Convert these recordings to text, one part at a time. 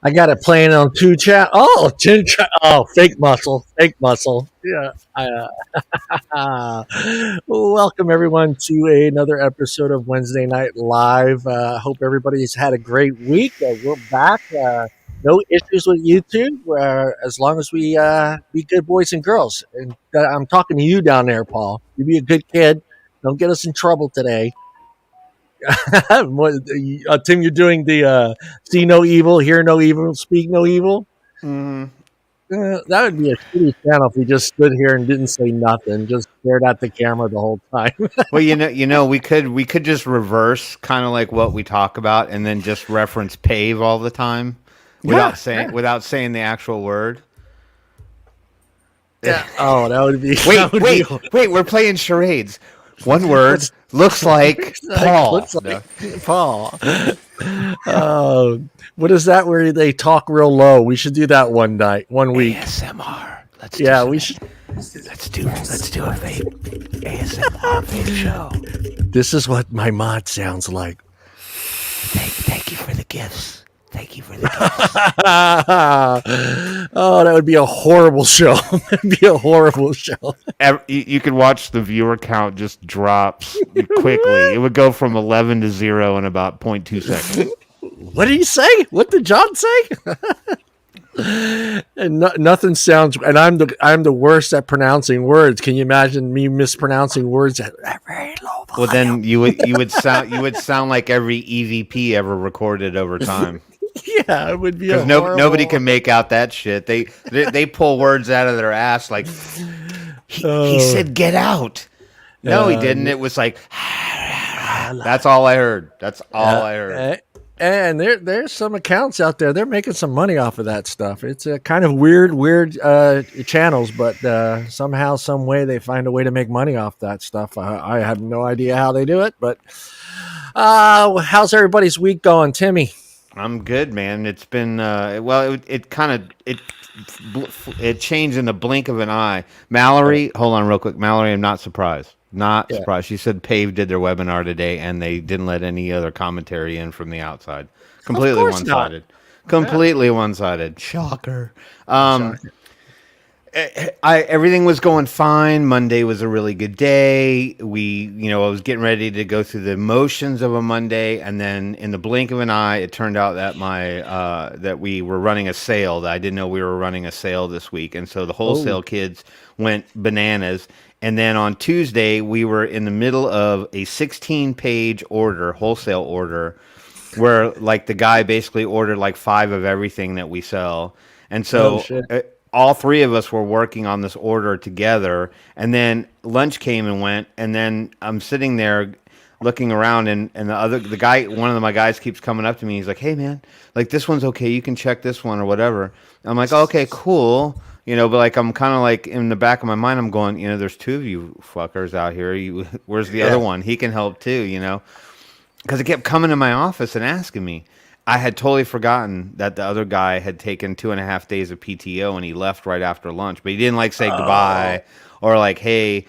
I got it playing on two chat. Oh, oh, fake muscle, fake muscle. Yeah. Welcome everyone to another episode of Wednesday Night Live. Hope everybody's had a great week. We're back. No issues with YouTube, as long as we be good boys and girls. And I'm talking to you down there, Paul. You be a good kid. Don't get us in trouble today. Tim, you're doing the see no evil, hear no evil, speak no evil. Mm. That would be a shitty channel if we just stood here and didn't say nothing, just stared at the camera the whole time. Well, we could just reverse kind of like what we talk about, and then just reference pave all the time without saying the actual word. Yeah. Oh, that would be. Wait! We're playing charades. One word looks like Paul. Looks like Paul. What is that where they talk real low? We should do that one week. ASMR. We should. Let's do a vape ASMR vape show. This is what my mod sounds like. Thank you for the gifts. Thank you for the gifts. Oh, that would be a horrible show. That'd be a horrible show. You could watch the viewer count just drops quickly. It would go from 11 to 0 in about 0.2 seconds. What did he say? What did John say? And nothing sounds. And I'm the worst at pronouncing words. Can you imagine me mispronouncing words at very low volume? Well, then you would sound like every EVP ever recorded over time. Yeah, it would be because nobody can make out that shit. They pull words out of their ass like he said get out. No, he didn't. It was like that's all I heard. That's all I heard. And there's some accounts out there. They're making some money off of that stuff. It's a kind of weird channels, but somehow, some way, they find a way to make money off that stuff. I have no idea how they do it, but how's everybody's week going, Timmy? I'm good, man. It's been it changed in the blink of an eye. Mallory, hold on real quick. Mallory, I'm not surprised. Surprised. She said Pave did their webinar today, and they didn't let any other commentary in from the outside. Completely one-sided. Completely one-sided. Shocker. Everything was going fine. Monday was a really good day. I was getting ready to go through the motions of a Monday, and then in the blink of an eye, it turned out that that we were running a sale. That I didn't know we were running a sale this week, and so the wholesale kids went bananas. And then on Tuesday, we were in the middle of a 16-page wholesale order, where like the guy basically ordered like 5 of everything that we sell, and so. All 3 of us were working on this order together, and then lunch came and went, and then I'm sitting there looking around, and the guy, one of my guys, keeps coming up to me. He's like, "Hey man, like this one's okay. You can check this one or whatever." I'm like, "Okay, cool." But like I'm kind of like in the back of my mind, I'm going, there's 2 of you fuckers out here. Where's the other one? He can help too, because it kept coming to my office and asking me. I had totally forgotten that the other guy had taken 2.5 days of PTO and he left right after lunch. But he didn't like say goodbye or like, hey,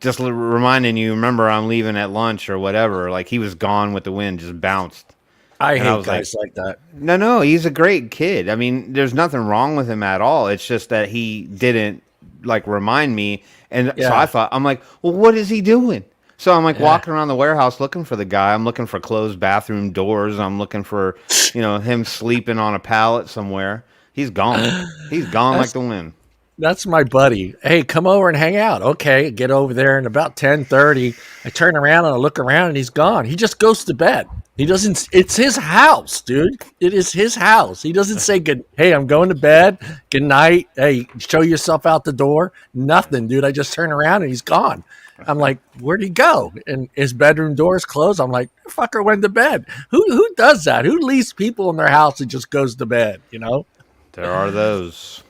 just reminding you, remember I'm leaving at lunch or whatever. Like he was gone with the wind, just bounced. I hate guys like that. No, he's a great kid. I mean, there's nothing wrong with him at all. It's just that he didn't like remind me. And so I thought, I'm like, well, what is he doing? So I'm like walking around the warehouse looking for the guy. I'm looking for closed bathroom doors. I'm looking for, him sleeping on a pallet somewhere. He's gone. He's gone like the wind. That's my buddy. Hey, come over and hang out. Okay, get over there. And about 10:30, I turn around and I look around and he's gone. He just goes to bed. He doesn't. It's his house, dude. It is his house. He doesn't say good. Hey, I'm going to bed. Good night. Hey, show yourself out the door. Nothing, dude. I just turn around and he's gone. I'm like, where'd he go? And his bedroom door is closed. I'm like, the fucker went to bed. Who does that? Who leaves people in their house and just goes to bed? There are those.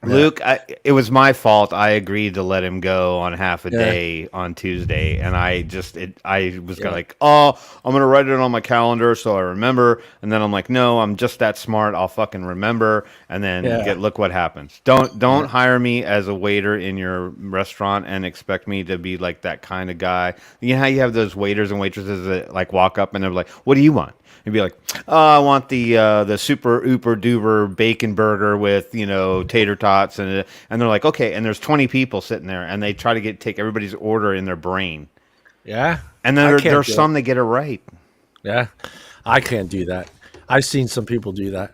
Luke, it was my fault. I agreed to let him go on half a day on Tuesday, and I was like, oh, I'm gonna write it on my calendar so I remember. And then I'm like, no, I'm just that smart. I'll fucking remember. And then look what happens. Don't hire me as a waiter in your restaurant and expect me to be like that kind of guy. You know how you have those waiters and waitresses that like walk up and they're like, what do you want? You'd be like, "Oh, I want the super ooper duper bacon burger with tater tots," and they're like, "Okay," and there's 20 people sitting there, and they try to take everybody's order in their brain. Yeah, And then there's some that get it right. Yeah, I can't do that. I've seen some people do that.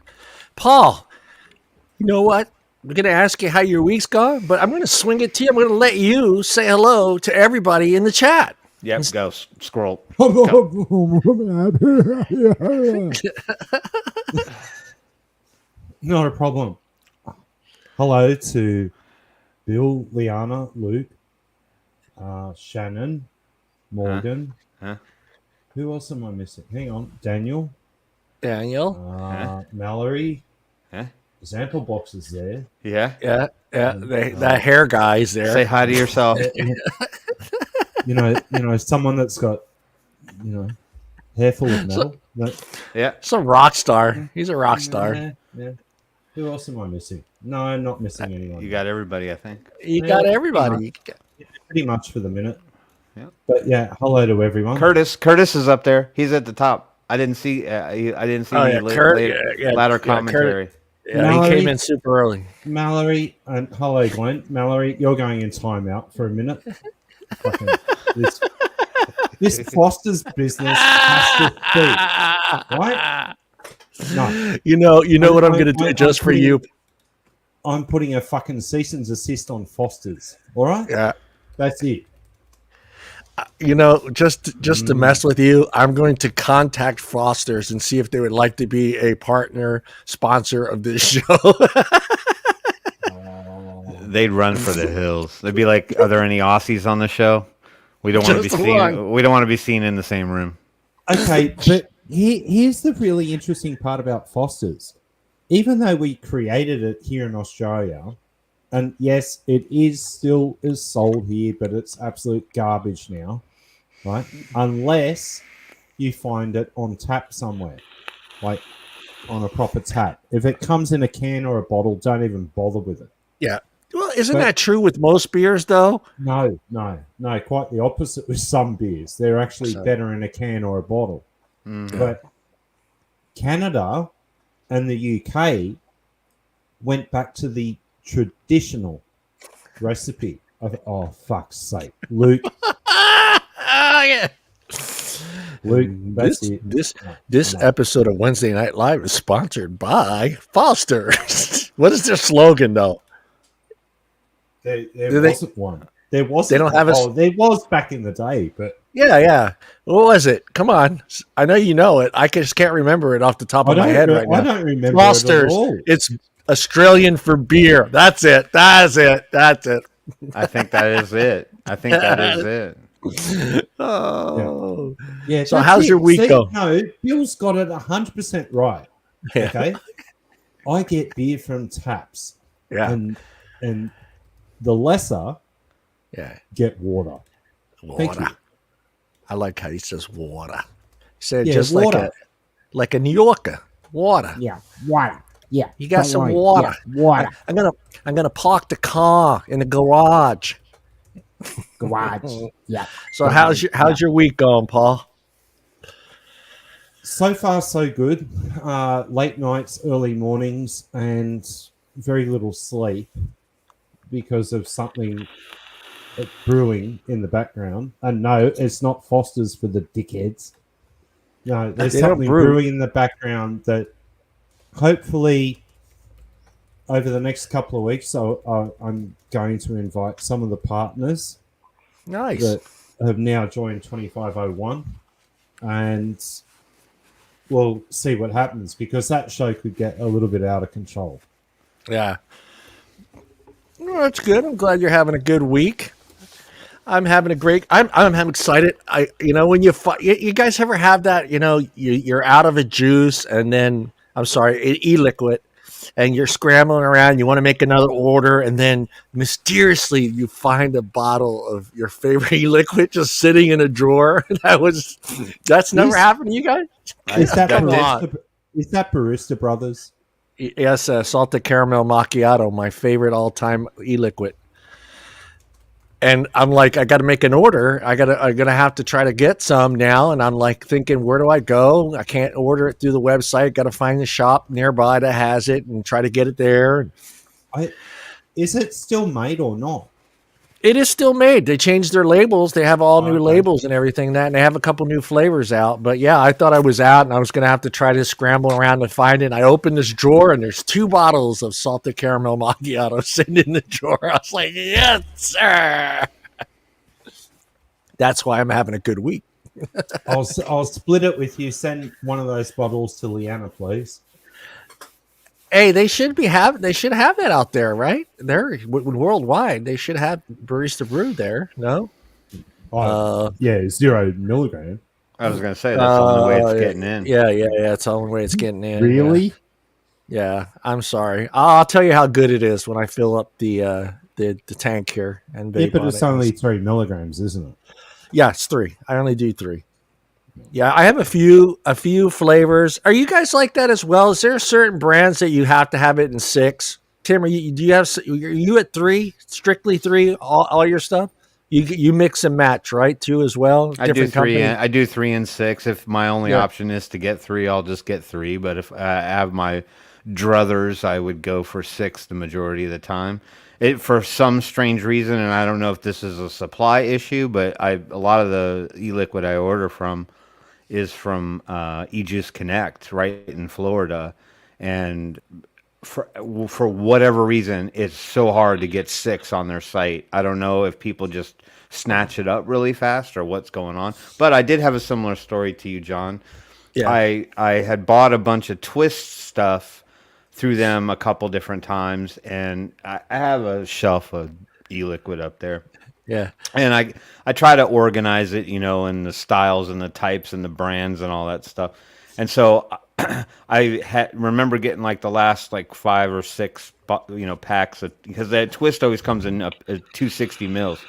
Paul, you know what? I'm going to ask you how your week's gone, but I'm going to swing it to you. I'm going to let you say hello to everybody in the chat. Yep, go scroll. Not a problem. Hello to Bill, Liana, Luke, Shannon, Morgan. Huh? Who else am I missing? Hang on. Daniel. Mallory. Huh? ZampleBox is there. Yeah. Yeah. That hair guy's there. Say hi to yourself. Someone that's got, hair full of metal. Yeah. It's a rock star. He's a rock star. Yeah. Who else am I missing? No, I'm not missing anyone. You got everybody, I think. You got everybody. Pretty much for the minute. Yeah. But yeah, hello to everyone. Curtis is up there. He's at the top. I didn't see. Any latter commentary. Yeah, he came in super early. Mallory and hello, Glenn. Mallory, you're going in timeout for a minute. This Foster's business has to be right. No, you know what I'm going to do just for you. I'm putting a fucking cease and desist on Foster's. All right. Yeah, that's it. Just to mess with you, I'm going to contact Foster's and see if they would like to be a partner sponsor of this show. They'd run for the hills. They'd be like, "Are there any Aussies on the show? We don't want to be seen. We don't want to be seen in the same room." Okay, but here's the really interesting part about Foster's. Even though we created it here in Australia, and yes, it is sold here, but it's absolute garbage now, right? Unless you find it on tap somewhere, like on a proper tap. If it comes in a can or a bottle, don't even bother with it. Yeah. Well, isn't that true with most beers, though? No. Quite the opposite with some beers. They're actually better in a can or a bottle. Mm-hmm. But Canada and the UK went back to the traditional recipe. Oh, fuck's sake. Luke. Yeah. Luke, this episode of Wednesday Night Live is sponsored by Foster. What is their slogan, though? There wasn't one. There wasn't. They don't have there was back in the day, but yeah. What was it? Come on, I know you know it. I just can't remember it off the top of my head right now. I don't remember Foster's. It at all. It's Australian for beer. That's it. I think that is it. Oh, yeah. So how's your week go? No, Bill's got it 100% right. Yeah. Okay, I get beer from taps. Yeah, and the lesser, get water. Thank you. I like how he says water. He said just water. like a New Yorker. Water. Yeah, water. Yeah, you got some water. Yeah, water. I'm gonna park the car in the garage. Yeah. So how's your week going, Paul? So far, so good. Late nights, early mornings, and very little sleep because of something brewing in the background. And no, it's not Foster's for the dickheads. No, there's something brewing in the background that hopefully over the next couple of weeks, I'm going to invite some of the partners that have now joined 2501, and we'll see what happens because that show could get a little bit out of control. Yeah. Well, that's good. I'm glad you're having a good week. I'm having a great. I'm excited. When you guys ever have that? You're out of a juice, and then Eliquid, and you're scrambling around. You want to make another order, and then mysteriously you find a bottle of your favorite Eliquid just sitting in a drawer. That's never happened to you guys. Is that Barista Brothers? Yes, salted caramel macchiato, my favorite all-time Eliquid. And I'm like, I got to make an order. I'm gonna have to try to get some now. And I'm like thinking, where do I go? I can't order it through the website. Got to find the shop nearby that has it and try to get it there. Is it still made or not? It is still made. They changed their labels. They have all new Okay. labels and everything and they have a couple new flavors out. But yeah, I thought I was out and I was going to have to try to scramble around to find it. And I opened this drawer and there's 2 bottles of salted caramel macchiato sitting in the drawer. I was like, yes, sir. That's why I'm having a good week. I'll split it with you. Send one of those bottles to Leanna, please. Hey, they should have that out there, right? They're worldwide. They should have Barista Brew there. No, Yeah, 0 milligram. I was going to say, that's the only way it's getting in. Yeah. It's the only way it's getting in. Really? Yeah. I'm sorry. I'll tell you how good it is when I fill up the tank here and Yeah, vape but on it's it. only 3 milligrams, isn't it? Yeah, it's 3. I only do 3. Yeah, I have a few flavors. Are you guys like that as well? Is there certain brands that you have to have it in 6? Tim, are you at 3? Strictly 3? All your stuff? You mix and match, right? 2 as well. I do Different 3. company? I do 3 and 6. If my only option is to get 3, I'll just get 3. But if I have my druthers, I would go for 6 the majority of the time. For some strange reason, and I don't know if this is a supply issue, but a lot of the e-liquid I order from is from E-Juice Connect right in Florida, and for whatever reason, it's so hard to get 6 on their site. I don't know if people just snatch it up really fast or what's going on. But I did have a similar story to you, John. Yeah. I had bought a bunch of Twist stuff through them a couple different times, and I have a shelf of e-liquid up there. Yeah. And I try to organize it, in the styles and the types and the brands and all that stuff. And so I remember getting like the last 5 or 6 packs because that Twist always comes in 260 mils.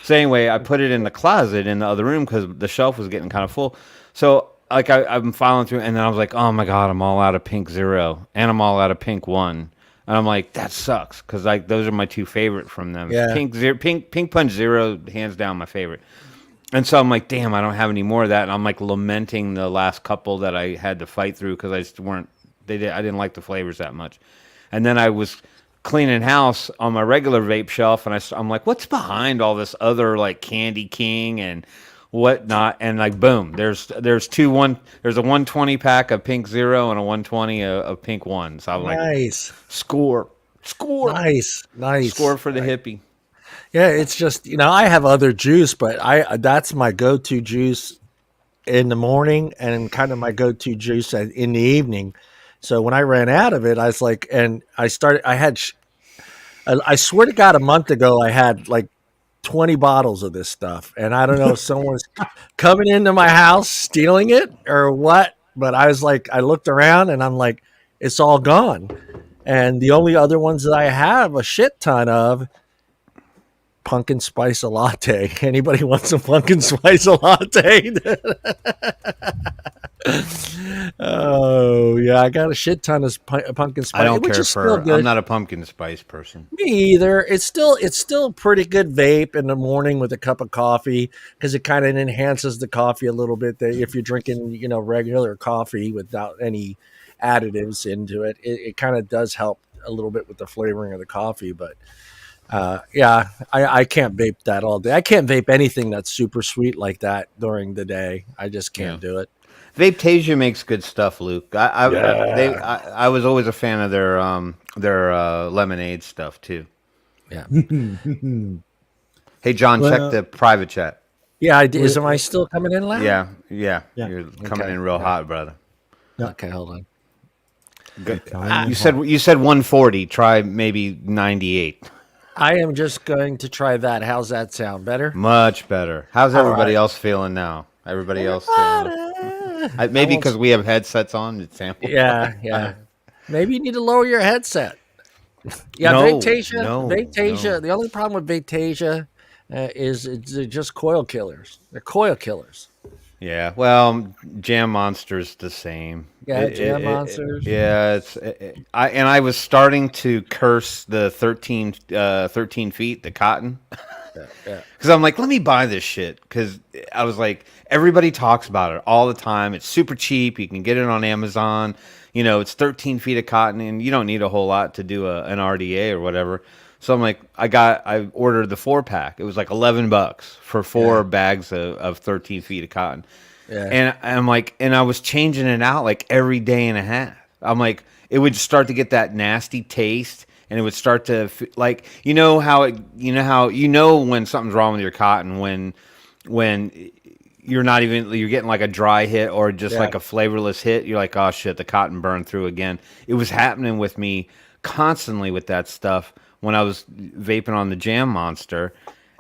So anyway, I put it in the closet in the other room because the shelf was getting kind of full. So I'm filing through, and then I was like, oh my god, I'm all out of Pink Zero and I'm all out of Pink One. And I'm like, that sucks because those are my 2 favorite from them. Yeah. Pink Punch Zero, hands down my favorite. And so I'm like, damn, I don't have any more of that. And I'm like lamenting the last couple that I had to fight through because I didn't like the flavors that much. And then I was cleaning house on my regular vape shelf, and I'm like, what's behind all this other Candy King and whatnot? And boom, there's a 120 pack of Pink Zero and a 120 of Pink One. So I'm like, Nice. Score. Nice. Score for the hippie. Yeah, it's just, I have other juice, but that's my go-to juice in the morning and kind of my go-to juice in the evening. So when I ran out of it, I was like, and I swear to God, a month ago, I had 20 bottles of this stuff. And I don't know if someone's coming into my house stealing it or what, but I was like, I looked around and I'm like, it's all gone. And the only other ones that I have a shit ton of, pumpkin spice latte. Anybody wants a pumpkin spice latte? Oh yeah, I got a shit ton of pumpkin spice. I don't care I'm not a pumpkin spice person. Me either. It's still pretty good vape in the morning with a cup of coffee because it kind of enhances the coffee a little bit. If you're drinking, regular coffee without any additives into it, it kind of does help a little bit with the flavoring of the coffee. But I can't vape that all day. I can't vape anything that's super sweet like that during the day. I just can't do it. Vapetasia makes good stuff, Luke. I was always a fan of their lemonade stuff too. Yeah. Hey, John, check the private chat. Yeah, I did. Am I still coming in loud? Yeah. You're coming in real hot, brother. Okay, hold on. Good. You said 140. Try maybe 98. I am just going to try that. How's that sound? Better? Much better. How's everybody else feeling now? Everybody else feeling? Maybe because we have headsets on. It's sample. Yeah. Maybe you need to lower your headset. Yeah, No, Vapetasia. The only problem with Vapetasia is they're just coil killers. They're coil killers. Yeah, well, Jam Monster's the same. Yeah, Jam Monsters. I was starting to curse the 13 feet, the cotton. Yeah. Because I'm like, let me buy this shit. Because I was like, everybody talks about it all the time. It's super cheap. You can get it on Amazon. You know, it's 13 feet of cotton, and you don't need a whole lot to do an RDA or whatever. So I'm like, I ordered the 4-pack. It was like $11 for 4 bags of 13 feet of cotton. Yeah. And I'm like, and I was changing it out like every day and a half. I'm like, it would start to get that nasty taste, and it would start to like, you know when something's wrong with your cotton when you're getting like a dry hit or just like a flavorless hit. You're like, oh shit, the cotton burned through again. It was happening with me constantly with that stuff when I was vaping on the Jam Monster.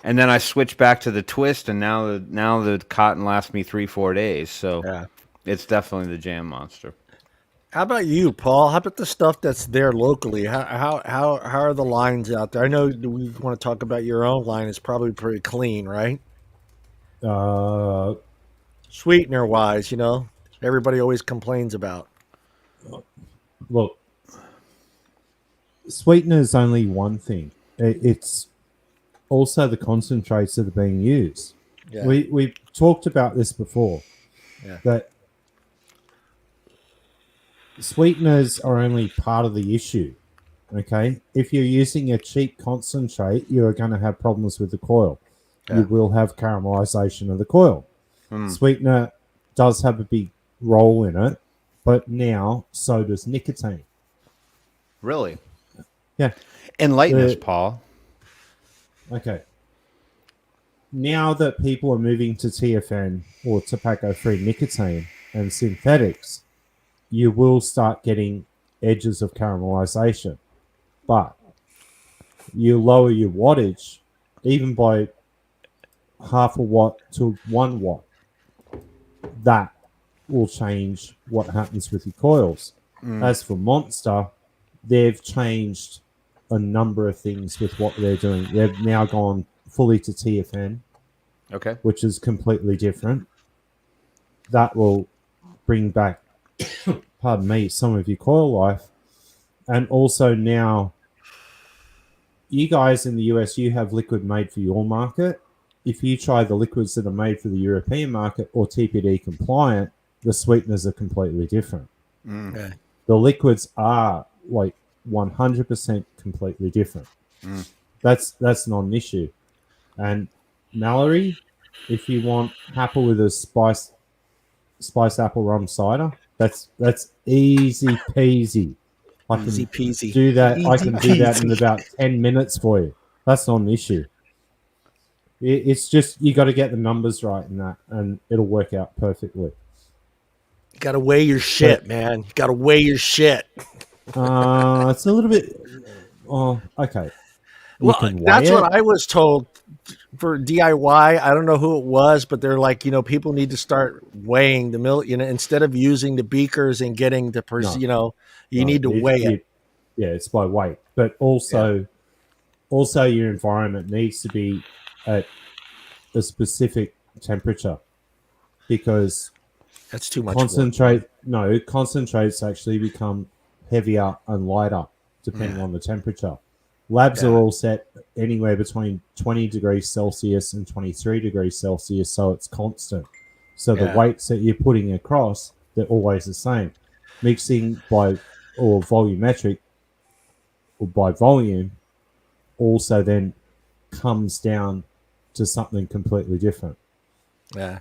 And then I switched back to the Twist, and now the cotton lasts me 3-4 days. So it's definitely the Jam Monster. How about you, Paul? How about the stuff that's there locally? How are the lines out there? I know we want to talk about your own line. It's probably pretty clean, right? Sweetener wise, you know, everybody always complains about. Look, sweetener is only one thing. It's also the concentrates that are being used. Yeah. We talked about this before. Yeah. That sweeteners are only part of the issue. Okay, if you're using a cheap concentrate, you're going to have problems with the coil. Yeah. You will have caramelization of the coil. Sweetener does have a big role in it, but now so does nicotine. Really? Yeah. Enlighten us, Paul. Okay. Now that people are moving to TFN or tobacco-free nicotine and synthetics, you will start getting edges of caramelization. But you lower your wattage even by half a watt to 1 watt. That will change what happens with your coils. As for Monster, they've changed a number of things with what they're doing. They've now gone fully to TFN, which is completely different. That will bring back, pardon me, some of your coil life. And also now, you guys in the US, you have liquid made for your market. If you try the liquids that are made for the European market or TPD compliant, the sweeteners are completely different. Okay. The liquids are like 100% completely different. That's not an issue. And Mallory, if you want apple with a spice apple rum cider, that's easy peasy. Easy peasy. Do that. Easy I can do that peasy. in about 10 minutes for you. That's not an issue. It's just you got to get the numbers right in that, and it'll work out perfectly. You got to weigh your shit, man. You got to weigh your shit. It's a little bit. Oh, okay. Well, that's what I was told for DIY. I don't know who it was, but they're like, you know, people need to start weighing the milk. You know, instead of using the beakers and getting the you know, you need to weigh it. Yeah, it's by weight, but also your environment needs to be at a specific temperature because that's too much. Concentrates actually become heavier and lighter depending on the temperature. Labs are all set anywhere between 20 degrees Celsius and 23 degrees Celsius, so it's constant. So the weights that you're putting across, they're always the same. Mixing by or volumetric or by volume also then comes down to something completely different. Yeah.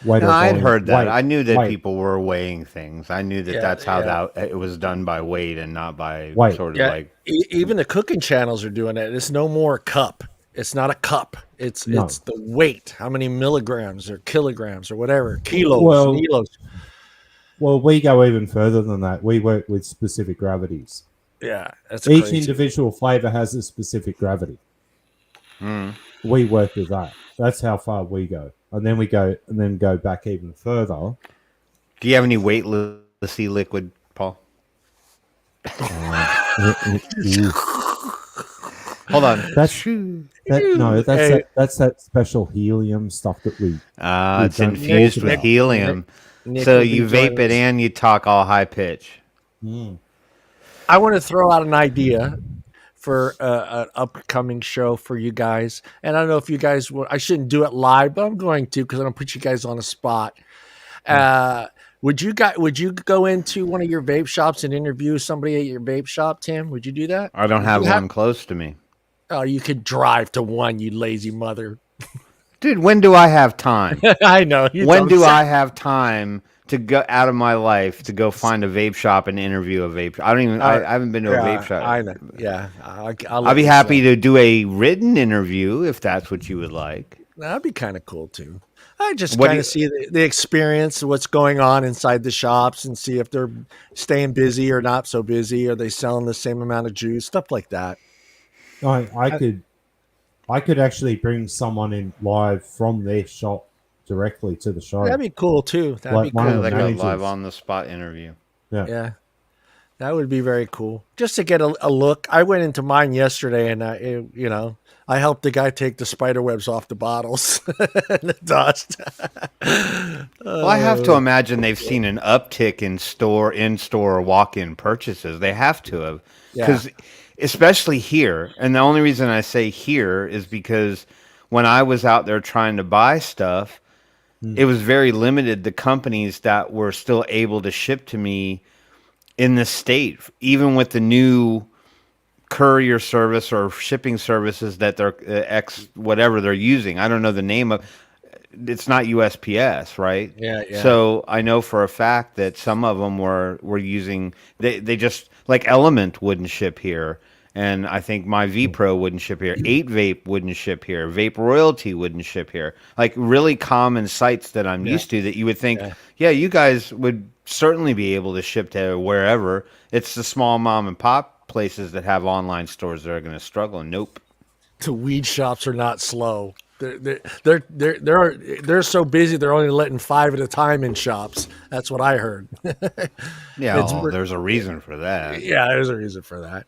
I'd heard that. I knew that people were weighing things. I knew that that's how that it was done by weight and not by sort of like. Even the cooking channels are doing it. It's no more cup. It's not a cup. It's the weight. How many milligrams or kilograms or whatever kilos. Well, we go even further than that. We work with specific gravities. Yeah, that's each crazy. Individual flavor has a specific gravity. We work with that. That's how far we go. And then we go back even further. Do you have any weightlessy liquid, Paul? Hold on. That's that special helium stuff that we. It's infused with helium. Nick so you vape it and you talk all high pitch. I want to throw out an idea for an upcoming show for you guys. And I don't know if you guys will. I shouldn't do it live, but I'm going to because I'm gonna put you guys on a spot. Would you go into one of your vape shops and interview somebody at your vape shop, Tim? Would you do that? I don't have one close to me. Oh, you could drive to one, you lazy mother. Dude, when do I have time? I know. When do I have time to go out of my life to go find a vape shop and interview a vape shop? I don't even. I haven't been to a vape shop. I know. Yeah, I'll be happy to do a written interview if that's what you would like. That'd be kind of cool too. I just kind of see the experience, what's going on inside the shops, and see if they're staying busy or not so busy. Are they selling the same amount of juice? Stuff like that. I could actually bring someone in live from their shop directly to the show. That'd be cool too. That'd be cool. Like a live on the spot interview. Yeah. That would be very cool. Just to get a look. I went into mine yesterday, and I helped the guy take the spider webs off the bottles and the dust. Well, I have to imagine they've seen an uptick in in-store walk-in purchases. They have to have, because especially here. And the only reason I say here is because when I was out there trying to buy stuff, it was very limited. The companies that were still able to ship to me in the state, even with the new courier service or shipping services that they're whatever they're using. I don't know the name of. It's not USPS, right? Yeah. So I know for a fact that some of them were using. They just like Element wouldn't ship here, and I think my V Pro wouldn't ship here. 8 Vape wouldn't ship here. Vape Royalty wouldn't ship here. Like really common sites that I'm used to that you would think, you guys would certainly be able to ship to wherever. It's the small mom and pop places that have online stores that are going to struggle. Nope. The weed shops are not slow. They're so busy they're only letting 5 at a time in shops. That's what I heard. There's a reason for that. Yeah, there's a reason for that.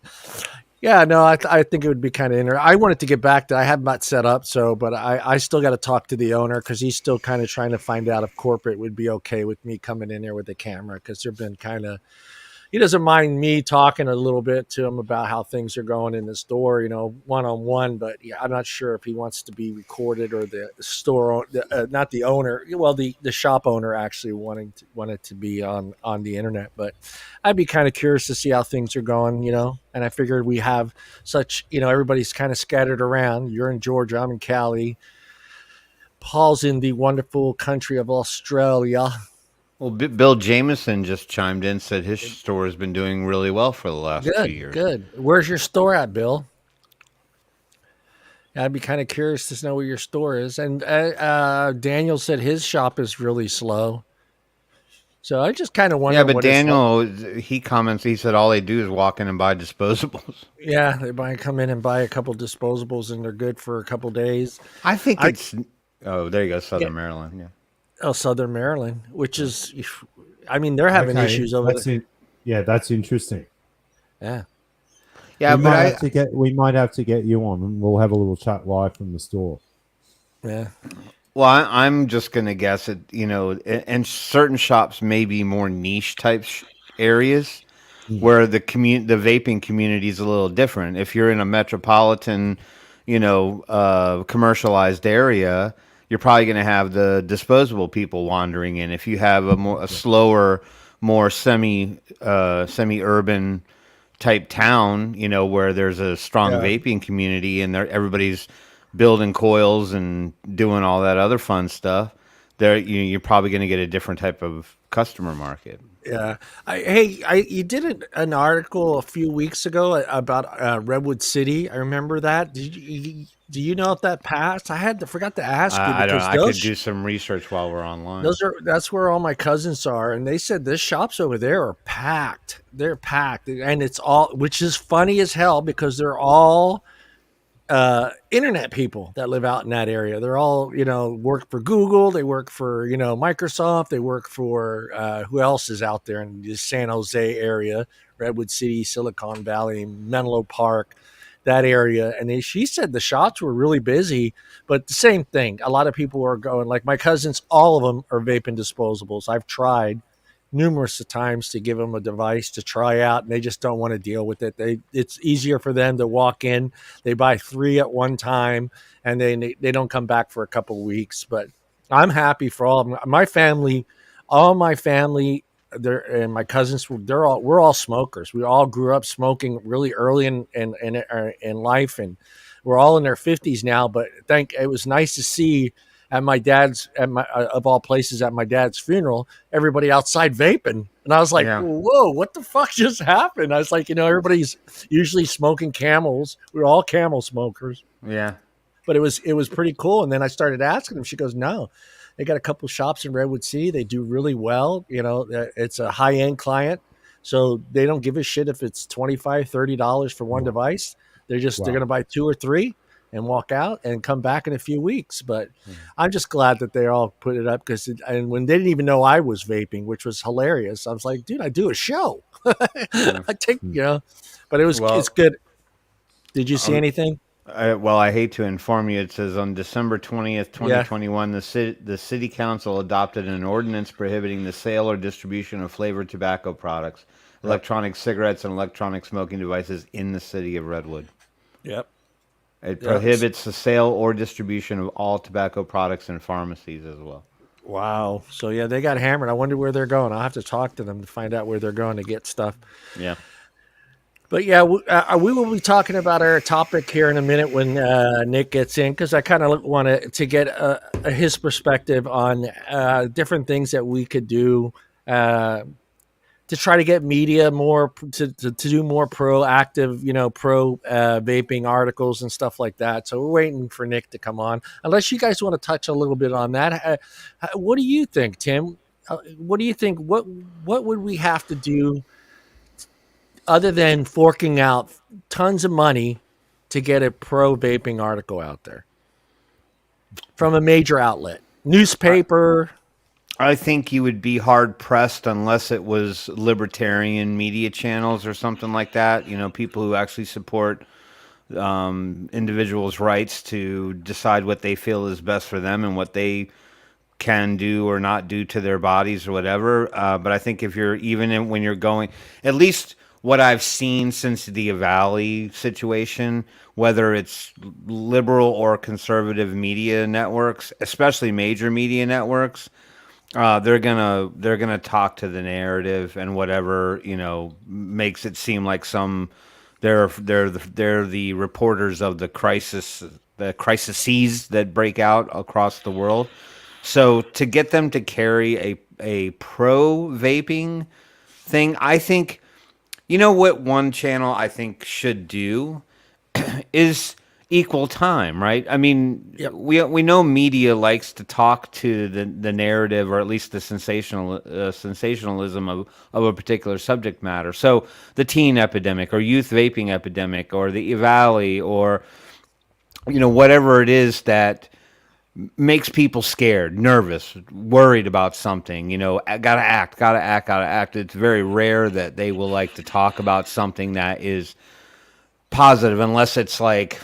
Yeah, no, I think it would be kind of interesting. I wanted to get back to. I have not set up, but I still got to talk to the owner because he's still kind of trying to find out if corporate would be okay with me coming in there with the camera because they've been kind of. He doesn't mind me talking a little bit to him about how things are going in the store, one-on-one, but I'm not sure if he wants to be recorded or the store, not the owner. Well, the shop owner actually wanted to be on the internet, but I'd be kind of curious to see how things are going, and I figured we have such, everybody's kind of scattered around. You're in Georgia, I'm in Cali. Paul's in the wonderful country of Australia. Well, Bill Jameson just chimed in, said his store has been doing really well for the last 2 years. Good. Where's your store at, Bill? I'd be kind of curious to know where your store is. And Daniel said his shop is really slow. So I just kind of wonder. Yeah, but Daniel, he comments, he said all they do is walk in and buy disposables. Yeah, come in and buy a couple disposables, and they're good for a couple days. I think it's. Oh, there you go, Southern Maryland. Yeah. Oh, Southern Maryland, which is, they're having issues over there. That's interesting. Yeah. Yeah, we might have to get you on, and we'll have a little chat live from the store. Yeah. Well, I'm just going to guess it, and certain shops may be more niche type areas where the vaping community is a little different. If you're in a metropolitan, commercialized area, you're probably going to have the disposable people wandering in. If you have a slower, more semi-urban type town, where there's a strong vaping community and everybody's building coils and doing all that other fun stuff, you're probably going to get a different type of customer market. Yeah. You did an article a few weeks ago about Redwood City. I remember that. Do you know if that passed? I forgot to ask you. I could do some research while we're online. That's where all my cousins are, and they said the shops over there are packed. They're packed, and it's all, which is funny as hell because they're all internet people that live out in that area. They're all, work for Google. They work for, Microsoft. They work for, who else is out there in the San Jose area, Redwood City, Silicon Valley, Menlo Park, that area. And she said the shops were really busy, but the same thing. A lot of people are going, like my cousins, all of them are vaping disposables. I've tried. numerous times to give them a device to try out, and they just don't want to deal with it. It's easier for them to walk in, they buy 3 at one time, and they don't come back for a couple of weeks. But I'm happy for all of them. My family, all my family, and my cousins, we're all smokers. We all grew up smoking really early in life, and we're all in their 50s now. But it was nice to see at my dad's, of all places, at my dad's funeral, everybody outside vaping, and I was like, Yeah. whoa, what the fuck just happened? I was like, everybody's usually smoking Camels. We're all Camel smokers. Yeah. But it was pretty cool. And then I started asking them. She goes, no, they got a couple shops in Redwood City. They do really well. It's a high end client, so they don't give a shit if it's $25, $30 for one device. They're going to buy 2 or 3 and walk out and come back in a few weeks. But I'm just glad that they all put it up, and when they didn't even know I was vaping, which was hilarious. I was like, dude, I do a show. I take, but it's good. Did you see anything? I hate to inform you. It says on December 20th, 2021, the city council adopted an ordinance prohibiting the sale or distribution of flavored tobacco products, electronic cigarettes, and electronic smoking devices in the city of Redwood. Yep. It prohibits the sale or distribution of all tobacco products in pharmacies as well. Wow. So yeah, they got hammered. I wonder where they're going. I'll have to talk to them to find out where they're going to get stuff. Yeah. But yeah, we will be talking about our topic here in a minute when Nick gets in, because I kind of want to get his perspective on different things that we could do to try to get media more to do more proactive, pro vaping articles and stuff like that. So we're waiting for Nick to come on. Unless you guys want to touch a little bit on that, what do you think, Tim? What do you think? What would we have to do other than forking out tons of money to get a pro vaping article out there from a major outlet, newspaper? I think you would be hard pressed unless it was libertarian media channels or something like that. People who actually support individuals' rights to decide what they feel is best for them and what they can do or not do to their bodies or whatever. But I think if you're when you're going, at least what I've seen since the Valley situation, whether it's liberal or conservative media networks, especially major media networks, they're gonna talk to the narrative and whatever makes it seem like they're the reporters of the crises that break out across the world. So to get them to carry a pro vaping thing, I think, what one channel I think should do is equal time, right? I mean, we know media likes to talk to the narrative, or at least the sensationalism of a particular subject matter. So the teen epidemic, or youth vaping epidemic, or the Valley, or whatever it is that makes people scared, nervous, worried about something. Gotta act. It's very rare that they will like to talk about something that is positive, unless it's like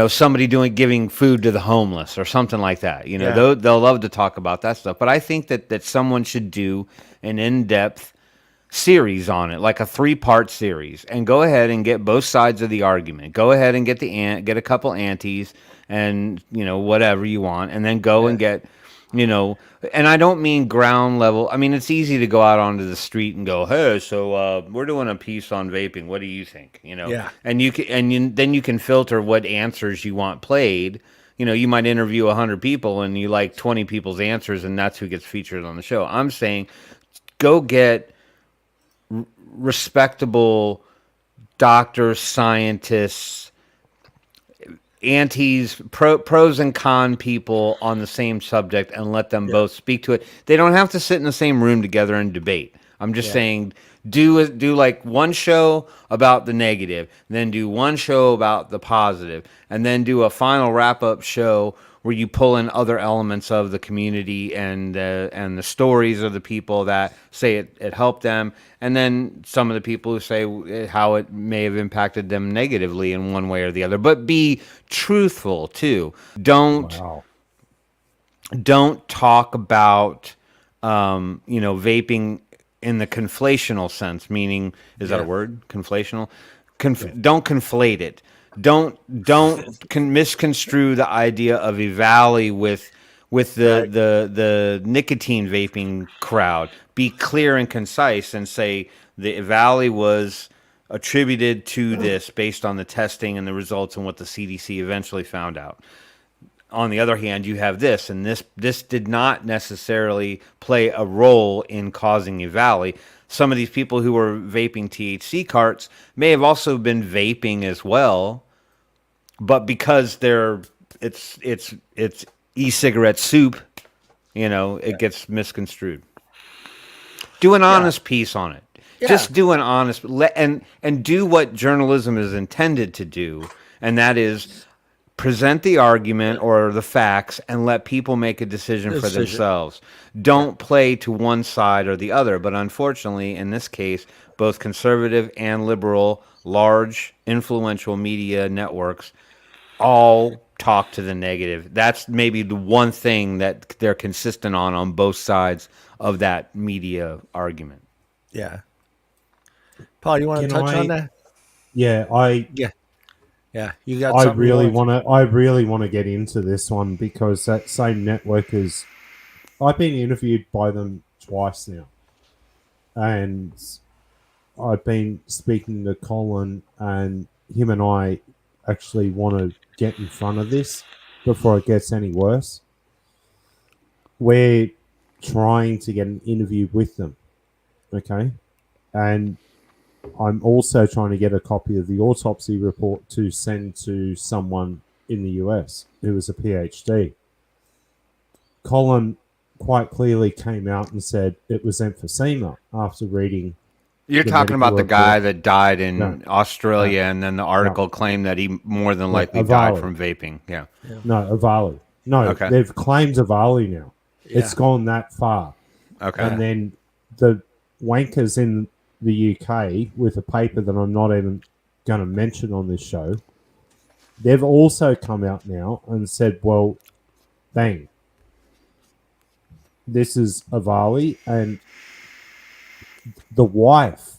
somebody giving food to the homeless or something like that. They'll love to talk about that stuff. But I think that someone should do an in-depth series on it, like a 3-part series, and go ahead and get both sides of the argument. Go ahead and get a couple antis and whatever you want, and then go and get and I don't mean ground level. I mean, it's easy to go out onto the street and go, hey, so we're doing a piece on vaping, what do you think? And you can, then you can filter what answers you want played. You might interview 100 people and you like 20 people's answers, and that's who gets featured on the show. I'm saying go get respectable doctors, scientists, antis, pros and con people on the same subject, and let them both speak to it. They don't have to sit in the same room together and debate. I'm just saying, do like one show about the negative, then do one show about the positive, and then do a final wrap-up show where you pull in other elements of the community and the stories of the people that say it helped them, and then some of the people who say how it may have impacted them negatively in one way or the other. But be truthful too. Don't talk about vaping in the conflational sense, meaning, is that a word? Conflational? Don't conflate it. Don't misconstrue the idea of EVALI with the nicotine vaping crowd. Be clear and concise and say the EVALI was attributed to this based on the testing and the results and what the CDC eventually found out. On the other hand, you have this, and this did not necessarily play a role in causing EVALI. Some of these people who were vaping THC carts may have also been vaping as well, but because it's e-cigarette soup, it gets misconstrued. Do an honest piece on it. Yeah. Just do an honest and do what journalism is intended to do, and that is present the argument or the facts and let people make a decision for themselves. Don't play to one side or the other. But unfortunately, in this case, both conservative and liberal, large, influential media networks all talk to the negative. That's maybe the one thing that they're consistent on both sides of that media argument. Yeah. Paul, you want to touch on that? Yeah, Yeah, you got. I really want to get into this one because that same network is. I've been interviewed by them twice now, and I've been speaking to Colin, and him and I actually want to get in front of this before it gets any worse. We're trying to get an interview with them, okay, and I'm also trying to get a copy of the autopsy report to send to someone in the US who was a PhD. Colin quite clearly came out and said it was emphysema after reading. You're talking about the guy that died in Australia, and then the article claimed that he more than likely died from vaping. Yeah. No, EVALI. No, they've claimed EVALI now. Yeah. It's gone that far. Okay. And then the wankers in the UK with a paper that I'm not even going to mention on this show, they've also come out now and said, well, bang, this is EVALI, and the wife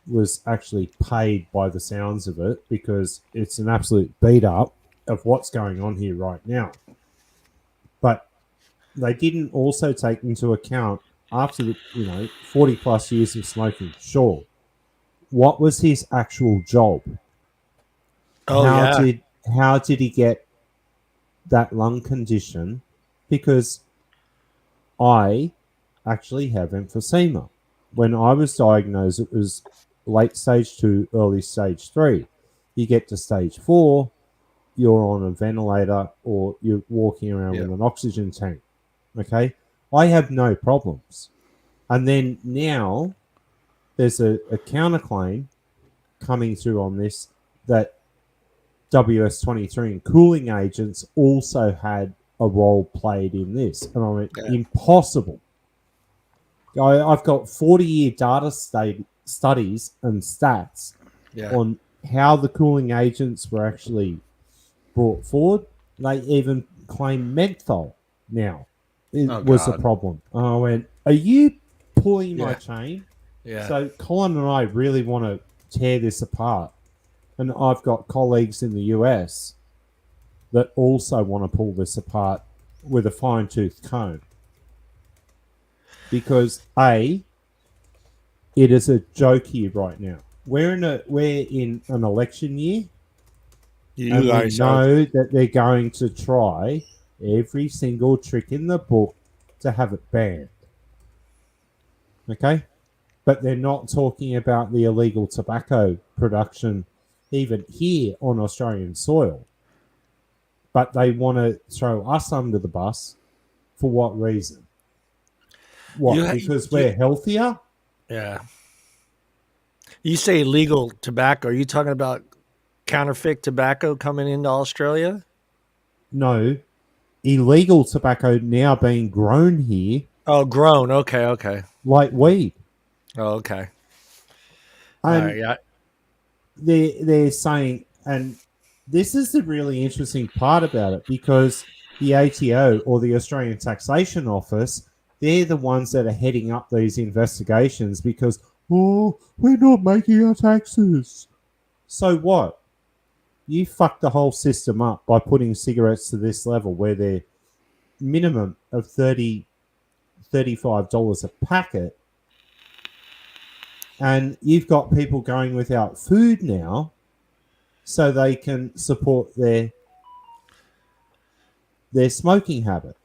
was actually paid by the sounds of it because it's an absolute beat up of what's going on here right now. But they didn't also take into account after the 40 plus years of smoking, sure. What was his actual job? How did he get that lung condition? Because I actually have emphysema. When I was diagnosed, it was late stage 2, early stage 3. You get to stage 4, you're on a ventilator or you're walking around with an oxygen tank. Okay? I have no problems. And then now there's a counterclaim coming through on this that WS-23 and cooling agents also had a role played in this. And I went, impossible. I've got 40-year data studies and stats on how the cooling agents were actually brought forward. They even claim menthol now. It was a problem. And I went, are you pulling my chain? Yeah. So Colin and I really want to tear this apart. And I've got colleagues in the US that also want to pull this apart with a fine-tooth comb. Because it is a joke here right now. We're in an election year. And we know that they're going to try every single trick in the book to have it banned. Okay? But they're not talking about the illegal tobacco production even here on Australian soil. But they want to throw us under the bus for what reason? What? Because we're healthier? Yeah. You say legal tobacco. Are you talking about counterfeit tobacco coming into Australia? No. Illegal tobacco now being grown here. Oh, grown. Okay. Like weed. Oh, okay. And they're saying, and this is the really interesting part about it, because the ATO or the Australian Taxation Office they're the ones that are heading up these investigations because, oh, we're not making our taxes. So what? You fucked the whole system up by putting cigarettes to this level where they're minimum of $35 a packet. And you've got people going without food now so they can support their smoking habit.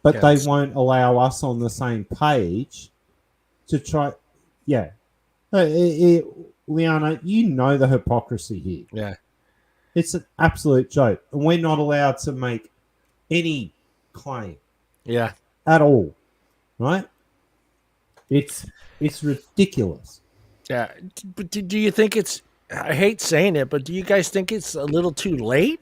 But they won't allow us on the same page to try. Yeah. Liana, you know the hypocrisy here. Yeah. It's an absolute joke. And we're not allowed to make any claim. Yeah. At all. Right? It's ridiculous. Yeah. But do you think it's, I hate saying it, but do you guys think it's a little too late?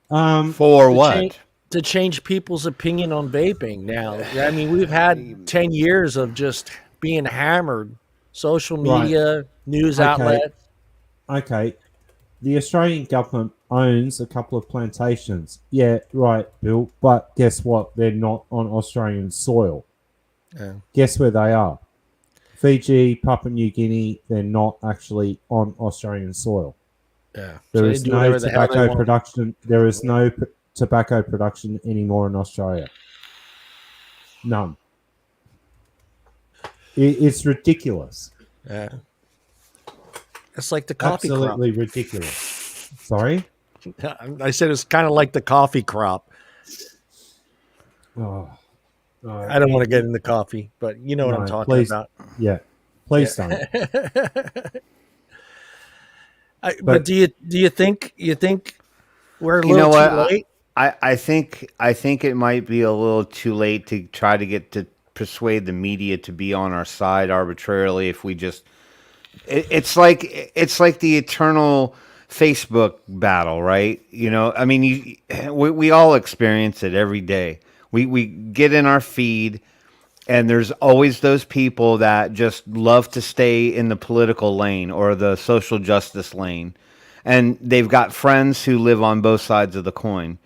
For what? To change people's opinion on vaping now. I mean, we've had 10 years of just being hammered. Social media, news outlets. Okay. The Australian government owns a couple of plantations. Yeah, right, Bill. But guess what? They're not on Australian soil. Yeah. Guess where they are? Fiji, Papua New Guinea. They're not actually on Australian soil. Yeah. There is no tobacco production. There is no tobacco production anymore in Australia. None. It's ridiculous. Yeah. It's like the coffee crop. Absolutely ridiculous. Sorry? I said it's kind of like the coffee crop. Oh. I don't want to get into coffee, but you know what I'm talking about. Yeah. Please don't. But do you think we're a little too late? I think it might be a little too late to try to persuade the media to be on our side arbitrarily. If we just, it's like the eternal Facebook battle, right? You know, I mean, we all experience it every day. We get in our feed, and there's always those people that just love to stay in the political lane or the social justice lane, and they've got friends who live on both sides of the coin.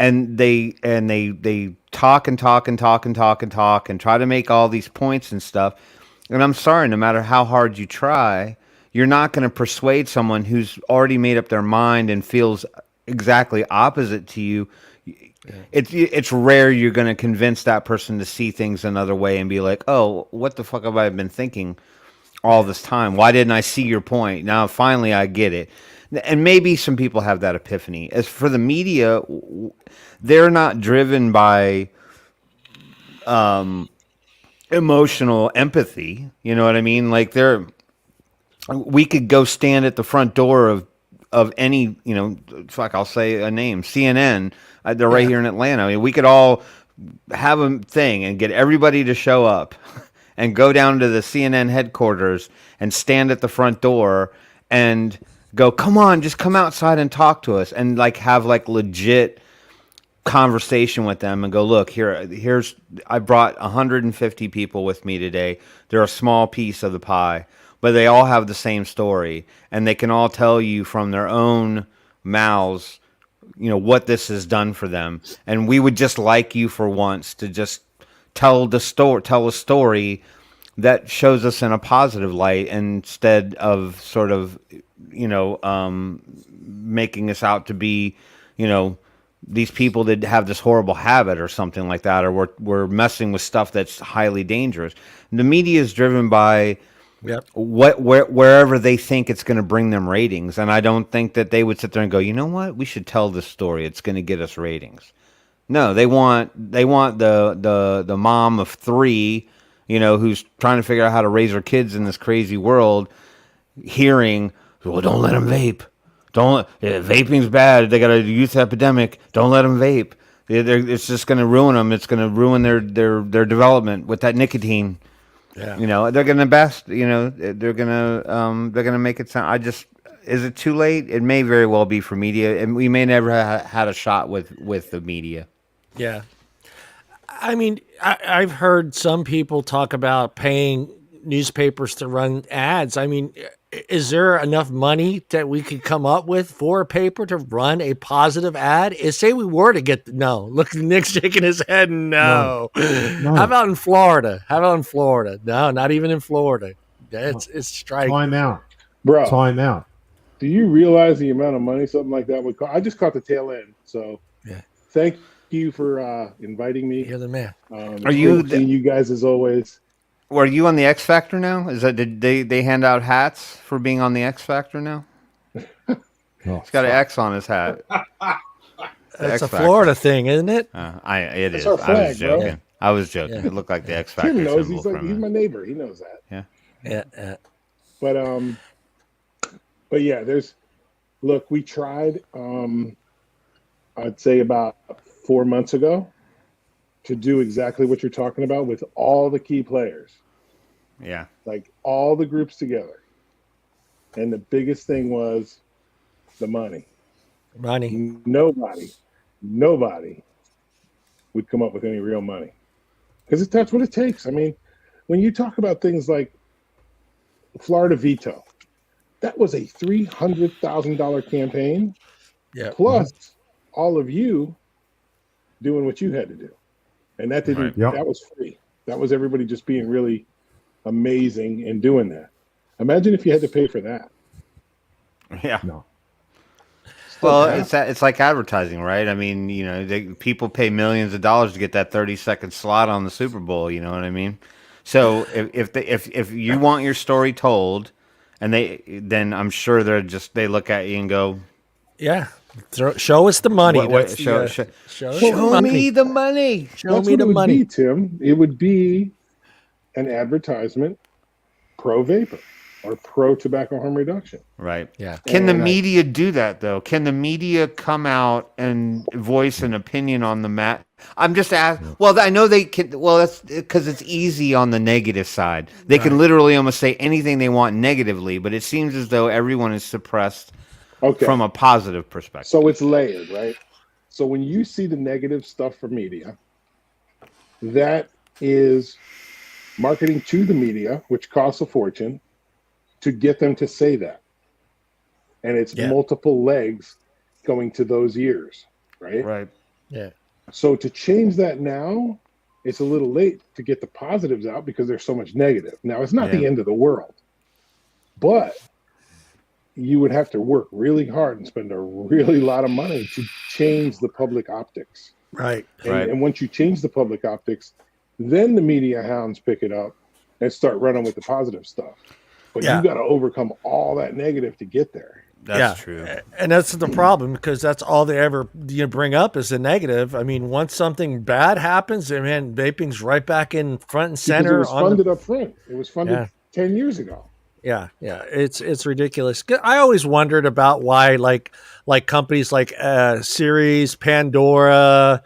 And they talk and talk and talk and talk and talk and try to make all these points and stuff. And I'm sorry, no matter how hard you try, you're not going to persuade someone who's already made up their mind and feels exactly opposite to you. Yeah. It's rare you're going to convince that person to see things another way and be like, oh, what the fuck have I been thinking all this time? Why didn't I see your point? Now finally I get it. And maybe some people have that epiphany. As for the media, they're not driven by emotional empathy. You know what I mean? Like we could go stand at the front door of any, you know, fuck, I'll say a name, CNN. They're right here in Atlanta. I mean, we could all have a thing and get everybody to show up and go down to the CNN headquarters and stand at the front door and go, come on, just come outside and talk to us, and like have like legit conversation with them and go, look, here's I brought 150 people with me today. They're a small piece of the pie, but they all have the same story, and they can all tell you from their own mouths, you know, what this has done for them. And we would just like you for once to just tell a story that shows us in a positive light instead of sort of, you know, making us out to be, you know, these people that have this horrible habit or something like that, or we're messing with stuff that's highly dangerous. The media is driven by wherever they think it's going to bring them ratings, and I don't think that they would sit there and go, you know what, we should tell this story. It's going to get us ratings. No, they want the mom of 3, you know, who's trying to figure out how to raise her kids in this crazy world, hearing, well, don't let them vape. Vaping's bad. They got a youth epidemic. Don't let them vape. It's just going to ruin them. It's going to ruin their development with that nicotine. Yeah. You know, they're going to they're going to make it sound. Is it too late? It may very well be for media, and we may never had a shot with the media. Yeah. I mean, I've heard some people talk about paying newspapers to run ads. I mean, is there enough money that we could come up with for a paper to run a positive ad? Say we were to get no. Look, Nick's shaking his head. No. No. How about in Florida? No, not even in Florida. It's striking. Time out. Bro, Time out. do you realize the amount of money something like that would cost? I just caught the tail end. So Yeah. Thank you for inviting me. You're the man. Are you seeing you guys as always? Are you on the X Factor now? Is that did they hand out hats for being on the X Factor now? He's got an X on his hat. It's a Florida thing, isn't it? It That's is. our flag, I was joking. bro. I was joking. Yeah. It looked like the X Factor Tim knows. symbol He's my neighbor. He knows that. Yeah. But yeah, look, we tried. I'd say about 4 months ago to do exactly what you're talking about with all the key players. Yeah. Like all the groups together. And the biggest thing was the money. Nobody would come up with any real money. Because that's what it takes. I mean, when you talk about things like Florida veto, that was a $300,000 campaign. Yeah. Plus all of you doing what you had to do. And that didn't, that was free. That was everybody just being really amazing and doing that. Imagine if you had to pay for that. Yeah. No. Well, it's like advertising, right? I mean, you know, people pay millions of dollars to get that 30-second slot on the Super Bowl. You know what I mean? So if you want your story told, and then I'm sure they look at you and go, yeah, show us the money. Show me the money. Show me the money, be, Tim. It would be an advertisement pro-vapor or pro-tobacco harm reduction. Right. Yeah. Can the media do that, though? Can the media come out and voice an opinion on the mat? I'm just asking. Well, I know they can. Well, that's because it's easy on the negative side. They can literally almost say anything they want negatively, but it seems as though everyone is suppressed from a positive perspective. So it's layered, right? So when you see the negative stuff from media, that is marketing to the media, which costs a fortune, to get them to say that. And it's multiple legs going to those ears, right? Right. Yeah. So to change that now, it's a little late to get the positives out because there's so much negative. Now, it's not the end of the world, but you would have to work really hard and spend a really lot of money to change the public optics. Right. And once you change the public optics, then the media hounds pick it up and start running with the positive stuff. But you got to overcome all that negative to get there. That's true. And that's the problem, because that's all they ever bring up is the negative. I mean, once something bad happens, man, vaping's right back in front and center. Because it was funded up front. It was funded 10 years ago. Yeah. It's ridiculous. I always wondered about why like companies like Series, Pandora,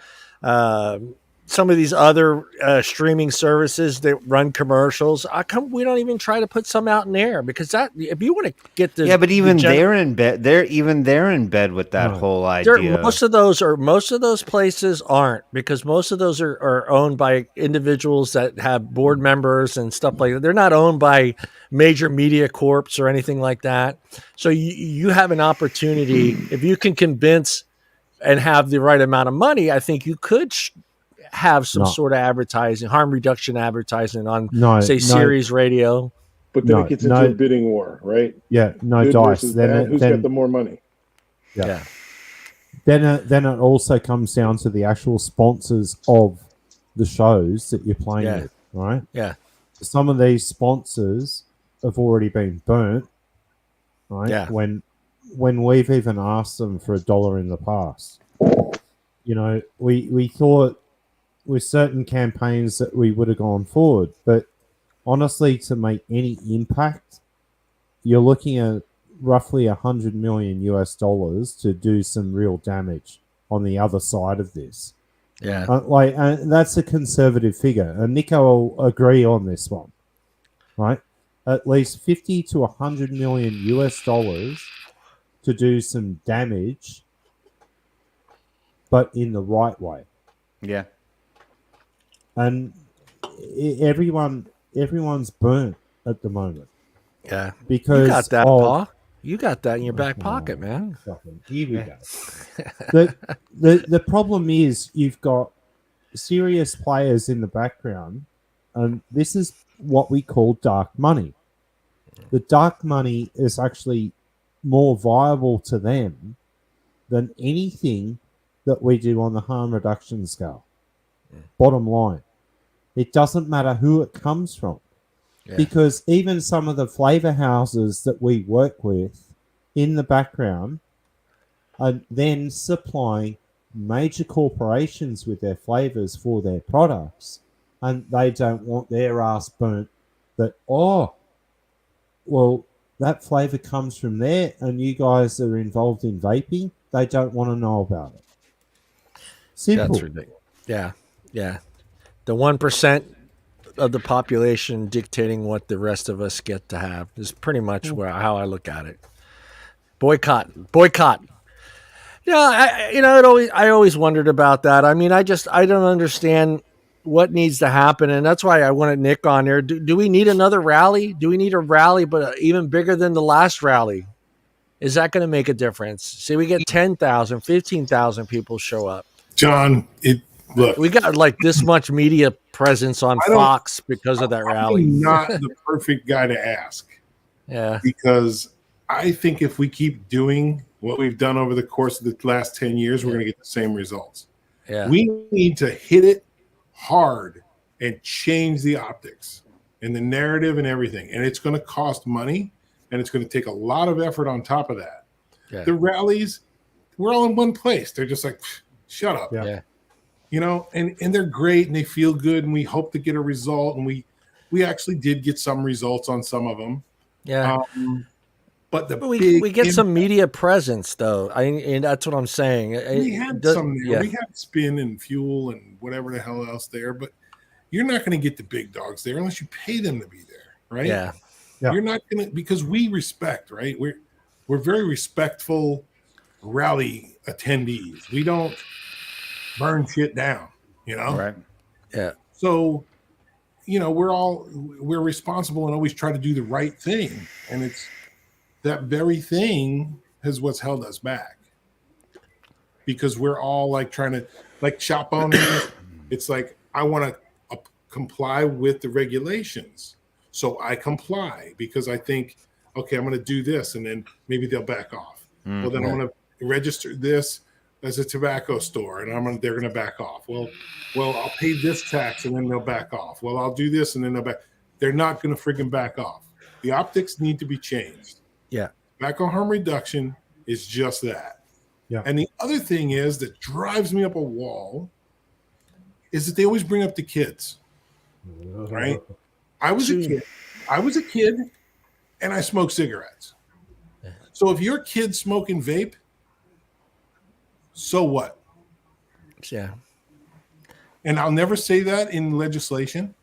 some of these other streaming services that run commercials. How come we don't even try to put some out in there? Because that, if you want to get the but even they're in bed. They're in bed with that whole idea. Most of those places aren't, because most of those are owned by individuals that have board members and stuff like that. They're not owned by major media corps or anything like that. So you have an opportunity if you can convince and have the right amount of money. I think you could have some sort of advertising, harm reduction advertising on, Series Radio. But then it gets into a bidding war, right? Yeah, no Good dice. Then who's got the more money? Yeah. Then it also comes down to the actual sponsors of the shows that you're playing with, right? Yeah. Some of these sponsors have already been burnt, right? Yeah. When we've even asked them for $1 in the past, we thought with certain campaigns that we would have gone forward, but honestly, to make any impact, you're looking at roughly $100 million to do some real damage on the other side of this. Yeah, that's a conservative figure, and Nico will agree on this one, right? At least 50 to $100 million to do some damage, but in the right way. Yeah. And everyone's burnt at the moment. Yeah. because You got that, of Paul. You got that in your back pocket, man. fucking, here we go. The problem is you've got serious players in the background, and this is what we call dark money. The dark money is actually more viable to them than anything that we do on the harm reduction scale. Bottom line, it doesn't matter who it comes from. Yeah. Because even some of the flavor houses that we work with in the background are then supplying major corporations with their flavors for their products, and they don't want their ass burnt that, oh, well, that flavor comes from there and you guys are involved in vaping. They don't want to know about it. Simple. That's ridiculous. Yeah. Yeah. The 1% of the population dictating what the rest of us get to have is pretty much how I look at it. Boycott. Yeah, I always wondered about that. I mean, I don't understand what needs to happen, and that's why I wanted Nick on there. Do we need another rally? Do we need a rally, but even bigger than the last rally? Is that going to make a difference? See, we get 10,000, 15,000 people show up. John, look, we got like this much media presence on Fox because of that rally. I'm not the perfect guy to ask. Yeah. Because I think if we keep doing what we've done over the course of the last 10 years, we're going to get the same results. Yeah. We need to hit it hard and change the optics and the narrative and everything. And it's going to cost money, and it's going to take a lot of effort on top of that. Yeah. The rallies, we're all in one place. They're just like, shut up. Yeah. You know, and they're great and they feel good, and we hope to get a result, and we actually did get some results on some of them. Yeah. But we get some media presence though. And that's what I'm saying. We had some there. Yeah. We had Spin and Fuel and whatever the hell else there, but you're not going to get the big dogs there unless you pay them to be there, right? Yeah. You're not going to, because we respect, right? We're very respectful rally attendees. We don't burn shit down, you know? Right. Yeah. So, you know, we're responsible and always try to do the right thing. And it's that very thing is what's held us back. Because we're all like trying to, like shop owners, it's like, I want to comply with the regulations. So I comply because I think, okay, I'm going to do this, and then maybe they'll back off. Well, then I'm going to register this as a tobacco store, and they're going to back off. Well, I'll pay this tax, and then they'll back off. Well, I'll do this, and then they'll back. They're not going to friggin' back off. The optics need to be changed. Yeah. Tobacco harm reduction is just that. Yeah. And the other thing is that drives me up a wall is that they always bring up the kids, right? I was a kid, and I smoked cigarettes. So if your kid's smoking vape, so what? Yeah. And I'll never say that in legislation.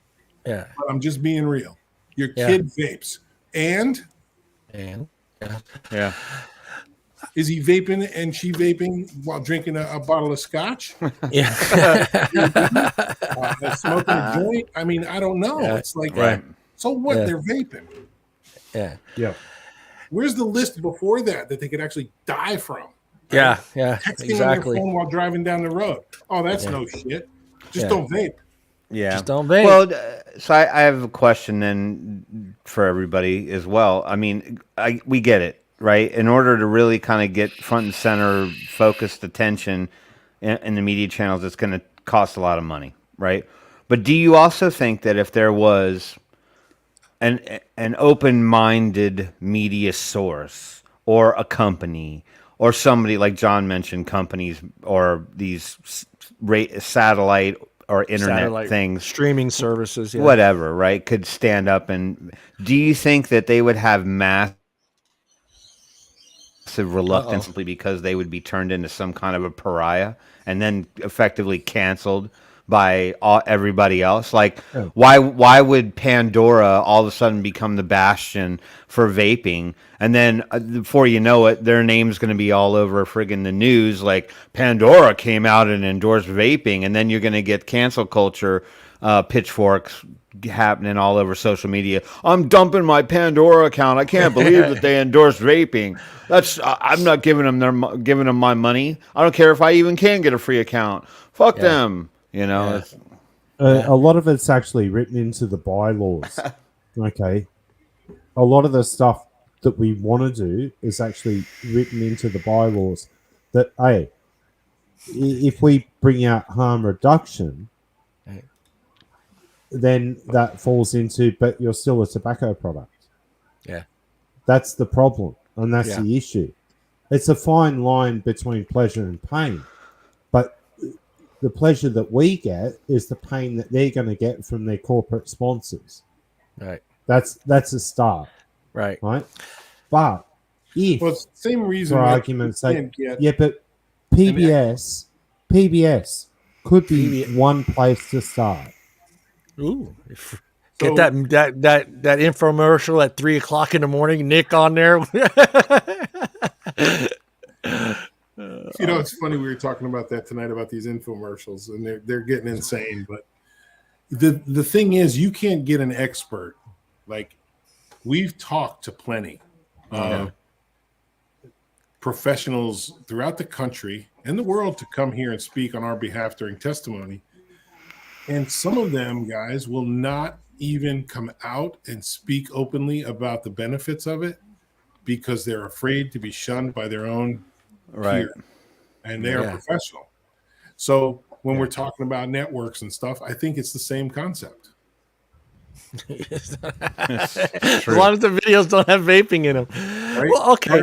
Yeah. But I'm just being real. Your kid vapes. And Yeah. is he vaping and she vaping while drinking a bottle of scotch? Yeah. Smoking a joint? I mean, I don't know. Yeah. It's like, Right. So what? Yeah. They're vaping. Yeah. Yeah. Where's the list before that they could actually die from? Yeah. Yeah. Texting Exactly. on their phone while driving down the road. Oh, that's no shit. Just don't vape. Yeah. Just don't vape. Well, so I have a question then for everybody as well. I mean, we get it, right? In order to really kind of get front and center focused attention in the media channels, it's going to cost a lot of money, right? But do you also think that if there was an open-minded media source or a company or somebody like John mentioned, companies or these satellite or internet things, streaming services, whatever, right, could stand up, and do you think that they would have massive reluctance simply because they would be turned into some kind of a pariah and then effectively canceled by everybody else? Like, why would Pandora all of a sudden become the bastion for vaping, and then before you know it, their name's going to be all over friggin' the news, like Pandora came out and endorsed vaping, and then you're going to get cancel culture pitchforks happening all over social media. I'm dumping my Pandora account. I can't believe that they endorse vaping. I'm not giving them my money. I don't care if I even can get a free account. Fuck them. You know. Yeah. A lot of it's actually written into the bylaws. Okay. A lot of the stuff that we want to do is actually written into the bylaws that, hey, if we bring out harm reduction, then that falls into, but you're still a tobacco product. Yeah. That's the problem, and that's the issue. It's a fine line between pleasure and pain, but the pleasure that we get is the pain that they're going to get from their corporate sponsors. Right. That's a start. Right. But if, it's the same reason, for argument's sake, but PBS could be one place to start. Ooh, get that infomercial at 3:00 in the morning. Nick on there. It's funny. We were talking about that tonight about these infomercials, and they're getting insane. But the thing is, you can't get an expert. Like, we've talked to plenty of professionals throughout the country and the world to come here and speak on our behalf during testimony. And some of them, guys, will not even come out and speak openly about the benefits of it because they're afraid to be shunned by their own peer. And they are professional. So when we're talking about networks and stuff, I think it's the same concept. As long as the videos don't have vaping in them. Right? Well, okay.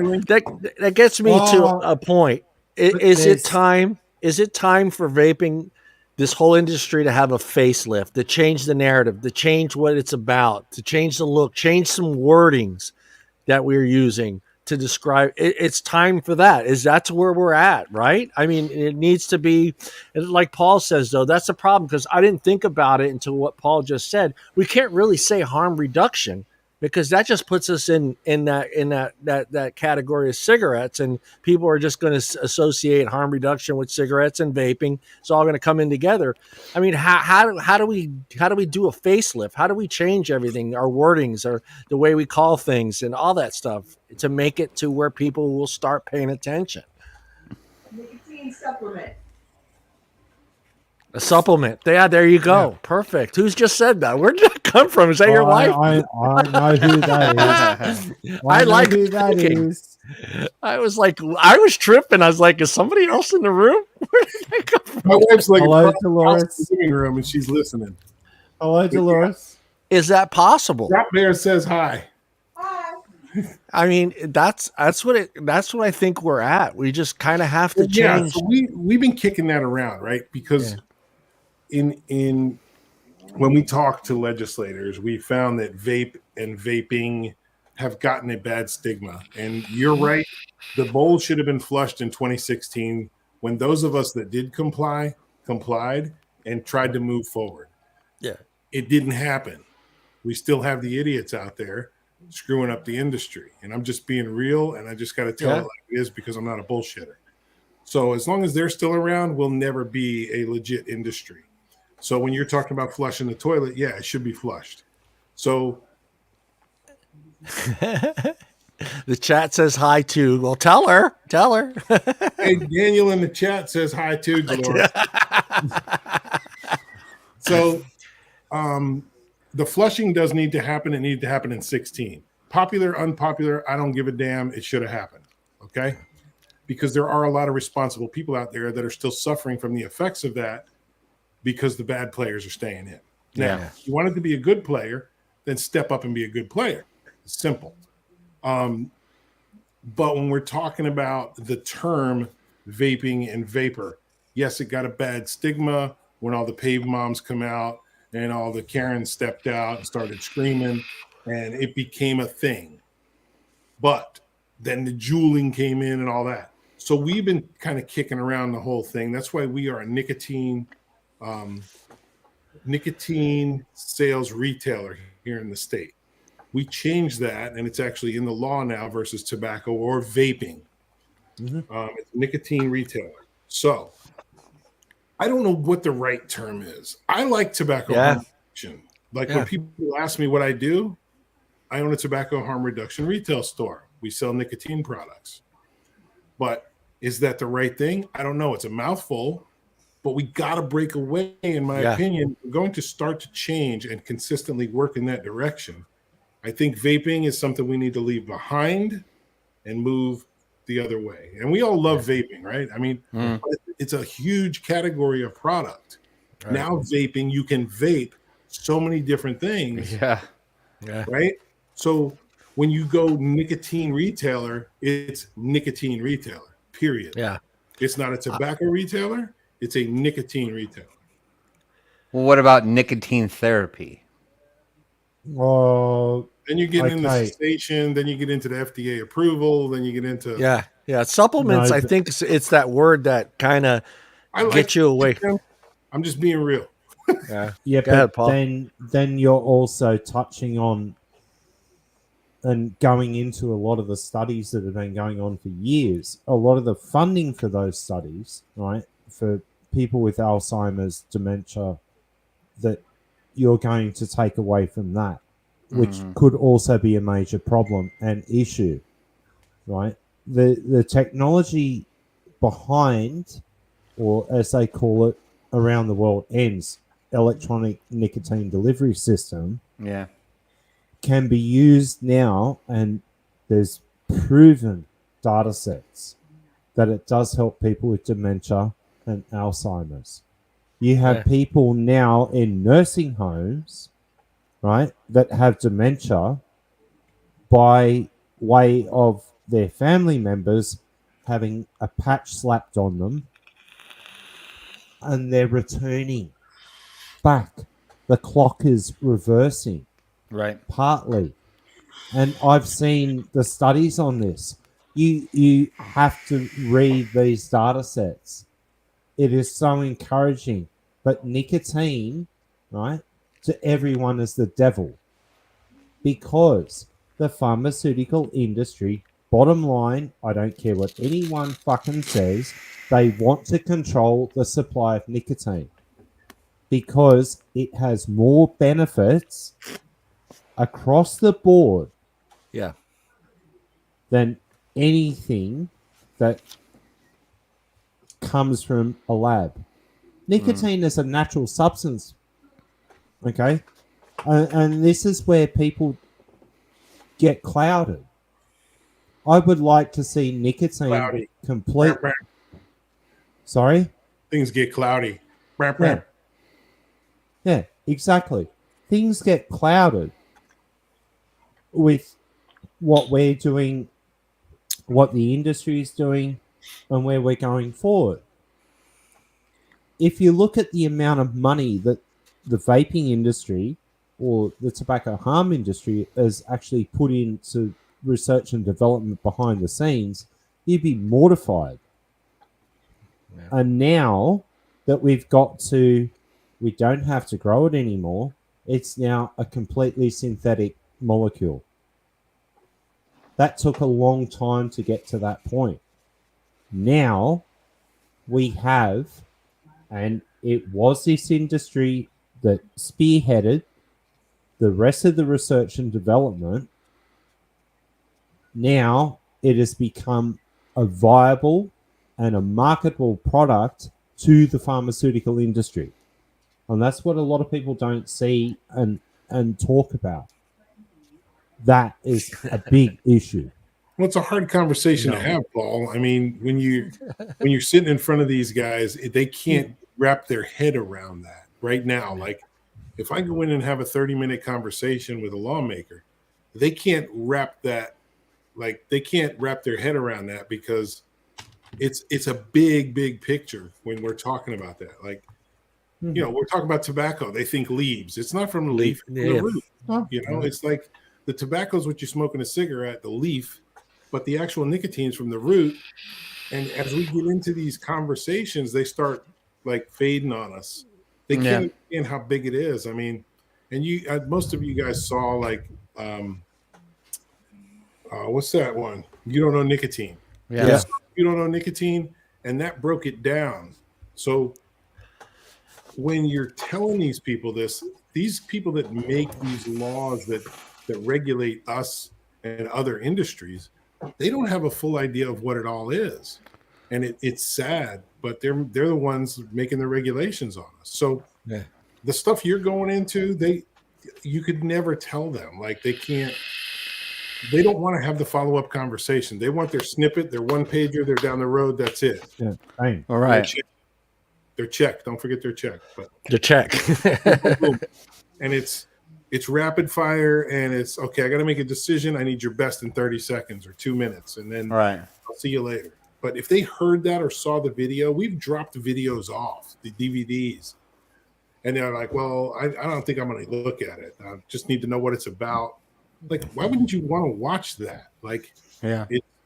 That gets me to a point. Is it time for vaping, this whole industry, to have a facelift, to change the narrative, to change what it's about, to change the look, change some wordings that we're using to describe it? It's time for that. That's where we're at, right? I mean, it needs to be, like Paul says, though. That's the problem, because I didn't think about it until what Paul just said. We can't really say harm reduction, because that just puts us in that category of cigarettes, and people are just going to associate harm reduction with cigarettes and vaping. It's all going to come in together. I mean, how do we do a facelift? How do we change everything, our wordings, or the way we call things, and all that stuff, to make it to where people will start paying attention? Nicotine supplement. A supplement. Yeah, there you go. Yeah. Perfect. Who's just said that? Where did that come from? Is that your wife? I know who that is. I like who that is. I was tripping. I was like, is somebody else in the room? Where did that come from? My wife's like, hello, Dolores. In the living room, and she's listening. Hello, Dolores. Is that possible? Drop Bear says hi. I mean, that's what I think we're at. We just kind of have to change. So we've been kicking that around, right? Because in when we talk to legislators, we found that vape and vaping have gotten a bad stigma. And you're right, the bowl should have been flushed in 2016 when those of us that did complied and tried to move forward. Yeah, it didn't happen. We still have the idiots out there screwing up the industry, and I'm just being real, and I just got to tell it like it is, because I'm not a bullshitter. So as long as they're still around, we'll never be a legit industry. So when you're talking about flushing the toilet, it should be flushed. So the chat says hi too. Well, tell her. Hey, Daniel in the chat says hi too, Dolores. So the flushing does need to happen. It needed to happen in 16. Popular, unpopular, I don't give a damn. It should have happened. Okay? Because there are a lot of responsible people out there that are still suffering from the effects of that, because the bad players are staying in. Now, if you wanted to be a good player, then step up and be a good player. It's simple. But when we're talking about the term vaping and vapor, yes, it got a bad stigma when all the pave moms come out and all the Karens stepped out and started screaming, and it became a thing. But then the juuling came in and all that. So we've been kind of kicking around the whole thing. That's why we are a nicotine sales retailer here in the state. We changed that, and it's actually in the law now versus tobacco or vaping. It's nicotine retailer. So I don't know what the right term is. I like tobacco Yeah. harm reduction. Like Yeah. when people ask me what I do, I own a tobacco harm reduction retail store. We sell nicotine products. But is that the right thing? I don't know. It's a mouthful, but we got to break away, in my Yeah. opinion. We're going to start to change and consistently work in that direction. I think vaping is something we need to leave behind and move the other way. And we all love vaping, right? I mean, it's a huge category of product. Right. Now vaping, you can vape so many different things, Yeah. Yeah. right? So when you go nicotine retailer, it's nicotine retailer, period. Yeah. It's not a tobacco retailer, it's a nicotine retailer. Well, what about nicotine therapy? Oh, Then you get into Okay. cessation, then you get into the FDA approval, then you get into Yeah. Yeah. Supplements, No, I think it's that word that kind of I like get you away. them. I'm just being real. Yeah. yeah, Go but ahead, Paul. then you're also touching on and going into a lot of the studies that have been going on for years. A lot of the funding for those studies, right, for people with Alzheimer's, dementia, that you're going to take away from that, which could also be a major problem and issue, right? The technology behind, or as they call it around the world, ENDS, electronic nicotine delivery system, Yeah. can be used now, and there's proven data sets that it does help people with dementia and Alzheimer's. You have Yeah. people now in nursing homes, right, that have dementia by way of their family members having a patch slapped on them, and they're returning back. The clock is reversing Right. partly. And I've seen the studies on this. You have to read these data sets. It is so encouraging. But nicotine, right, to everyone is the devil, because the pharmaceutical industry, bottom line, I don't care what anyone fucking says, they want to control the supply of nicotine because it has more benefits across the board Yeah. than anything that comes from a lab. Nicotine is a natural substance, okay? And this is where people get clouded. I would like to see nicotine Cloudy. complete. Sorry? Things get cloudy. Yeah. Yeah, exactly. Things get clouded with what we're doing, what the industry is doing, and where we're going forward. If you look at the amount of money that the vaping industry or the tobacco harm industry has actually put into research and development behind the scenes, you'd be mortified. Yeah. And now that we don't have to grow it anymore, it's now a completely synthetic molecule. That took a long time to get to that point. Now we have, and it was this industry that spearheaded the rest of the research and development. Now it has become a viable and a marketable product to the pharmaceutical industry. And that's what a lot of people don't see and talk about. That is a big issue. Well, it's a hard conversation to have, Paul. I mean, when you're sitting in front of these guys, they can't wrap their head around that right now. Like, if I go in and have a 30-minute conversation with a lawmaker, they can't wrap that. Like, they can't wrap their head around that because it's a big picture when we're talking about that. Like, you know, we're talking about tobacco. They think leaves. It's not from the leaf, it's from the root. You know, it's like the tobacco is what you're smoking a cigarette, the leaf, but the actual nicotine is from the root. And as we get into these conversations, they start like fading on us. They can't understand how big it is. I mean, and most of you guys saw like, what's that one? You Don't Know Nicotine. Yeah. You Don't Know Nicotine, and that broke it down. So when you're telling these people this, these people that make these laws that regulate us and other industries, they don't have a full idea of what it all is, and it's sad, but they're the ones making the regulations on us. So the stuff you're going into, you could never tell them, like they don't want to have the follow-up conversation. They want their snippet, their one pager, they're down the road, that's it. Yeah. Hey. All right. Their check. Don't forget their check. But The check. and it's rapid fire, and it's okay. I got to make a decision. I need your best in 30 seconds or 2 minutes, and then I'll see you later. But if they heard that or saw the video, we've dropped videos off the DVDs, and they're like, "Well, I don't think I'm going to look at it. I just need to know what it's about." Like, why wouldn't you want to watch that? Like,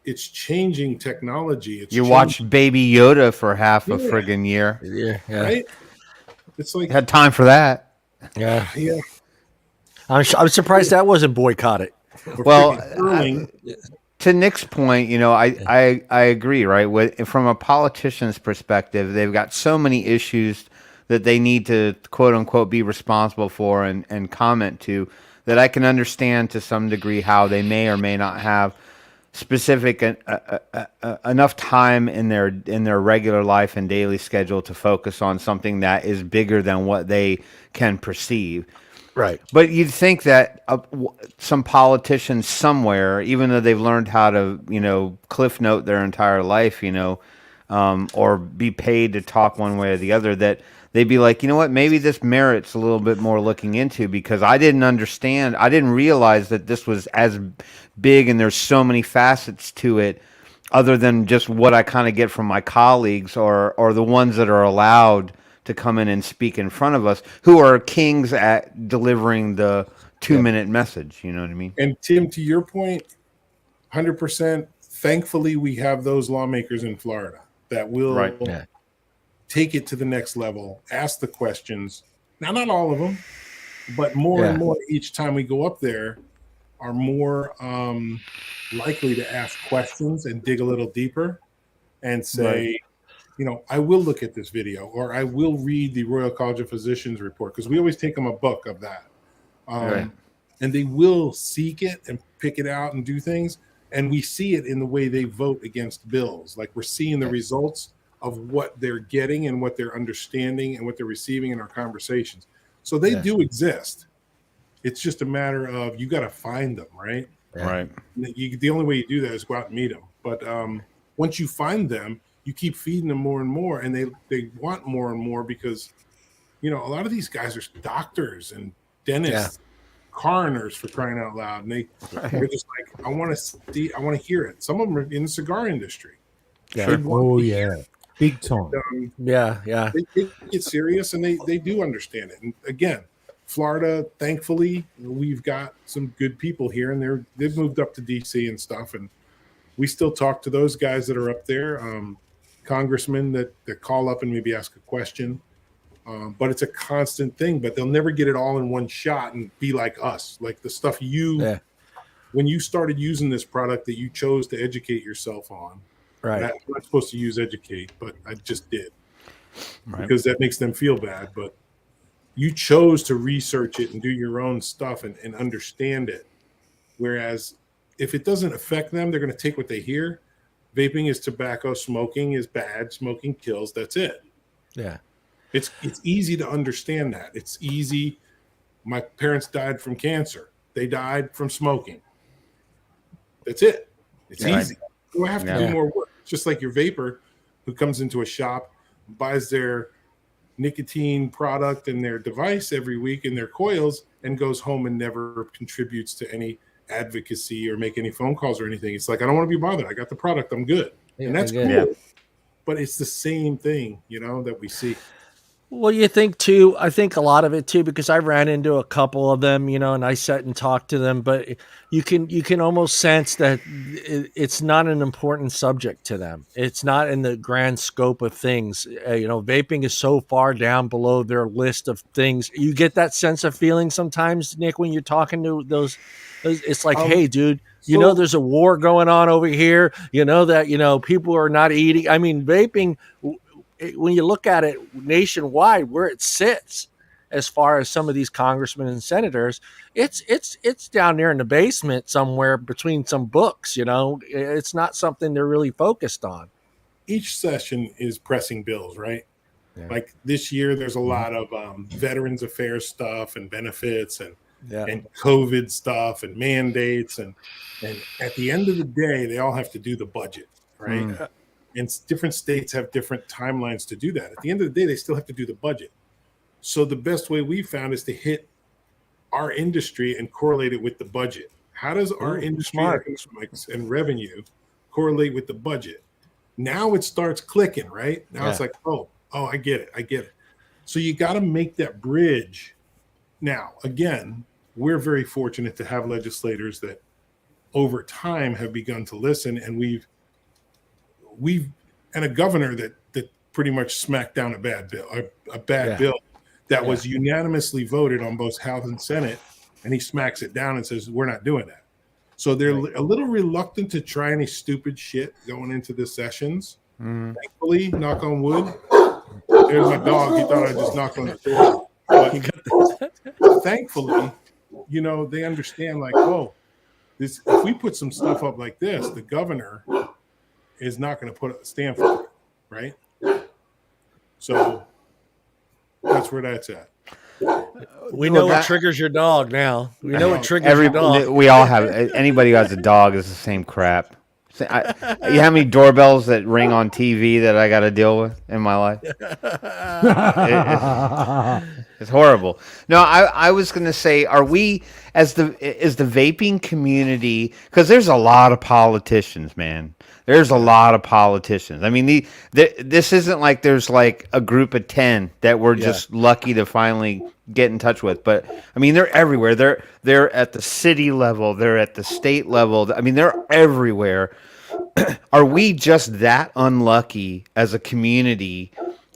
it's changing technology. You watched Baby Yoda for half a friggin' year. Yeah. Right? It's like had time for that. Yeah. Yeah. I'm surprised that wasn't boycotted. Well, to Nick's point, you know, I agree, right? From a politician's perspective, they've got so many issues that they need to, quote unquote, be responsible for and comment to, that I can understand to some degree how they may or may not have specific enough time in their regular life and daily schedule to focus on something that is bigger than what they can perceive. Right. But you'd think that some politicians somewhere, even though they've learned how to, you know, cliff note their entire life, you know, or be paid to talk one way or the other, that they'd be like, you know what, maybe this merits a little bit more looking into, because I didn't understand. I didn't realize that this was as big and there's so many facets to it other than just what I kind of get from my colleagues or the ones that are allowed to come in and speak in front of us, who are kings at delivering the 2-minute message. You know what I mean? And Tim, to your point, 100%, thankfully we have those lawmakers in Florida that will take it to the next level, ask the questions. Now, not all of them, but more and more each time we go up there are more likely to ask questions and dig a little deeper and say, you know, I will look at this video, or I will read the Royal College of Physicians report, because we always take them a book of that. And they will seek it and pick it out and do things. And we see it in the way they vote against bills. Like, we're seeing the results of what they're getting and what they're understanding and what they're receiving in our conversations. So they do exist. It's just a matter of, you got to find them, right? Right. The only way you do that is go out and meet them. But once you find them, you keep feeding them more and more, and they want more and more, because, you know, a lot of these guys are doctors and dentists, coroners, for crying out loud, and they're just like, I want to hear it. Some of them are in the cigar industry. Big time. They take it serious, and they do understand it. And again, Florida, thankfully, we've got some good people here, and they've moved up to DC and stuff, and we still talk to those guys that are up there, congressmen that call up and maybe ask a question. But it's a constant thing, but they'll never get it all in one shot and be like us. Like the stuff when you started using this product that you chose to educate yourself on. Right. I'm not supposed to use educate, but I just did. Because that makes them feel bad. But you chose to research it and do your own stuff and understand it. Whereas if it doesn't affect them, they're going to take what they hear. Vaping is tobacco. Smoking is bad. Smoking kills. That's it. Yeah. It's easy to understand that. It's easy. My parents died from cancer. They died from smoking. That's it. It's easy. You don't have to do more work. It's just like your vapor who comes into a shop, buys their nicotine product and their device every week and their coils, and goes home and never contributes to any advocacy or make any phone calls or anything. It's like, I don't want to be bothered. I got the product. I'm good. And that's cool. Yeah. But it's the same thing, you know, that we see. Well, you think too, I think a lot of it too, because I ran into a couple of them, you know, and I sat and talked to them, but you can almost sense that it's not an important subject to them. It's not in the grand scope of things. You know, vaping is so far down below their list of things. You get that sense of feeling sometimes, Nick, when you're talking to those it's like, hey, dude, you know, there's a war going on over here. You know that, you know, people are not eating. I mean, vaping, when you look at it nationwide, where it sits, as far as some of these congressmen and senators, it's down there in the basement somewhere between some books. It's not something they're really focused on. Each session is pressing bills, right? Yeah. Like this year, there's a lot of Veterans Affairs stuff and benefits and COVID stuff and mandates. And at the end of the day, they all have to do the budget, right? And different states have different timelines to do that. At the end of the day, they still have to do the budget. So the best way we found is to hit our industry and correlate it with the budget. How does our industry economics and revenue correlate with the budget? Now it starts clicking, right? Now it's like, oh, I get it. So you got to make that bridge. Now, again, we're very fortunate to have legislators that over time have begun to listen, and we've and a governor that pretty much smacked down a bad bill that was unanimously voted on both House and Senate, and he smacks it down and says, we're not doing that. So they're a little reluctant to try any stupid shit going into the sessions. Thankfully, knock on wood, there's my dog. He thought I just knocked on the door. But thankfully, they understand, like, if we put some stuff up like this, the governor is not going to stand for it, right? So that's where that's at. We know what triggers your dog now. We know what triggers your dog. We all have. Anybody who has a dog is the same crap. You have many doorbells that ring on TV that I got to deal with in my life? It's horrible. No, I was going to say, are we, is the vaping community, because there's a lot of politicians, man. There's a lot of politicians. I mean, this isn't like there's like a group of 10 that we're just lucky to finally get in touch with. But I mean, they're everywhere. They're at the city level. They're at the state level. I mean, they're everywhere. Are we just that unlucky as a community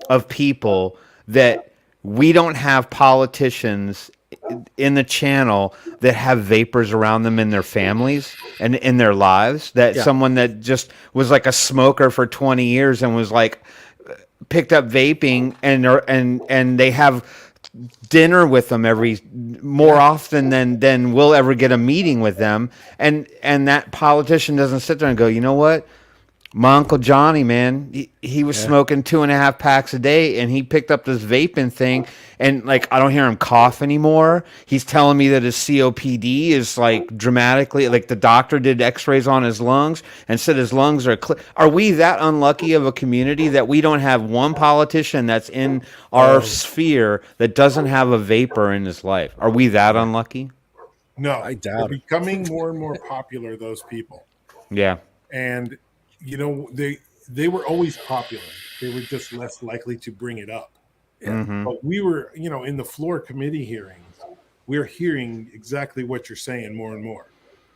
of people that we don't have politicians in the channel that have vapors around them in their families and in their lives? That someone that just was like a smoker for 20 years and was like picked up vaping and they have dinner with them more often than we'll ever get a meeting with them, and that politician doesn't sit there and go, you know what, my Uncle Johnny, man, he was smoking 2.5 packs a day, and he picked up this vaping thing, and like I don't hear him cough anymore. He's telling me that his COPD is like dramatically, like the doctor did X-rays on his lungs and said his lungs are clear. Are we that unlucky of a community that we don't have one politician that's in our sphere that doesn't have a vapor in his life? Are we that unlucky? No, I doubt they're becoming more and more popular, those people. Yeah. And they were always popular. They were just less likely to bring it up. But we were, in the floor committee hearings, we're hearing exactly what you're saying more and more.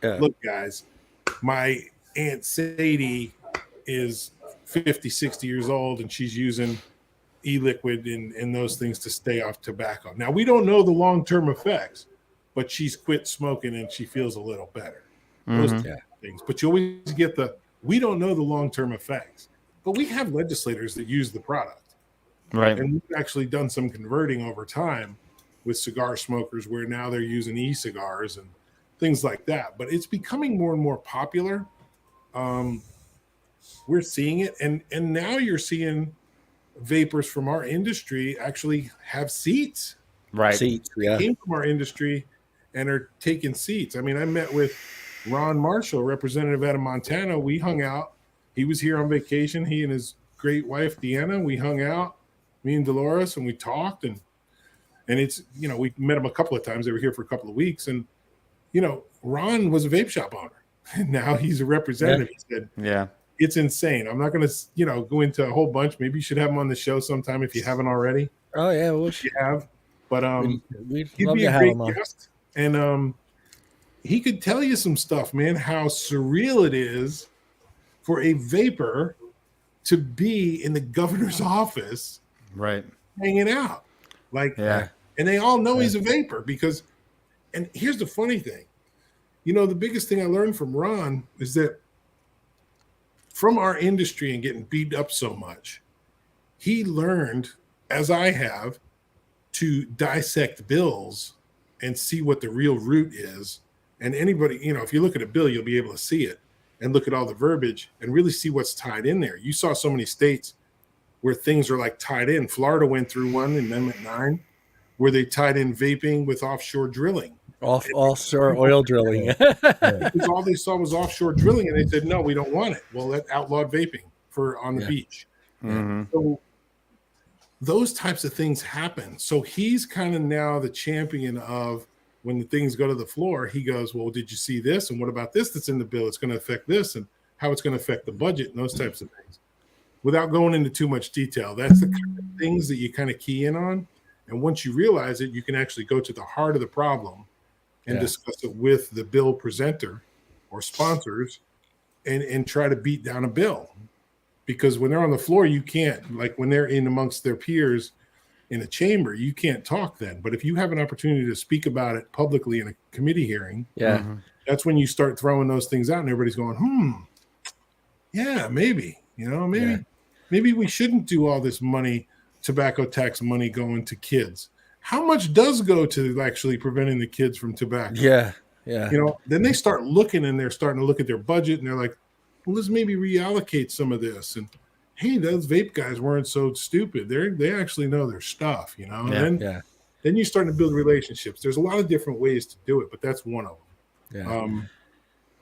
Look, guys, my Aunt Sadie is 50, 60 years old, and she's using Eliquid and those things to stay off tobacco. Now, we don't know the long-term effects, but she's quit smoking and she feels a little better. Those things. But you always get we don't know the long-term effects, but we have legislators that use the product. Right. And we've actually done some converting over time with cigar smokers where now they're using e-cigars and things like that. But it's becoming more and more popular. We're seeing it. And now you're seeing vapors from our industry actually have seats. Right. Seats, They came from our industry and are taking seats. I mean, I met with Ron Marshall, representative out of Montana. We hung out. He was here on vacation. He and his great wife, Deanna, we hung out, me and Dolores, and we talked. And it's, we met him a couple of times. They were here for a couple of weeks. And, Ron was a vape shop owner. And now he's a representative. He said, it's insane. I'm not going to, go into a whole bunch. Maybe you should have him on the show sometime if you haven't already. Oh, yeah. If you have. But we'd he'd love be to a have great him on. guest. And he could tell you some stuff, man, how surreal it is for a vapor to be in the governor's office, right, hanging out. And they all know he's a vapor because, and here's the funny thing, the biggest thing I learned from Ron is that from our industry and getting beat up so much, he learned, as I have, to dissect bills and see what the real root is. And anybody, if you look at a bill, you'll be able to see it and look at all the verbiage and really see what's tied in there. You saw so many states where things are like tied in. Florida went through one, Amendment 9, where they tied in vaping with offshore drilling. Offshore oil drilling. Because all they saw was offshore drilling, and they said, no, we don't want it. Well, that outlawed vaping on the beach. Mm-hmm. So those types of things happen. So he's kind of now the champion of when the things go to the floor, he goes, well, did you see this? And what about this that's in the bill? It's going to affect this and how it's going to affect the budget and those types of things. Without going into too much detail, that's the kind of things that you kind of key in on. And once you realize it, you can actually go to the heart of the problem and discuss it with the bill presenter or sponsors and try to beat down a bill. Because when they're on the floor, you can't, like when they're in amongst their peers in a chamber, you can't talk then. But if you have an opportunity to speak about it publicly in a committee hearing, that's when you start throwing those things out and everybody's going, yeah, maybe, maybe we shouldn't do all this money, tobacco tax money going to kids. How much does go to actually preventing the kids from tobacco? Yeah. Then they start looking and they're starting to look at their budget and they're like, well, let's maybe reallocate some of this. And hey, those vape guys weren't so stupid. They actually know their stuff, And then you start to build relationships. There's a lot of different ways to do it, but that's one of them. Yeah.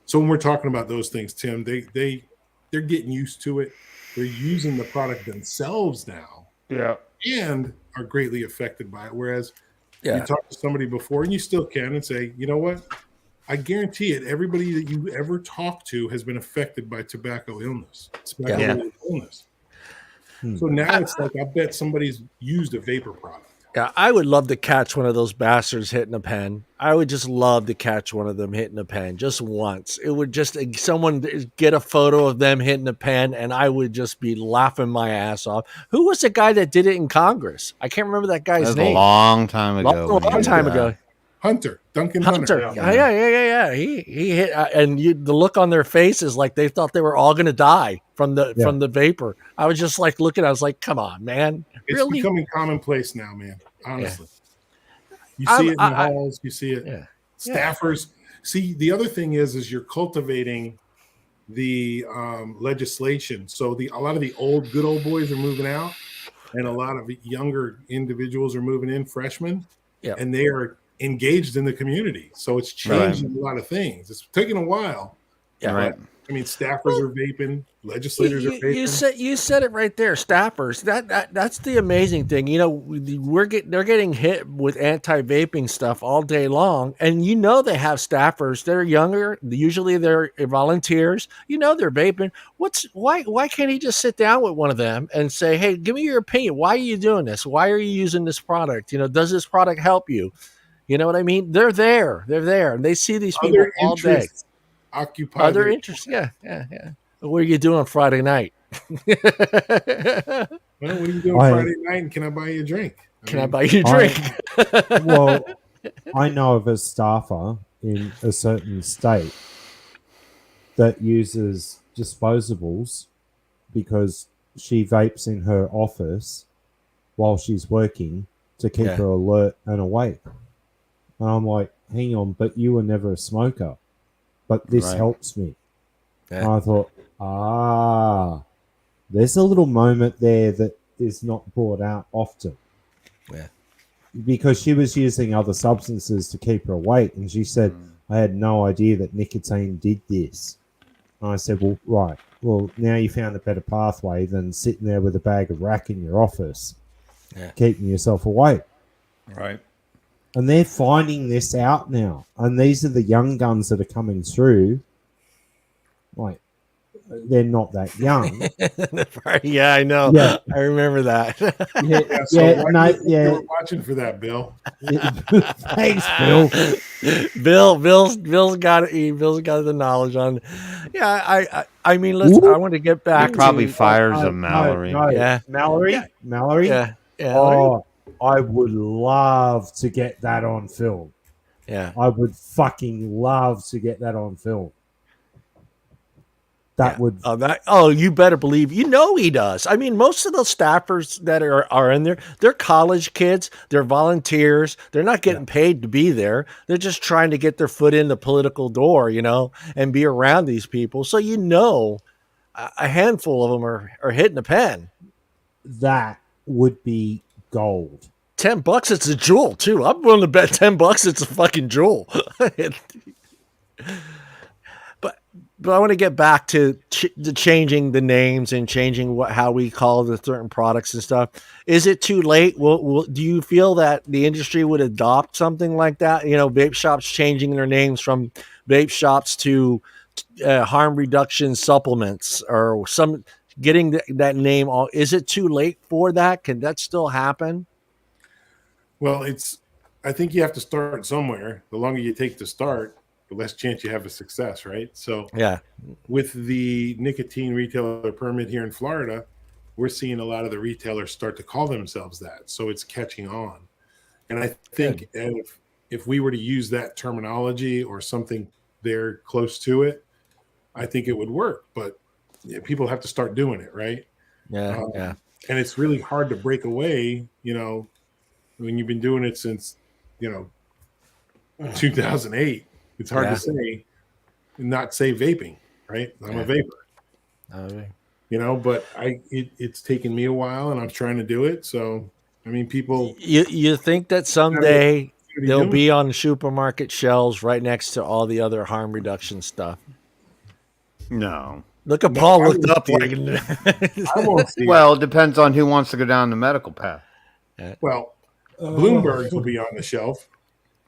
So when we're talking about those things, Tim, they're getting used to it. They're using the product themselves now. Yeah. And are greatly affected by it. Whereas you talk to somebody before and you still can and say, you know what? I guarantee it. Everybody that you ever talk to has been affected by tobacco illness. Illness. So now it's like, I bet somebody's used a vapor product. Yeah, I would love to catch one of those bastards hitting a pen. I would just love to catch one of them hitting a pen just once. It would just someone get a photo of them hitting a pen, and I would just be laughing my ass off. Who was the guy that did it in Congress? I can't remember that guy's name. A long time ago. Long time ago. Duncan Hunter. Yeah. He hit, and the look on their faces like they thought they were all going to die from the vapor. I was just like looking. I was like, "Come on, man!" It's becoming commonplace now, man. Honestly, you see it in the halls. You see it. Yeah. Staffers. See, the other thing is you're cultivating the legislation. So a lot of the good old boys are moving out, and a lot of younger individuals are moving in, freshmen, and they are engaged in the community. So it's changing a lot of things. It's taking a while. Yeah. Right. I mean, staffers are vaping, legislators are vaping. You said it right there, staffers. That's the amazing thing. They're getting hit with anti-vaping stuff all day long, and they have staffers. They're younger. Usually they're volunteers. They're vaping. Why can't he just sit down with one of them and say, "Hey, give me your opinion. Why are you doing this? Why are you using this product? Does this product help you?" You know what I mean? They're there, and they see these people all day. Occupy other interests. Yeah. What are you doing on Friday night? What are you doing Friday night? And can I buy you a drink? I buy you a drink? Well, I know of a staffer in a certain state that uses disposables because she vapes in her office while she's working to keep her alert and awake. And I'm like, hang on, but you were never a smoker. But this helps me. Yeah. And I thought, there's a little moment there that is not brought out often. Yeah. Because she was using other substances to keep her awake. And she said, I had no idea that nicotine did this. And I said, well, now you found a better pathway than sitting there with a bag of rack in your office, keeping yourself awake. Right. And they're finding this out now. And these are the young guns that are coming through. Like, they're not that young. Yeah, I know. Yeah. I remember that. You're watching for that, Bill. Thanks, Bill. Bill's got it. Bill's got the knowledge on. Yeah, I mean, listen. I want to get back. He probably fires a Mallory. Yeah, Mallory. Yeah. Oh, I would love to get that on film. Yeah. I would fucking love to get that on film. That would you better believe he does. I mean, most of those staffers that are in there, they're college kids, they're volunteers, they're not getting paid to be there. They're just trying to get their foot in the political door, and be around these people. So a handful of them are hitting the pen. that would be gold. $10, it's a jewel too. I'm willing to bet $10 it's a fucking jewel. But I want to get back to changing the names and changing how we call the certain products and stuff. Is it too late? Do you feel that the industry would adopt something like that? Vape shops changing their names from vape shops to harm reduction supplements, or some getting that name. Is it too late for that? Can that still happen? Well, I think you have to start somewhere. The longer you take to start, the less chance you have of success, right? So yeah, with the nicotine retailer permit here in Florida, we're seeing a lot of the retailers start to call themselves that. So it's catching on. And I think if we were to use that terminology or something there close to it, I think it would work. But people have to start doing it, right? Yeah, And it's really hard to break away, when you've been doing it since, 2008. It's hard to say and not say vaping, right? I'm a vapor. But it's taken me a while, and I'm trying to do it. So, I mean, people. You think that someday they'll be on supermarket shelves right next to all the other harm reduction stuff? No. Look at Paul looked up like. I won't see. Well, it depends on who wants to go down the medical path. Well, Bloomberg will be on the shelf.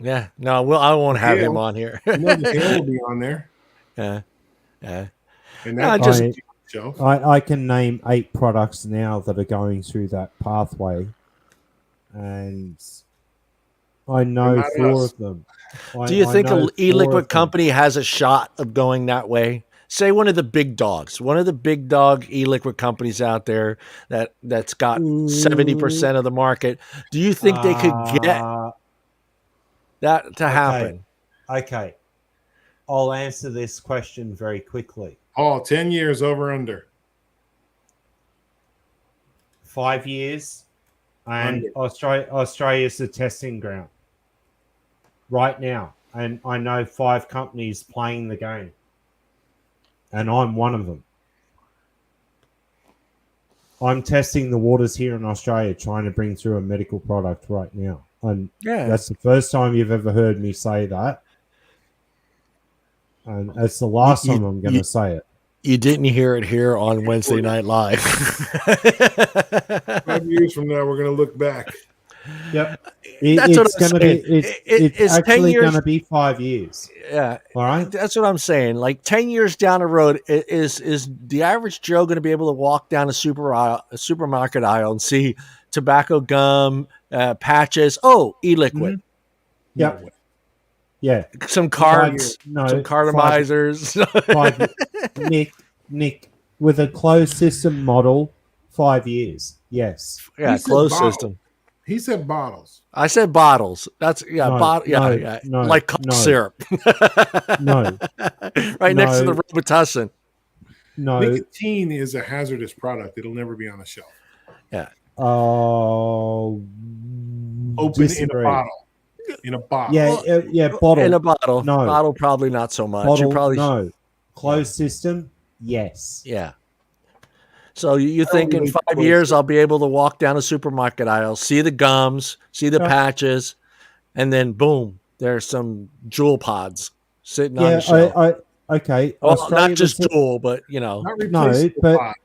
Yeah, no, I won't have him on here. The Hale will be on there. Yeah. And that just shelf. I can name 8 products now that are going through that pathway, and I know 4 of them. Do you think an e-liquid company has a shot of going that way? Say one of the big dogs, one of the big dog e-liquid companies out there that's got 70% of the market. Do you think they could get that to happen? Okay. I'll answer this question very quickly. 10 years over under. 5 years, and Australia's the testing ground right now. And I know 5 companies playing the game, and I'm one of them. I'm testing the waters here in Australia, trying to bring through a medical product right now. And that's the first time you've ever heard me say that. And it's the last time I'm going to say it. You didn't hear it here on Wednesday Night Live. 5 years from now, we're going to look back. Yep. It's actually going to be 5 years. Yeah. All right. That's what I'm saying. Like 10 years down the road, is the average Joe going to be able to walk down a supermarket aisle and see tobacco gum, patches? Oh, e-liquid. Mm-hmm. Yep. Yeah. Some cards, some cartomizers. Nick, with a closed system model, 5 years. Yes. Yeah, closed system. He said bottles. I said bottles. That's like cough syrup. No. Right next to the Robitussin. No. Nicotine is a hazardous product. It'll never be on the shelf. Yeah. Oh. Open in a bottle. In a bottle. Yeah, bottle. In a bottle. No. Bottle probably not so much. Bottle, no. Closed system, yes. Yeah. So you think in 5 years I'll be able to walk down a supermarket aisle, see the gums, see the patches, and then boom, there's some jewel pods sitting on the shelf. Okay. Well, not just jewel, but No, but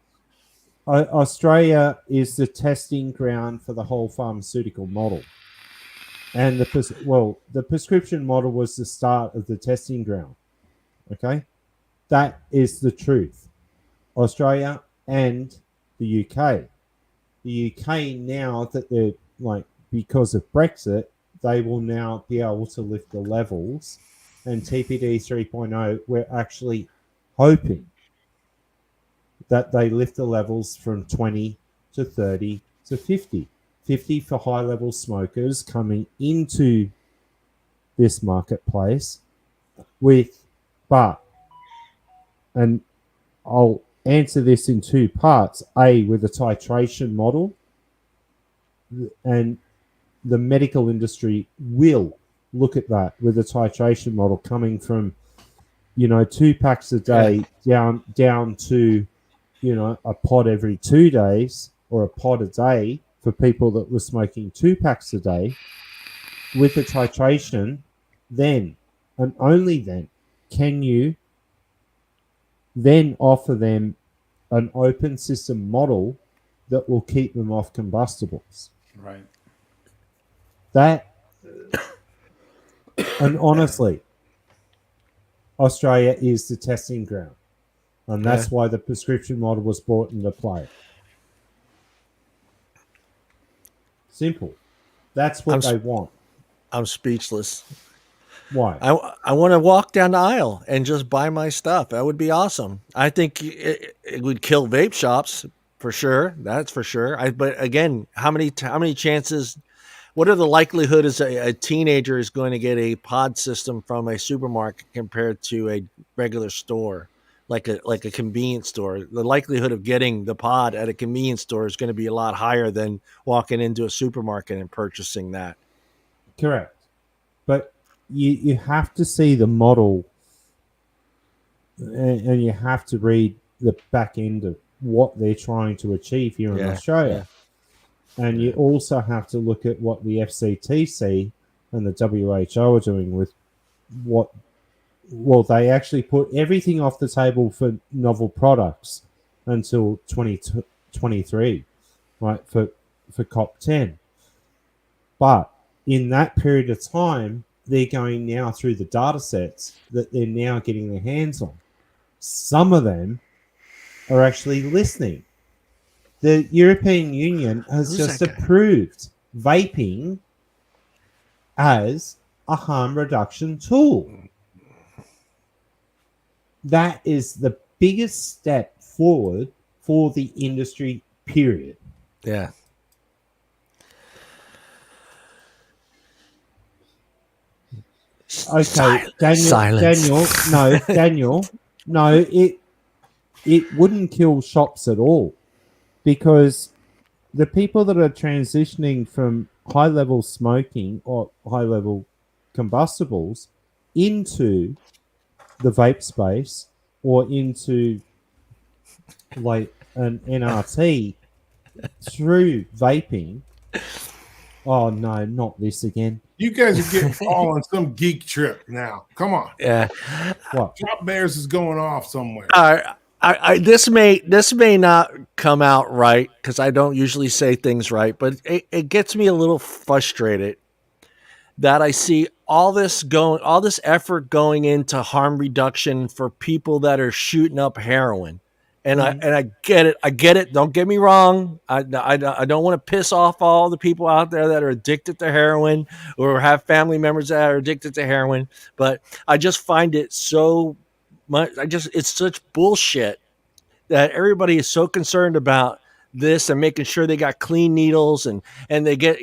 Australia is the testing ground for the whole pharmaceutical model. And the prescription model was the start of the testing ground. Okay? That is the truth. Australia and the UK. The UK now that they're because of Brexit, they will now be able to lift the levels. And TPD 3.0, we're actually hoping that they lift the levels from 20 to 30 to 50. 50 for high-level smokers coming into this marketplace and I'll answer this in two parts. A, with a titration model, and the medical industry will look at that with a titration model coming from, 2 packs a day down to, a pod every 2 days or a pod a day for people that were smoking 2 packs a day. With the titration, then and only then can you then offer them an open system model that will keep them off combustibles. Right. That, and honestly, Australia is the testing ground. And that's why the prescription model was brought into play. Simple. That's what they want. I'm speechless. Why? I want to walk down the aisle and just buy my stuff. That would be awesome. I think it would kill vape shops for sure. That's for sure. But again, how many chances? What are the likelihood is a teenager is going to get a pod system from a supermarket compared to a regular store, like a convenience store? The likelihood of getting the pod at a convenience store is going to be a lot higher than walking into a supermarket and purchasing that. Correct. But you have to see the model, and you have to read the back end of what they're trying to achieve here in Australia. And you also have to look at what the FCTC and the WHO are doing with they actually put everything off the table for novel products until 2023, right, for COP10. But in that period of time, they're going now through the data sets that they're now getting their hands on. Some of them are actually listening. The European Union has just approved vaping as a harm reduction tool. That is the biggest step forward for the industry, period. Yeah. Okay, Daniel, it wouldn't kill shops at all, because the people that are transitioning from high-level smoking or high-level combustibles into the vape space or into like an NRT through vaping. Oh no, not this again. You guys are getting all on some geek trip now. Come on. Yeah. What? Drop Bears is going off somewhere. This may not come out right because I don't usually say things right, but it gets me a little frustrated that I see all this effort going into harm reduction for people that are shooting up heroin. And I get it. Don't get me wrong. I don't want to piss off all the people out there that are addicted to heroin or have family members that are addicted to heroin. But I just find it so much. It's such bullshit that everybody is so concerned about this and making sure they got clean needles and they get,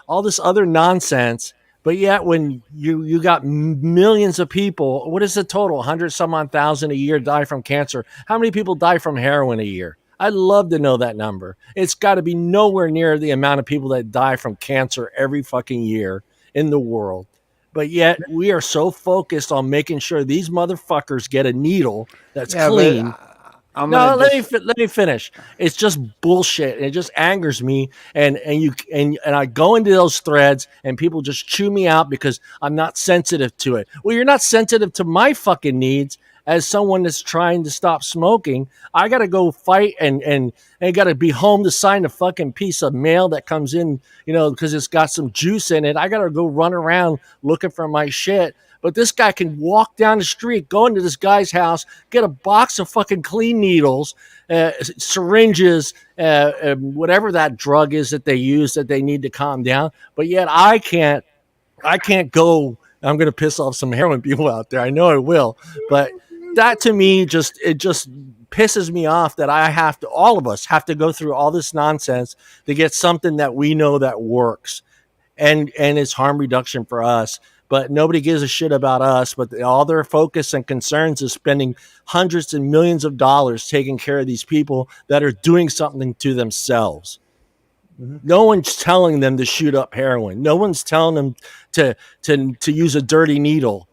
all this other nonsense. But yet when you got millions of people, what is the total? 100 some odd thousand a year die from cancer. How many people die from heroin a year? I'd love to know that number. It's got to be nowhere near the amount of people that die from cancer every fucking year in the world. But yet we are so focused on making sure these motherfuckers get a needle that's clean. Let me finish. It's just bullshit. It just angers me, and I go into those threads, and people just chew me out because I'm not sensitive to it. Well, you're not sensitive to my fucking needs as someone that's trying to stop smoking. I got to go fight and got to be home to sign a fucking piece of mail that comes in, because it's got some juice in it. I got to go run around looking for my shit. But this guy can walk down the street, go into this guy's house, get a box of fucking clean needles, syringes, whatever that drug is that they use that they need to calm down. But yet I can't go. I'm going to piss off some heroin people out there. I know I will. But that to me it just pisses me off that all of us have to go through all this nonsense to get something that we know that works and is harm reduction for us. but nobody gives a shit about us. But all their focus and concerns is spending hundreds and millions of dollars taking care of these people that are doing something to themselves. No one's telling them to shoot up heroin. No one's telling them to use a dirty needle.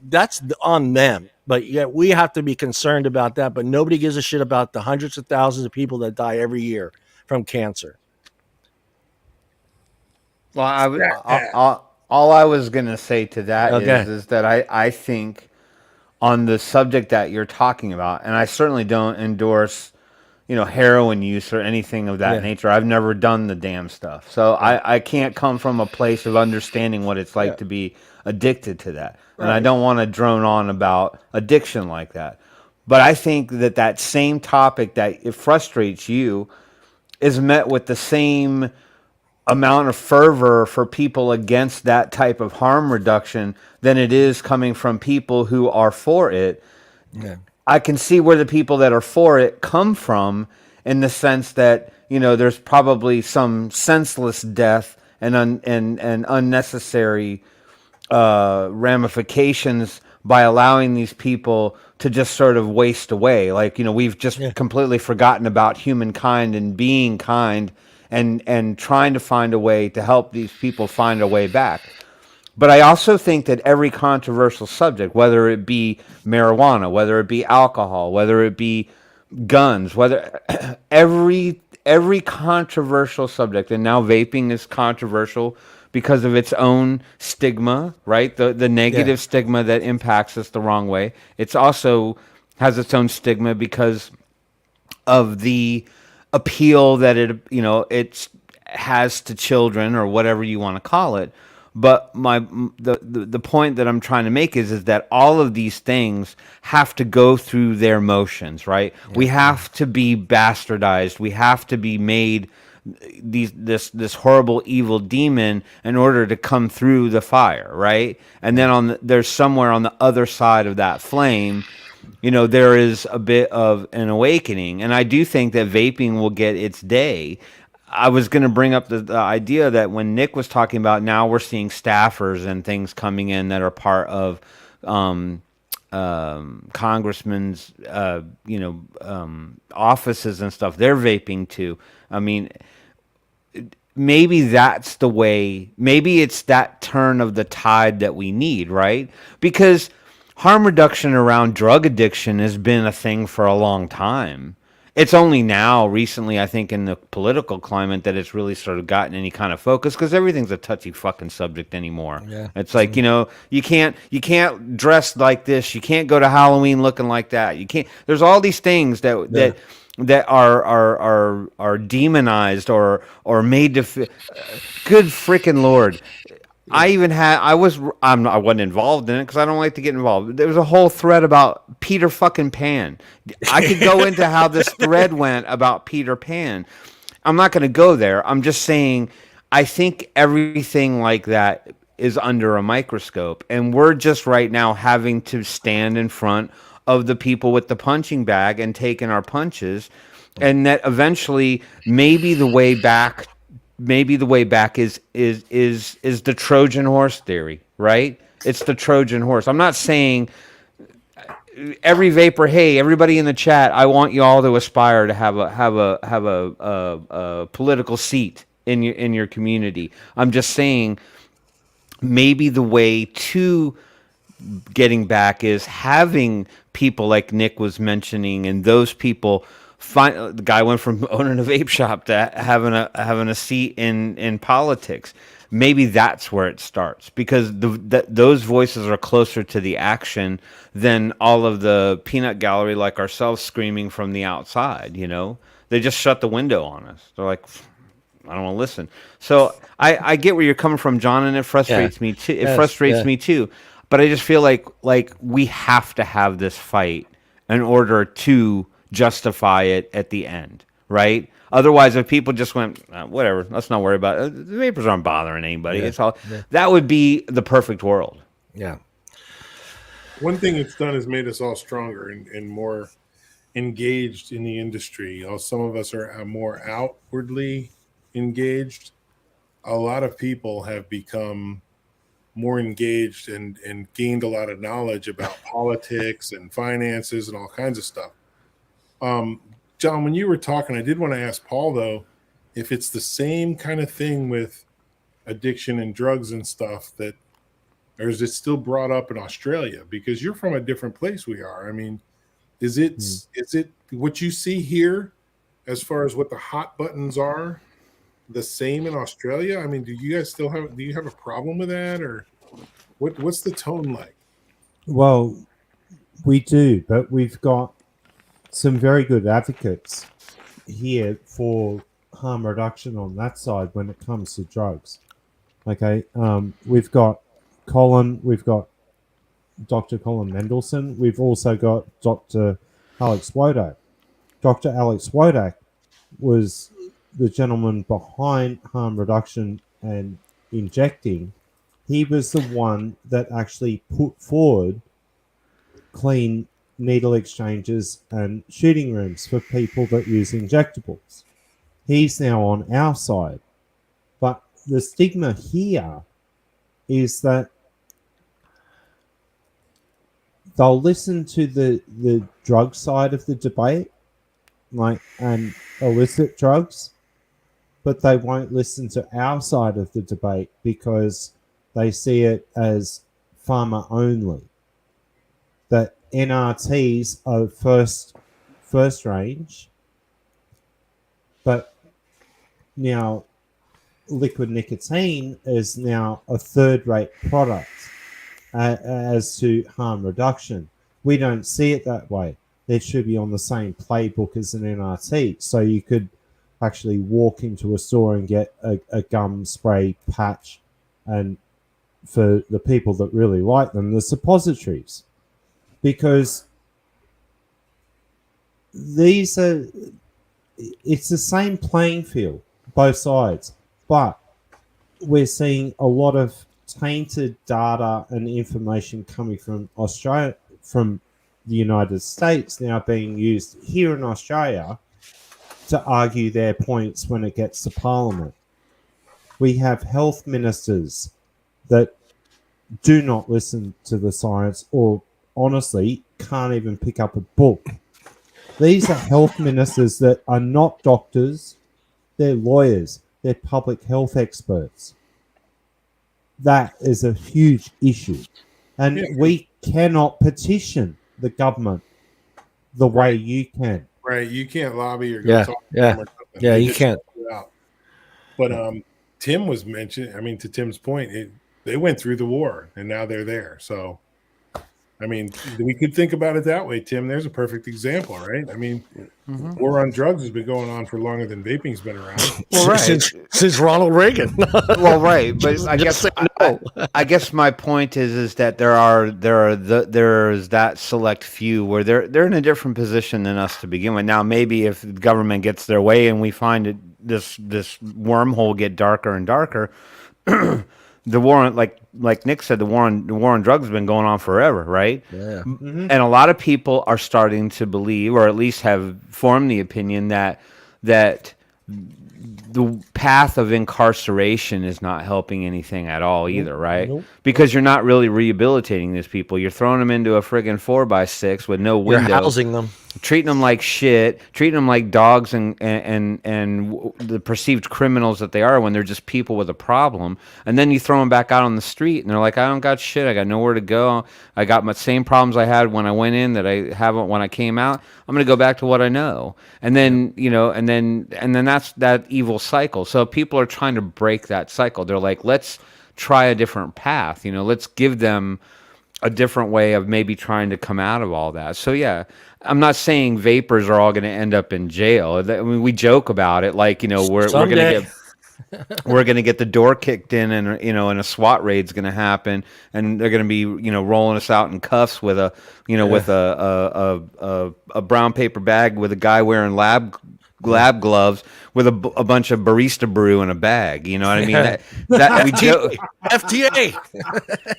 That's on them. But yet we have to be concerned about that. But nobody gives a shit about the hundreds of thousands of people that die every year from cancer. Well, all I was gonna say to that Okay. is that I think on the subject that you're talking about, and I certainly don't endorse, heroin use or anything of that nature. I've never done the damn stuff, so I can't come from a place of understanding what it's like to be addicted to that, and I don't want to drone on about addiction like that. But I think that same topic that it frustrates you is met with the same amount of fervor for people against that type of harm reduction than it is coming from people who are for it. Yeah. I can see where the people that are for it come from, in the sense that, there's probably some senseless death and unnecessary ramifications by allowing these people to just sort of waste away. Like, we've just completely forgotten about humankind and being kind and trying to find a way to help these people find a way back. But I also think that every controversial subject, whether it be marijuana, whether it be alcohol, whether it be guns, whether every controversial subject, and now vaping is controversial because of its own stigma, right? The negative stigma that impacts us the wrong way. It's also has its own stigma because of the appeal that it has to children, or whatever you want to call it. But the point that I'm trying to make is that all of these things have to go through their motions, right? Yeah. We have to be bastardized. We have to be made this horrible evil demon in order to come through the fire, right? And then there's somewhere on the other side of that flame, there is a bit of an awakening. And I do think that vaping will get its day. I was going to bring up the idea that when Nick was talking about, now we're seeing staffers and things coming in that are part of congressmen's, offices and stuff. They're vaping too. I mean, maybe that's the way. Maybe it's that turn of the tide that we need, right? Because harm reduction around drug addiction has been a thing for a long time. It's only now, recently, I think, in the political climate that it's really sort of gotten any kind of focus, because everything's a touchy fucking subject anymore. Yeah. It's like, you can't dress like this. You can't go to Halloween looking like that. You can't. There's all these things that are demonized or made to. Good freaking Lord. I wasn't involved in it because I don't like to get involved. There was a whole thread about Peter fucking Pan. I could go into how this thread went about Peter Pan. I'm not going to go there. I'm just saying I think everything like that is under a microscope, and we're just right now having to stand in front of the people with the punching bag and taking our punches, and that eventually maybe the way back is the Trojan horse theory, right? It's the Trojan horse. I'm not saying every vapor. Hey, everybody in the chat, I want you all to aspire to have a political seat in your community. I'm just saying maybe the way to getting back is having people like Nick was mentioning, and those people. The guy went from owning a vape shop to having a seat in politics. Maybe that's where it starts, because those voices are closer to the action than all of the peanut gallery like ourselves screaming from the outside. They just shut the window on us. They're like, I don't want to listen. So I get where you're coming from, John, and it frustrates me too. It frustrates me too. But I just feel like we have to have this fight in order to justify it at the end, right? Otherwise, if people just went, whatever, let's not worry about it. The vapors aren't bothering anybody. It's all that would be the perfect world. Yeah. One thing it's done is made us all stronger and more engaged in the industry. Some of us are more outwardly engaged. A lot of people have become more engaged and gained a lot of knowledge about politics and finances and all kinds of stuff. John, when you were talking, I did want to ask Paul, though, if it's the same kind of thing with addiction and drugs and stuff, that, or is it still brought up in Australia? Because you're from a different place we are. I mean, is it what you see here as far as what the hot buttons are the same in Australia? I mean, do you have a problem with that, or what's the tone like? Well, we do, but we've got some very good advocates here for harm reduction on that side when it comes to drugs. Okay, we've got Colin, we've got Dr. Colin Mendelsohn, we've also got Dr. Alex Wodak. Dr. Alex Wodak was the gentleman behind harm reduction and injecting. He was the one that actually put forward clean needle exchanges and shooting rooms for people that use injectables. He's now on our side. But the stigma here is that they'll listen to the drug side of the debate, like, and illicit drugs, but they won't listen to our side of the debate because they see it as pharma only. That NRTs are first range, but now liquid nicotine is now a third-rate product as to harm reduction. We don't see it that way. It should be on the same playbook as an NRT. So you could actually walk into a store and get a gum spray patch, and for the people that really like them, the suppositories. Because it's the same playing field, both sides, but we're seeing a lot of tainted data and information coming from Australia, from the United States, now being used here in Australia to argue their points when it gets to Parliament. We have health ministers that do not listen to the science, or honestly can't even pick up a book. These are health ministers that are not doctors, they're lawyers, they're public health experts. That is a huge issue. And we cannot petition the government the way you can. Right, you can't lobby or go talk to them or something. Yeah, They you just can't. put it out. But Tim was mentioned. I mean, to Tim's point, they went through the war and now they're there. So, I mean, we could think about it that way, Tim. There's a perfect example, right? I mean, war on drugs has been going on for longer than vaping's been around. Well, right. Since Ronald Reagan. Well, right, but I Just guess say no. I guess my point is that there's that select few where they're in a different position than us to begin with. Now, maybe if the government gets their way and we find it, this wormhole get darker and darker. The war on, like Nick said, the war on drugs has been going on forever, right? Yeah. And a lot of people are starting to believe, or at least have formed the opinion that the path of incarceration is not helping anything at all either, right? Nope. Because you're not really rehabilitating these people. You're throwing them into a friggin' 4x6 with no You're window. housing them. Treating them like shit, treating them like dogs and the perceived criminals that they are when they're just people with a problem. And then you throw them back out on the street and they're like, I don't got shit. I got nowhere to go. I got my same problems I had when I went in that I haven't when I came out. I'm going to go back to what I know. And then, and then that's that evil cycle. So people are trying to break that cycle. They're like, let's try a different path. Let's give them a different way of maybe trying to come out of all that. So yeah, I'm not saying vapors are all going to end up in jail. I mean, we joke about it, like we're going to get the door kicked in, and and a SWAT raid's going to happen, and they're going to be rolling us out in cuffs with a with a brown paper bag with a guy wearing lab gloves with a bunch of barista brew in a bag. You know what I mean? That we joke. FTA.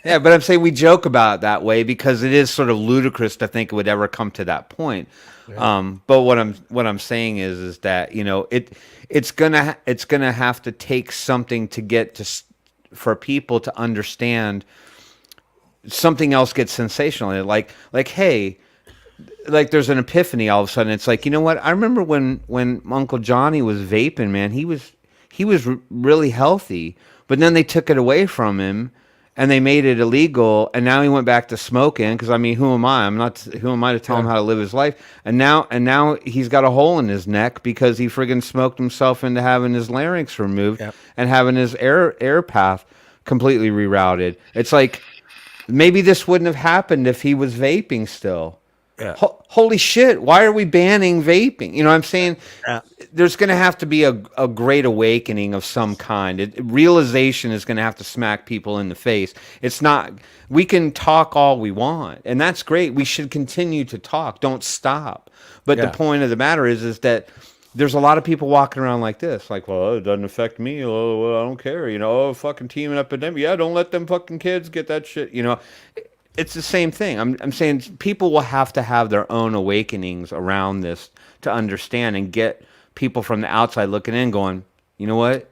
Yeah, but I'm saying we joke about it that way because it is sort of ludicrous to think it would ever come to that point. Yeah. But what I'm saying is that it's gonna have to take something to get to for people to understand something else gets sensational. Like hey, like there's an epiphany all of a sudden. It's like, you know what? I remember when Uncle Johnny was vaping, man, he was really healthy, but then they took it away from him and they made it illegal, and now he went back to smoking. Because I mean, who am I? Who am I to tell him how to live his life? And now he's got a hole in his neck because he friggin' smoked himself into having his larynx removed and having his air path completely rerouted. It's like maybe this wouldn't have happened if he was vaping still. Yeah. Holy shit, why are we banning vaping? You know what I'm saying? Yeah. There's going to have to be a great awakening of some kind. Realization is going to have to smack people in the face. It's not, we can talk all we want, and that's great. We should continue to talk. Don't stop. But the point of the matter is that there's a lot of people walking around like this, like, well, it doesn't affect me. Oh, well, I don't care. You know, fucking teaming up with them. Yeah, don't let them fucking kids get that shit. You know, it's the same thing. I'm saying people will have to have their own awakenings around this to understand and get people from the outside looking in going, you know what?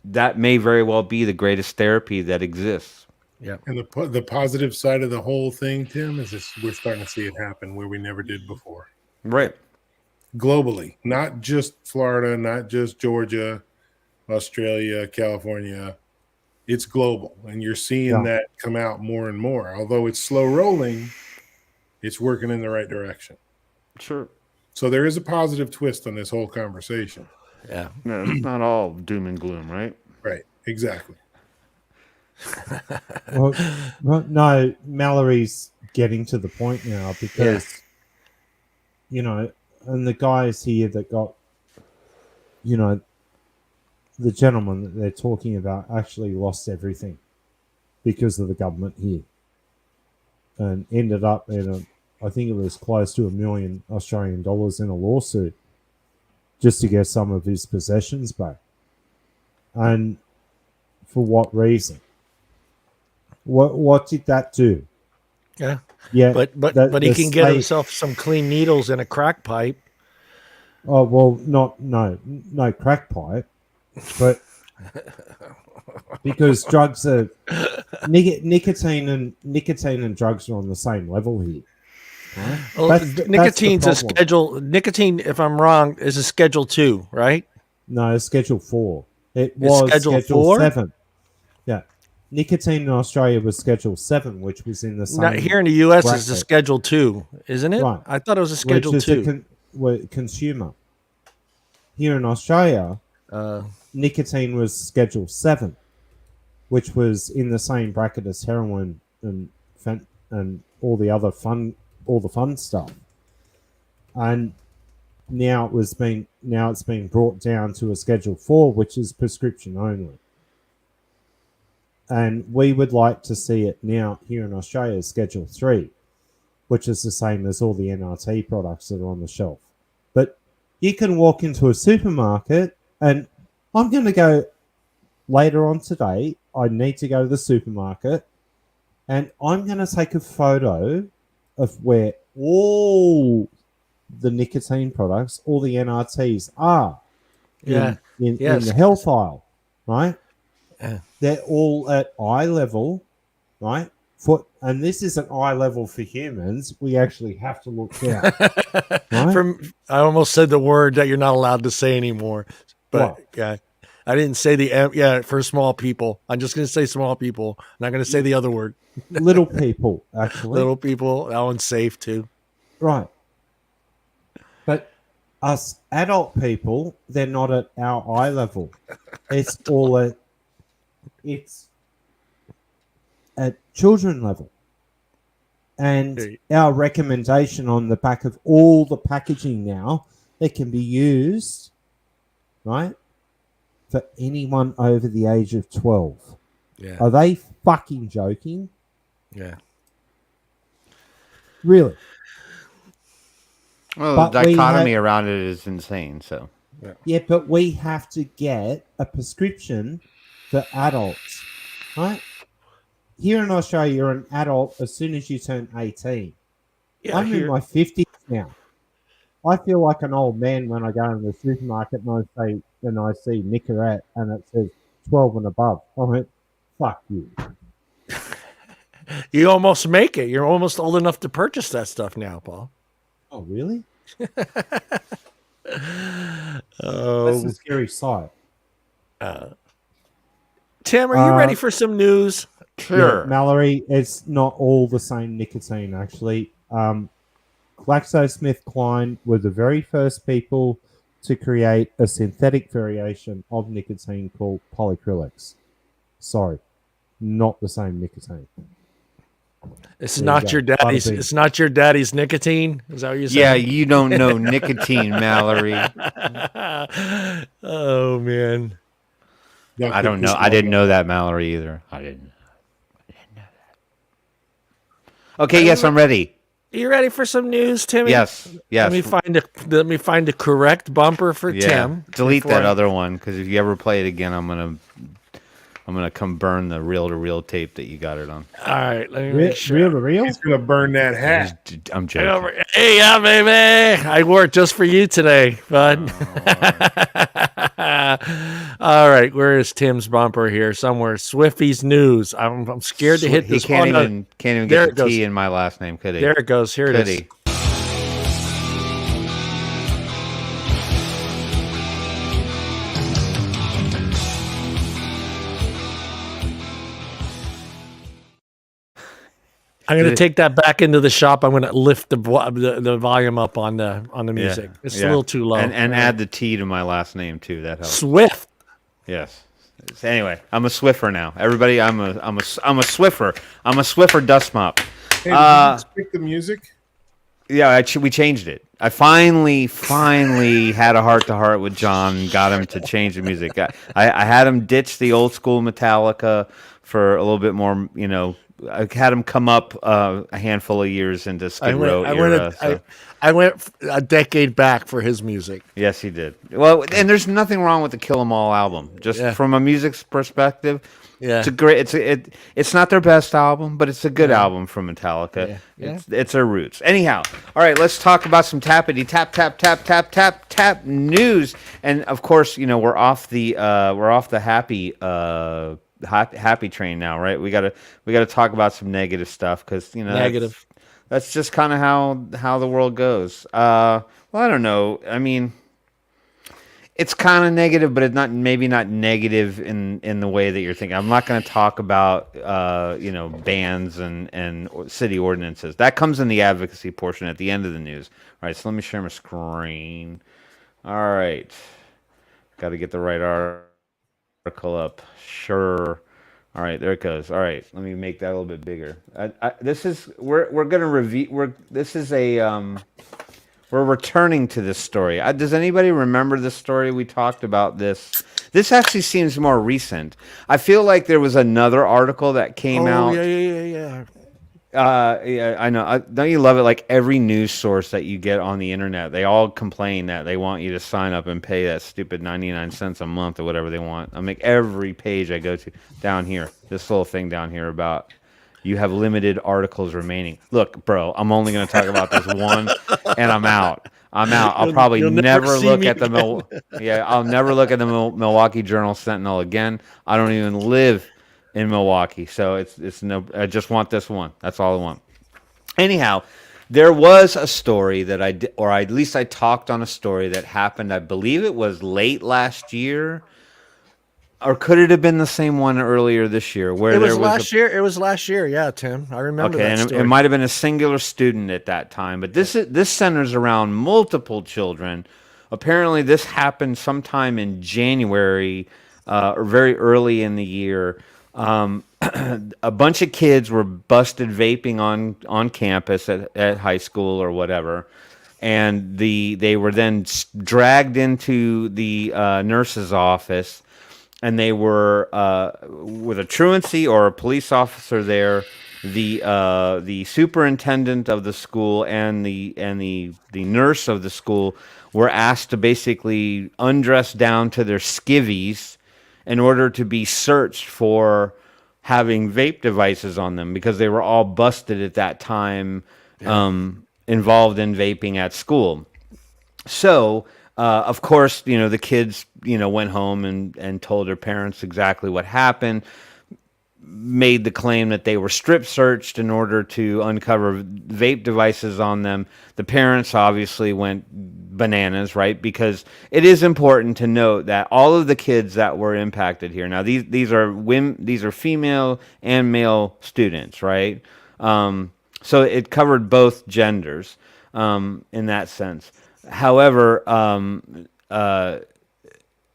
That may very well be the greatest therapy that exists. Yeah. And the positive side of the whole thing, Tim, is this, we're starting to see it happen where we never did before. Right. Globally, not just Florida, not just Georgia, Australia, California. It's global, and you're seeing that come out more and more. Although it's slow rolling, it's working in the right direction. Sure. So there is a positive twist on this whole conversation. Yeah. No, it's not all doom and gloom, right? Right. Exactly. well, no, Mallory's getting to the point now because, you know, and the guys here that got, you know, the gentleman that they're talking about actually lost everything because of the government here and ended up in I think it was close to $1 million Australian dollars in a lawsuit just to get some of his possessions back. And for what reason? What did that do? Yeah. Yeah. But he can get himself some clean needles and a crack pipe. Oh, well, no crack pipe. But because drugs are nicotine and drugs are on the same level here. Right? Well, nicotine's a schedule. Nicotine, if I'm wrong, is a Schedule 2, right? No, Schedule 4. It was Schedule Schedule 4? 7. Yeah, nicotine in Australia was Schedule 7, which was in the same. Not here in the U.S. bracket. It's a Schedule 2, isn't it? Right. I thought it was a Schedule 2. Consumer. Here in Australia, nicotine was Schedule 7, which was in the same bracket as heroin and all the fun stuff. And now it's been brought down to a Schedule 4, which is prescription only. And we would like to see it now here in Australia as Schedule 3, which is the same as all the NRT products that are on the shelf. But you can walk into a supermarket, and I'm going to go later on today. I need to go to the supermarket, and I'm going to take a photo of where all the nicotine products, all the NRTs are in the health aisle, right? Yeah. They're all at eye level, right? And this isn't eye level for humans. We actually have to look down. Right? I almost said the word that you're not allowed to say anymore, but yeah, I didn't say for small people. I'm just going to say small people. I'm not going to say the other word. Little people, actually. Little people. That one's safe too. Right. But us adult people, they're not at our eye level. It's at children level. And our recommendation on the back of all the packaging now, it can be used, right, for anyone over the age of 12. Yeah. Are they fucking joking? Yeah. Really? Well, But the dichotomy around it is insane. So yeah, but we have to get a prescription for adults, right? Here in Australia, you're an adult as soon as you turn 18. Yeah, I'm in my 50s now. I feel like an old man when I go in the supermarket and I see Nicorette and it says 12 and above. I went, Fuck you. You almost make it. You're almost old enough to purchase that stuff now, Paul. Oh, really? Oh, That's a scary sight. Tim, are you ready for some news? Sure. Yeah, Mallory, it's not all the same nicotine, actually. GlaxoSmithKline were the very first people to create a synthetic variation of nicotine called polyacrylics. Sorry, not the same nicotine. It's There you not go. your daddy's. Bada bing. It's not your daddy's nicotine. Is that what you're Yeah, saying? you don't know nicotine, Mallory. Oh man. I don't know. I didn't know that, Mallory, either. I didn't know that. Okay, yes, I'm ready. You ready for some news, Timmy? Yes. Let me find a correct bumper for Yeah. Tim. Delete before that I- other one, because if you ever play it again, I'm gonna come burn the reel-to-reel tape that you got it on. All right, let me Real, make sure. real to real? He's gonna burn that hat. I'm joking. Hey, yeah, baby. I wore it just for you today, bud. All right, where is Tim's bumper here? Somewhere. Swiffy's news. I'm scared to hit He this. can't Oh, no. even There get it the T goes. in my last name, could he? There it goes. Here it Could is. he? I'm going to take that back into the shop. I'm going to lift the volume up on the music. It's a little too low. And add the T to my last name too. That helps. Swift. Yes. So anyway, I'm a Swiffer now. Everybody, I'm a Swiffer. I'm a Swiffer dust mop. Hey, did you just pick the music? Yeah, we changed it. I finally had a heart-to-heart with John and got him to change the music. I had him ditch the old school Metallica for a little bit more, I had him come up a handful of years into Skid Row era. I went a decade back for his music. Yes, he did. Well, and there's nothing wrong with the Kill 'Em All album. Just from a music perspective, it's a great. It's not their best album, but it's a good album from Metallica. Yeah. It's their roots. Anyhow, all right, let's talk about some tappity tap news. And of course, we're off the happy train now, right? We gotta talk about some negative stuff because Negative. That's just kind of how the world goes. Well, I don't know. I mean, it's kind of negative, but it's maybe not negative in the way that you're thinking. I'm not going to talk about bans and city ordinances. That comes in the advocacy portion at the end of the news. All right, so let me share my screen. All right, got to get the right article up. Sure. All right, there it goes. All right, let me make that a little bit bigger. We're gonna review. We're returning to this story. Does anybody remember this story? We talked about this. This actually seems more recent. I feel like there was another article that came out. Yeah. Yeah, I know. Don't you love it? Like every news source that you get on the internet, they all complain that they want you to sign up and pay that stupid 99 cents a month or whatever they want. I make every page I go to down here, this little thing down here about you have limited articles remaining. Look, bro, I'm only going to talk about this one, and I'm out. I'll probably You'll never see look me at the I'll never look at the Milwaukee Journal Sentinel again. I don't even live in Milwaukee, so it's no. I just want this one. That's all I want. Anyhow, there was a story that I did, or at least I talked on a story that happened. I believe it was late last year, or could it have been the same one earlier this year? Where It was there was last year. It was last year. Yeah, Tim. I remember okay, that and story. it might have been a singular student at that time, but this centers around multiple children. Apparently, this happened sometime in January, or very early in the year. A bunch of kids were busted vaping on campus at high school or whatever, and they were then dragged into the nurse's office, and they were with a truancy or a police officer there. The superintendent of the school and the nurse of the school were asked to basically undress down to their skivvies in order to be searched for having vape devices on them because they were all busted at that time, involved in vaping at school. So, of course, the kids, went home and told their parents exactly what happened. made the claim that they were strip searched in order to uncover vape devices on them. The parents obviously went bananas, right? Because it is important to note that all of the kids that were impacted here. Now these are women, these are female and male students, right? So it covered both genders in that sense. However,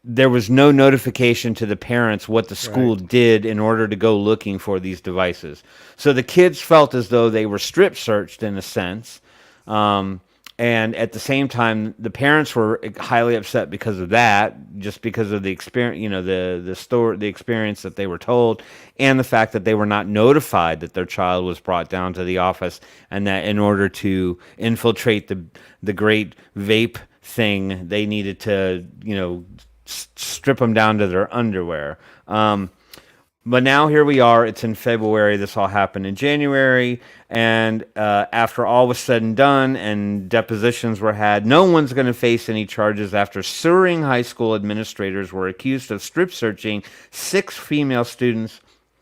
there was no notification to the parents what the school did in order to go looking for these devices. So the kids felt as though they were strip searched in a sense. And at the same time, the parents were highly upset because of that, just because of the experience, you know, the experience that they were told, and the fact that they were not notified that their child was brought down to the office, and that in order to infiltrate the great vape thing, they needed to, you know, strip them down to their underwear. But now here we are. It's in February. This all happened in January. And after all was said and done and depositions were had, no one's going to face any charges after Suring High School administrators were accused of strip searching 6 female students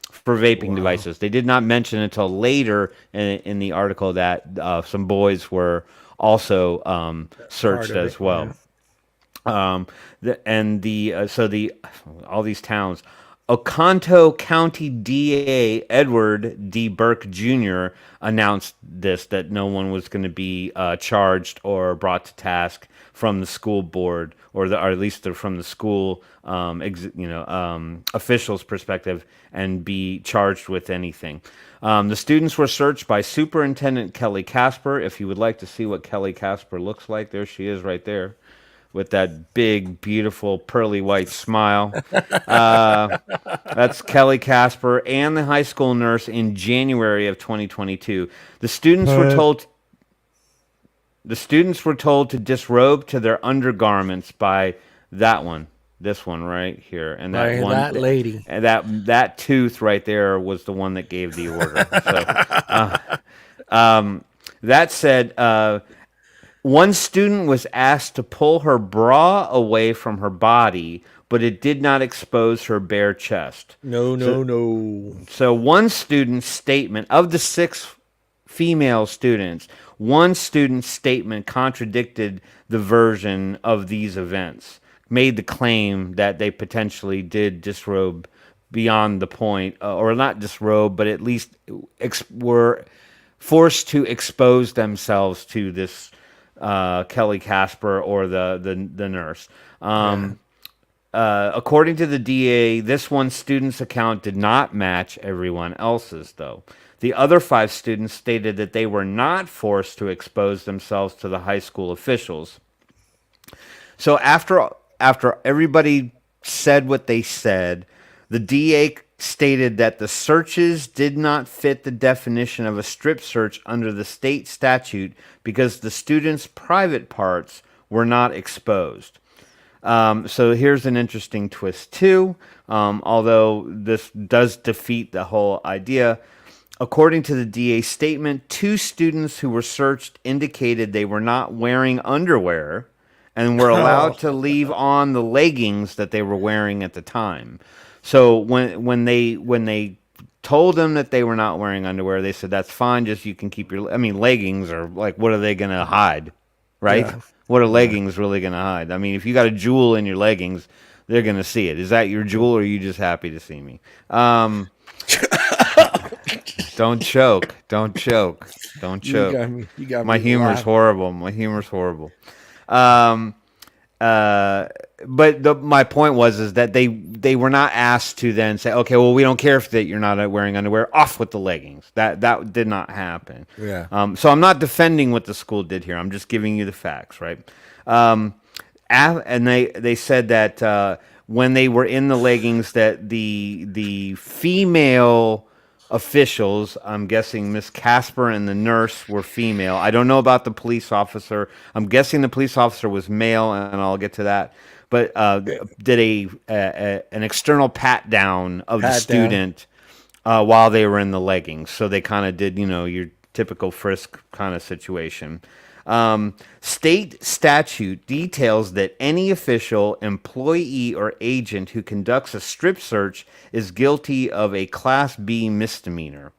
for vaping devices. They did not mention until later in the article that some boys were also searched as well. Yeah. All these towns. Oconto County DA Edward D. Burke Jr. announced that no one was going to be charged or brought to task from the school board, or at least from the school officials' perspective, and be charged with anything. The students were searched by Superintendent Kelly Casper. If you would like to see what Kelly Casper looks like, there she is right there, with that big, beautiful, pearly white smile. That's Kelly Casper and the high school nurse in January of 2022. The students were told to disrobe to their undergarments by this one right here, and that lady, and that tooth right there was the one that gave the order. So, that said. One student was asked to pull her bra away from her body, but it did not expose her bare chest. No. So one student's statement, of the 6 female students, one student's statement contradicted the version of these events, made the claim that they potentially did disrobe beyond the point, or not disrobe, but at least were forced to expose themselves to this Kelly Casper or the nurse. According to the DA, this one student's account did not match everyone else's, though. The other 5 students stated that they were not forced to expose themselves to the high school officials. So after everybody said what they said, the DA stated that the searches did not fit the definition of a strip search under the state statute because the students' private parts were not exposed. So here's an interesting twist too, although this does defeat the whole idea. According to the DA's statement, 2 students who were searched indicated they were not wearing underwear and were allowed to leave on the leggings that they were wearing at the time. So when they told them that they were not wearing underwear, they said, that's fine, just you can keep your... leggings are like, what are they going to hide, right? Yeah. What are leggings really going to hide? I mean, if you got a jewel in your leggings, they're going to see it. Is that your jewel, or are you just happy to see me? Don't choke. Don't choke. Don't choke. You got me. My humor's horrible. But my point was that they were not asked to then say, okay, well, we don't care if that you're not wearing underwear, off with the leggings. That did not happen. Yeah. So I'm not defending what the school did here. I'm just giving you the facts, right? And they said that when they were in the leggings, that the female officials, I'm guessing Miss Casper and the nurse, were female. I don't know about the police officer. I'm guessing the police officer was male, and I'll get to that. But did an external pat down of the student while they were in the leggings. So they kind of did, your typical frisk kind of situation. State statute details that any official, employee, or agent who conducts a strip search is guilty of a Class B misdemeanor.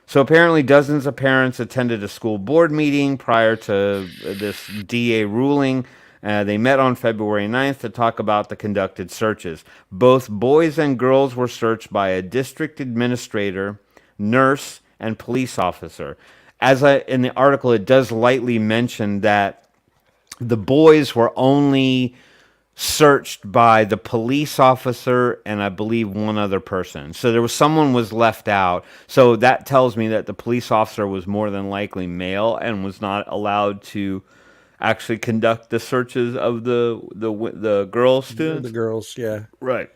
So apparently dozens of parents attended a school board meeting prior to this DA ruling. They met on February 9th to talk about the conducted searches. Both boys and girls were searched by a district administrator, nurse, and police officer. In the article, it does lightly mention that the boys were only searched by the police officer and I believe one other person. So there was someone was left out. So that tells me that the police officer was more than likely male and was not allowed to actually conduct the searches of the girl students. The girls, yeah. Right.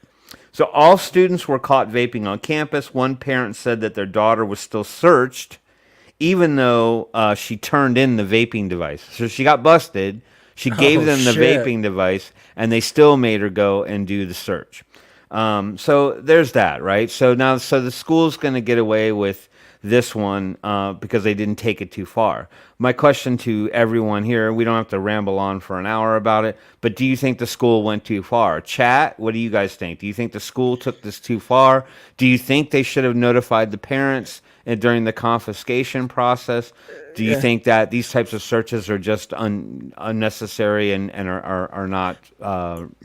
So all students were caught vaping on campus. One parent said that their daughter was still searched even though she turned in the vaping device. So she got busted. She gave them the vaping device, and they still made her go and do the search. So there's that, right? So the school's going to get away with this one because they didn't take it too far. My question to everyone here, we don't have to ramble on for an hour about it, but do you think the school went too far? Chat, what do you guys think? Do you think the school took this too far? Do you think they should have notified the parents during the confiscation process? Do you think that these types of searches are just unnecessary and are not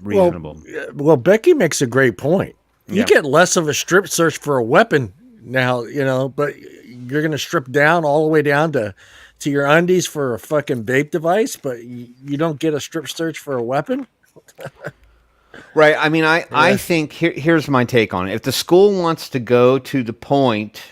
reasonable? Well, Becky makes a great point. You get less of a strip search for a weapon now, but you're going to strip down all the way down to your undies for a fucking vape device, but you don't get a strip search for a weapon? Right. I mean, I think here's my take on it. If the school wants to go to the point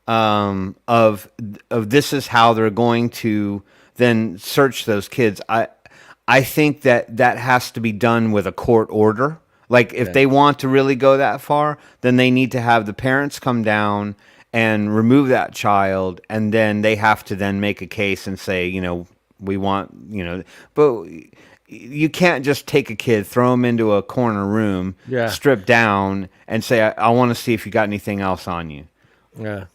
of this is how they're going to then search those kids, I think that has to be done with a court order. Like if they want to really go that far, then they need to have the parents come down and remove that child, and then they have to then make a case and say, we want, but you can't just take a kid, throw him into a corner room, strip down, and say, I want to see if you got anything else on you. Yeah.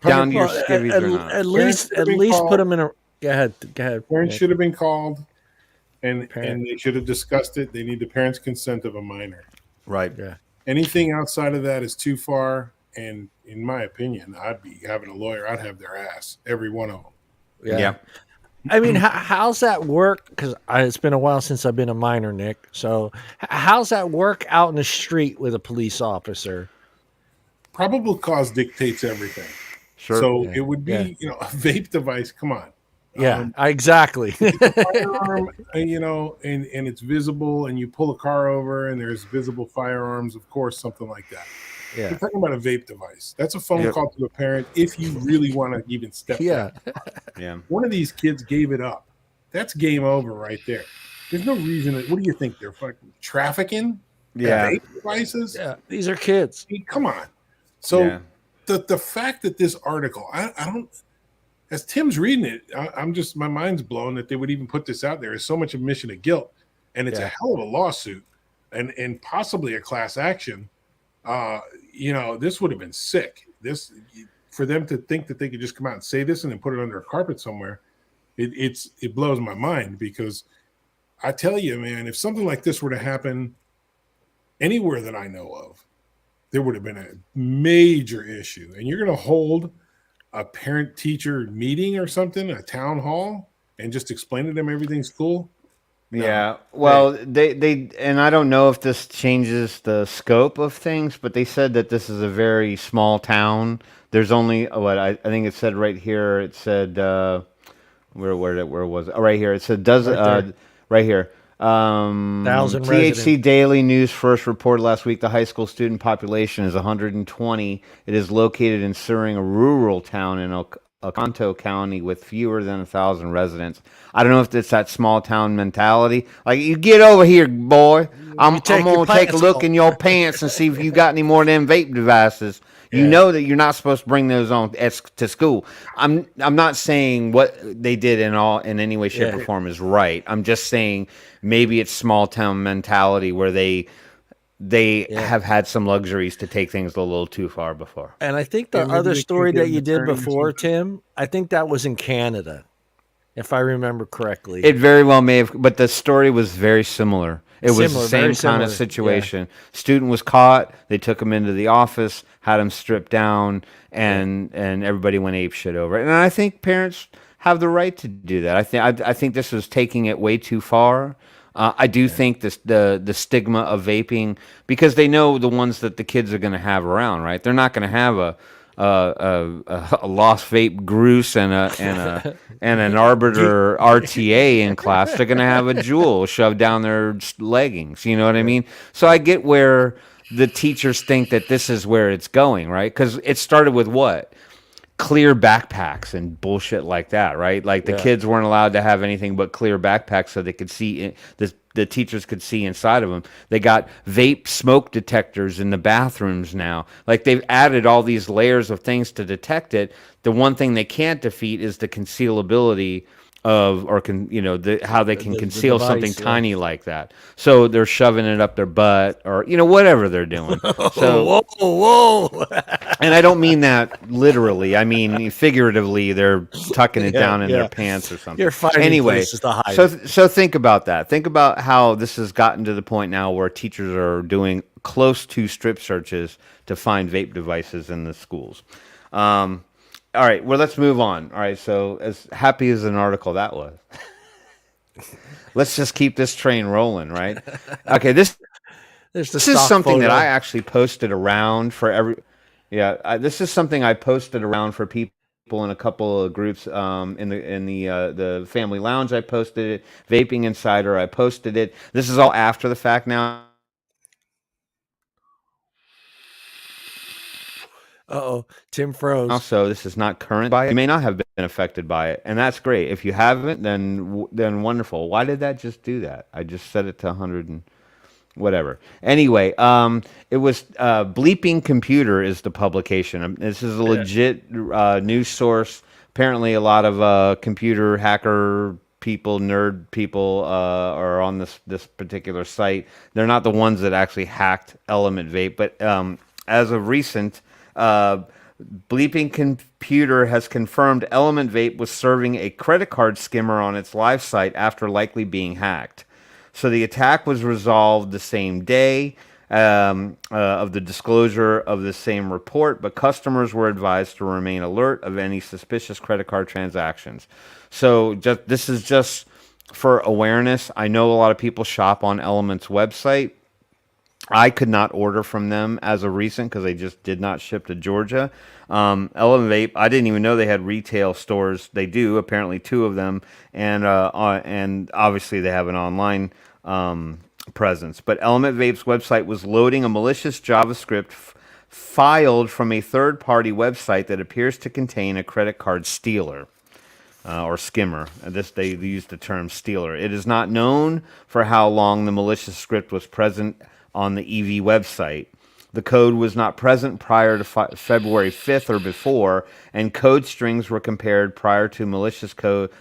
Down to your skivvies or not. At least put them in a. Go ahead. Parents should have been called, and they should have discussed it. They need the parents' consent of a minor. Right. Yeah. Anything outside of that is too far. And in my opinion, I'd be having a lawyer. I'd have their ass, every one of them. Yeah. I mean, how's that work? Because it's been a while since I've been a minor, Nick. So how's that work out in the street with a police officer? Probable cause dictates everything. Sure. So it would be, a vape device. Come on. Yeah, exactly. It's a firearm, and it's visible, and you pull a car over, and there's visible firearms. Of course, something like that. Yeah. We're talking about a vape device. That's a phone call to a parent if you really want to even step back. Yeah. One of these kids gave it up. That's game over right there. There's no reason. What do you think? They're fucking trafficking? Vape devices? Yeah. These are kids. I mean, come on. So the fact that this article, I don't, as Tim's reading it, I'm just, my mind's blown that they would even put this out there. There's so much admission of guilt, and it's a hell of a lawsuit and possibly a class action. This would have been sick. This, for them to think that they could just come out and say this and then put it under a carpet somewhere, it blows my mind, because I tell you, man, if something like this were to happen anywhere that I know of, there would have been a major issue. And you're going to hold a parent-teacher meeting or something, a town hall, and just explain to them everything's cool? No. Yeah, well, they and I don't know if this changes the scope of things, but they said that this is a very small town. There's only I think it said right here. It said where was it? Oh, right here. It said right here. 1,000 THC residents. Daily News first reported last week the high school student population is 120. It is located in serving a rural town in Oconto County with fewer than 1,000 residents. I don't know if it's that small town mentality. Like, you get over here, boy. I'm going to take a look in your pants and see if you got any more of them vape devices. You know that you're not supposed to bring those on to school. I'm not saying what they did in any way, shape, or form is right. I'm just saying maybe it's small town mentality where they have had some luxuries to take things a little too far before. And I think the other story that you did before, Tim, I think that was in Canada. if I remember correctly. It very well may have, but the story was very similar. It was Similar, the very same kind similar, of yeah. situation. Student was caught. They took him into the office, had him stripped down, and everybody went ape shit over it. And I think parents have the right to do that. I think this was taking it way too far. I do think the stigma of vaping, because they know the ones that the kids are going to have around, right? They're not going to have a lost vape Groose and an Arbiter RTA in class. They're going to have a Jewel shoved down their leggings. You know what I mean? So I get where the teachers think that this is where it's going, right? Because it started with what? Clear backpacks and bullshit like that, right? Like the kids weren't allowed to have anything but clear backpacks so they could see the teachers could see inside of them. They got vape smoke detectors in the bathrooms now. Like they've added all these layers of things to detect it. The one thing they can't defeat is the concealability of, or how they can conceal device, something tiny like that. So they're shoving it up their butt, or whatever they're doing. So whoa. and I don't mean that literally. I mean figuratively. They're tucking it down in their pants or something. You're finding anyway. places to hide. So think about that. Think about how this has gotten to the point now where teachers are doing close to strip searches to find vape devices in the schools. All right, well, let's move on. All right, so as happy as an article that was, let's just keep this train rolling, right? Okay, this is something that I actually posted around for this is something I posted around for people in a couple of groups. In the family lounge, I posted it. Vaping Insider, I posted it. This is all after the fact now. Uh-oh, Tim froze. Also, this is not current by it. You may not have been affected by it, and that's great. If you haven't, then wonderful. Why did that just do that? I just set it to 100 and whatever. Anyway, it was Bleeping Computer is the publication. This is a legit news source. Apparently, a lot of computer hacker people, nerd people are on this particular site. They're not the ones that actually hacked Element Vape, but as of recent, Bleeping Computer has confirmed Element Vape was serving a credit card skimmer on its live site after likely being hacked. So the attack was resolved the same day of the disclosure of the same report, but customers were advised to remain alert of any suspicious credit card transactions. So this is just for awareness. I know a lot of people shop on Element's website. I could not order from them as of recent because they just did not ship to Georgia. Element Vape, I didn't even know they had retail stores. They do, apparently 2 of them, and obviously they have an online presence. But Element Vape's website was loading a malicious JavaScript filed from a third-party website that appears to contain a credit card stealer. Or skimmer. They use the term stealer. It is not known for how long the malicious script was present on the EV website. The code was not present prior to February 5th or before, and code strings were compared prior to the malicious code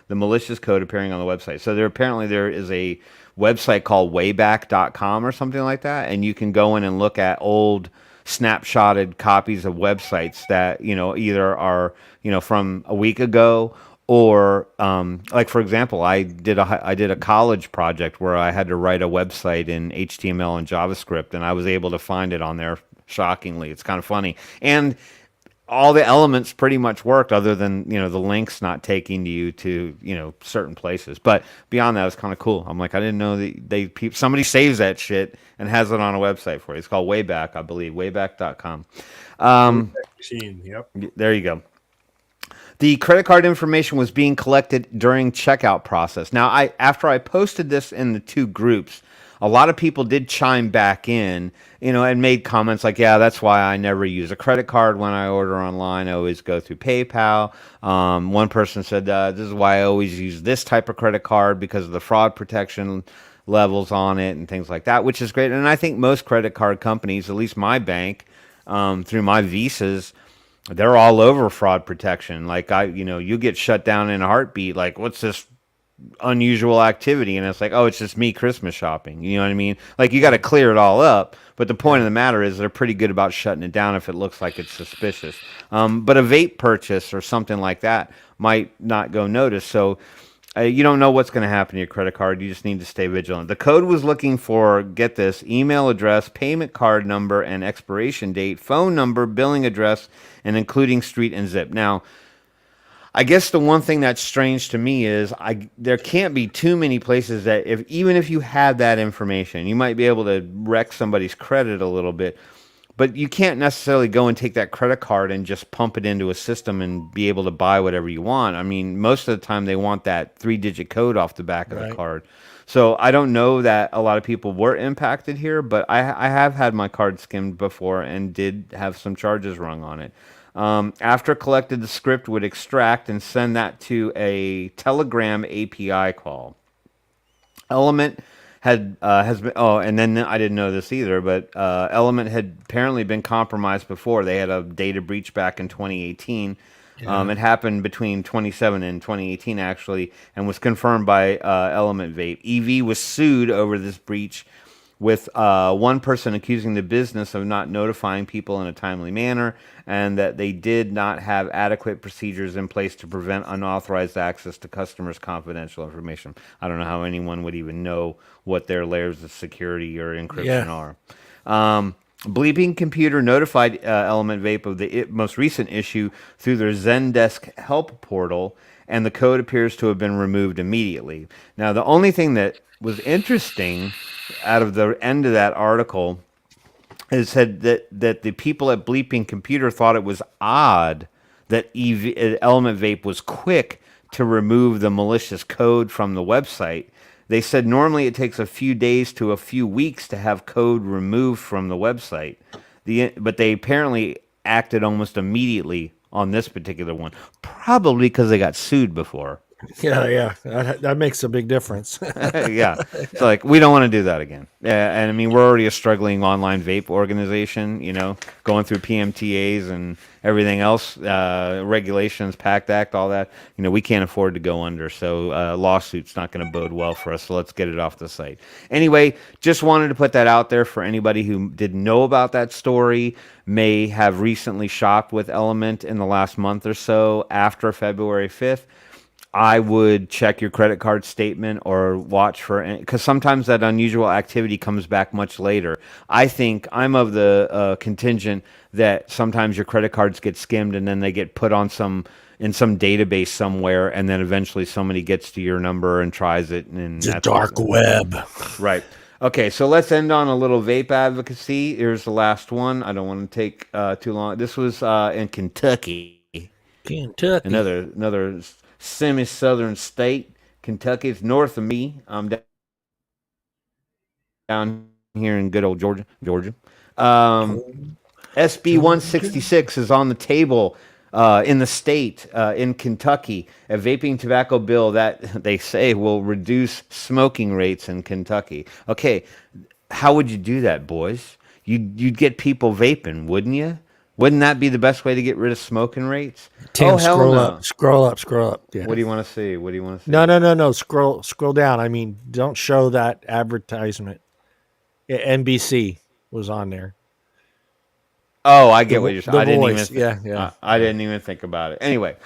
appearing on the website. So there is a website called wayback.com or something like that, and you can go in and look at old snapshotted copies of websites that either are from a week ago, or like for example, I did a college project where I had to write a website in HTML and JavaScript, and I was able to find it on there. Shockingly, it's kind of funny, and all the elements pretty much worked, other than the links not taking you to certain places. But beyond that, it's kind of cool. I'm like, I didn't know that somebody saves that shit and has it on a website for you. It's called Wayback, I believe, wayback.com. Yep. There you go. The credit card information was being collected during checkout process. Now, after I posted this in the 2 groups, a lot of people did chime back in, and made comments like, yeah, that's why I never use a credit card when I order online. I always go through PayPal. One person said, this is why I always use this type of credit card, because of the fraud protection levels on it and things like that, which is great. And I think most credit card companies, at least my bank, through my Visas, they're all over fraud protection. Like you get shut down in a heartbeat. Like, what's this unusual activity? And it's like, oh, it's just me Christmas shopping. You know what I mean? Like, you got to clear it all up. But the point of the matter is they're pretty good about shutting it down if it looks like it's suspicious. But a vape purchase or something like that might not go noticed. So You don't know what's going to happen to your credit card. You just need to stay vigilant. The code was looking for, get this, email address, payment card number, and expiration date, phone number, billing address, and including street and zip. Now, I guess the one thing that's strange to me is there can't be too many places that even if you had that information, you might be able to wreck somebody's credit a little bit. But you can't necessarily go and take that credit card and just pump it into a system and be able to buy whatever you want. I mean, most of the time they want that 3-digit code off the back of the card. So I don't know that a lot of people were impacted here, but I have had my card skimmed before and did have some charges rung on it. After collected, the script would extract and send that to a Telegram API call. Element has been, and then I didn't know this either, but Element had apparently been compromised before. They had a data breach back in 2018. It happened between 2017 and 2018 actually, and was confirmed by Element Vape. EV was sued over this breach, with one person accusing the business of not notifying people in a timely manner, and that they did not have adequate procedures in place to prevent unauthorized access to customers' confidential information. I don't know how anyone would even know what their layers of security or encryption are. Bleeping Computer notified Element Vape of the most recent issue through their Zendesk help portal, and the code appears to have been removed immediately. Now, the only thing that was interesting out of the end of that article is said that the people at Bleeping Computer thought it was odd that Element Vape was quick to remove the malicious code from the website. They said normally it takes a few days to a few weeks to have code removed from the website. But they apparently acted almost immediately on this particular one, probably because they got sued before. Yeah. That makes a big difference. Yeah. It's like, we don't want to do that again. And I mean, we're already a struggling online vape organization, going through PMTAs and everything else, regulations, PACT Act, all that. We can't afford to go under. So lawsuit's not going to bode well for us. So let's get it off the site. Anyway, just wanted to put that out there for anybody who didn't know about that story, may have recently shopped with Element in the last month or so after February 5th. I would check your credit card statement or watch for, because sometimes that unusual activity comes back much later. I think I'm of the contingent that sometimes your credit cards get skimmed and then they get put on in some database somewhere, and then eventually somebody gets to your number and tries it. And The dark web. Right. Okay, so let's end on a little vape advocacy. Here's the last one. I don't want to take too long. This was in Kentucky. Another semi-southern state. Kentucky. It's north of me. I'm down here in good old Georgia. SB 166 is on the table in the state, in Kentucky. A vaping tobacco bill that they say will reduce smoking rates in Kentucky. Okay, how would you do that, boys? You'd get people vaping, wouldn't you? Wouldn't that be the best way to get rid of smoking rates? Tim, scroll no. up. Scroll up. Yeah. What do you want to see? No. Scroll down. I mean, don't show that advertisement. Yeah, NBC was on there. Oh, I get what you're saying. I didn't even think about it. Anyway,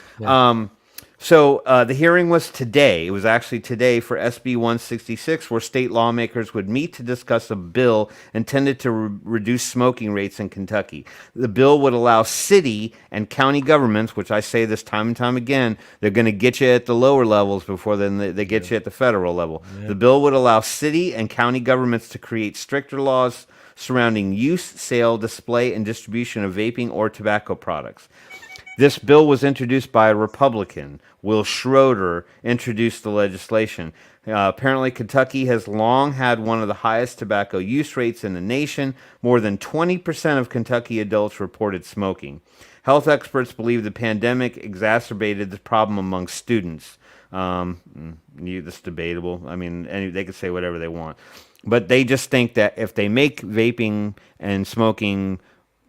so the hearing was today. It was actually today for SB 166, where state lawmakers would meet to discuss a bill intended to reduce smoking rates in Kentucky. The bill would allow city and county governments, which I say this time and time again, they're going to get you at the lower levels before then they get you at the federal level. Yeah. The bill would allow city and county governments to create stricter laws surrounding use, sale, display, and distribution of vaping or tobacco products. This bill was introduced by a Republican. Will Schroeder introduced the legislation. Apparently, Kentucky has long had one of the highest tobacco use rates in the nation. More than 20% of Kentucky adults reported smoking. Health experts believe the pandemic exacerbated the problem among students. That's debatable. I mean, they could say whatever they want. But they just think that if they make vaping and smoking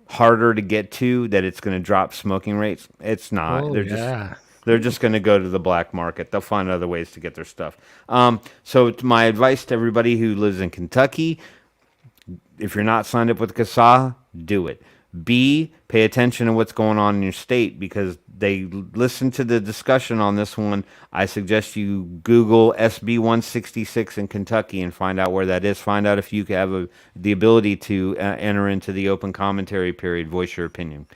harder to get to, that it's going to drop smoking rates. It's not. They're just going to go to the black market. They'll find other ways to get their stuff. So my advice to everybody who lives in Kentucky, if you're not signed up with CASA, do it. B, pay attention to what's going on in your state because they listen to the discussion on this one. I suggest you Google SB 166 in Kentucky and find out where that is. Find out if you have the ability to enter into the open commentary period, voice your opinion.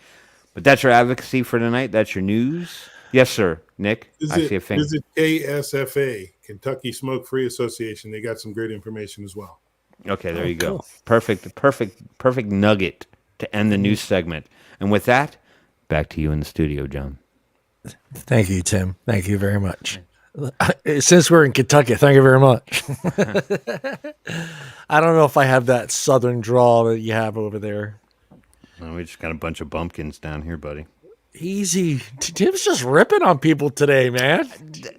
But that's your advocacy for tonight. That's your news. Yes, sir. Nick, I see a finger. Visit KSFA, Kentucky Smoke Free Association. They got some great information as well. Okay, there you go. Perfect nugget to end the news segment. And with that, back to you in the studio, John. Thank you, Tim. Thank you very much. Since we're in Kentucky, thank you very much. I don't know if I have that southern drawl that you have over there. Well, we just got a bunch of bumpkins down here, buddy. Easy. Tim's just ripping on people today, man.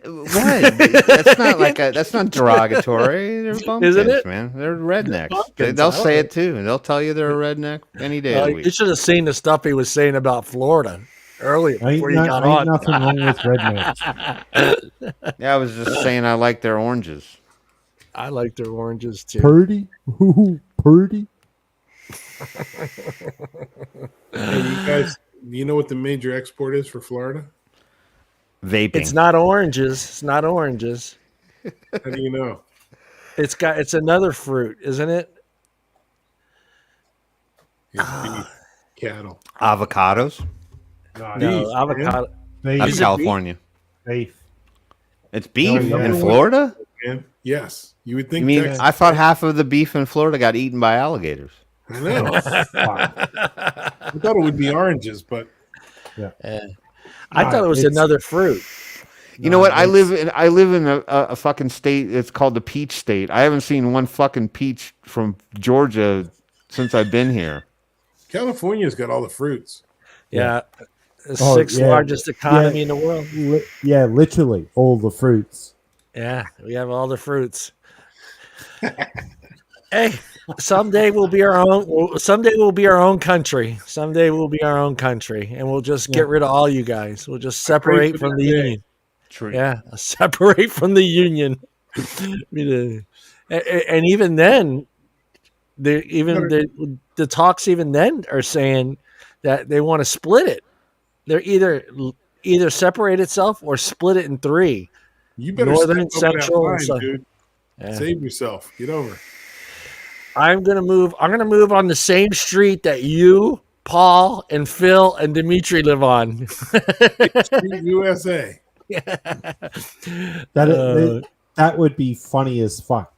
What? That's not derogatory. They're bumpkins, Isn't it? man. They're rednecks. They'll say it too, and they'll tell you they're a redneck any day of the week. You should have seen the stuff he was saying about Florida earlier before you got on. Nothing wrong with rednecks. Yeah, I was just saying I like their oranges. I like their oranges too. Purdy, Purdy. Hey, you guys, do you know what the major export is for Florida? Vaping. It's not oranges. It's not oranges. How do you know? It's another fruit, isn't it? It's beef, cattle. Avocados. No, avocado. That's California. Beef. It's beef No, in Florida? Man, yes, you would think. You mean Texas- I thought half of the beef in Florida got eaten by alligators? I know. I thought it would be oranges, but I thought it was another fruit. You know what? I live in a fucking state. It's called the Peach State. I haven't seen one fucking peach from Georgia since I've been here. California's got all the fruits. Yeah. The sixth largest economy in the world. Literally all the fruits. Yeah, we have all the fruits. Hey, someday we'll be our own. Someday we'll be our own country. Someday we'll be our own country, and we'll just get rid of all you guys. We'll just separate from the union. True. Yeah, separate from the union. And even then, the talks even then are saying that they want to split it. They're either separate itself or split it in three. You better Northern, step over that Central, line, and South. dude. Yeah. Save yourself. Get over. I'm gonna move on the same street that you, Paul, and Phil and Dimitri live on. USA. That would be funny as fuck.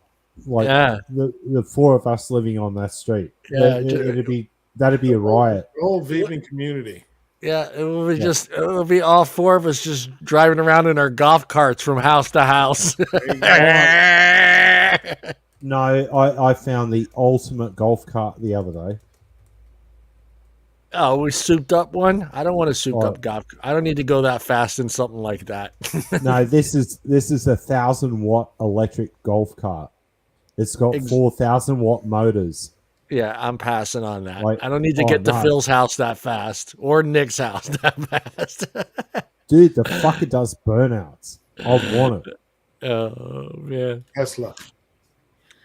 Like the four of us living on that street. Yeah, that'd be a riot. The whole vaping community. Yeah, it will be all four of us just driving around in our golf carts from house to house. No, I found the ultimate golf cart the other day. Oh, we souped up one? I don't want a souped up golf. I don't need to go that fast in something like that. No, this is a 1,000-watt electric golf cart. It's got 4,000-watt motors. Yeah, I'm passing on that. Like, I don't need to get to Phil's house that fast or Nick's house that fast. Dude, the fucker does burnouts. I want it. Oh, man. Tesla.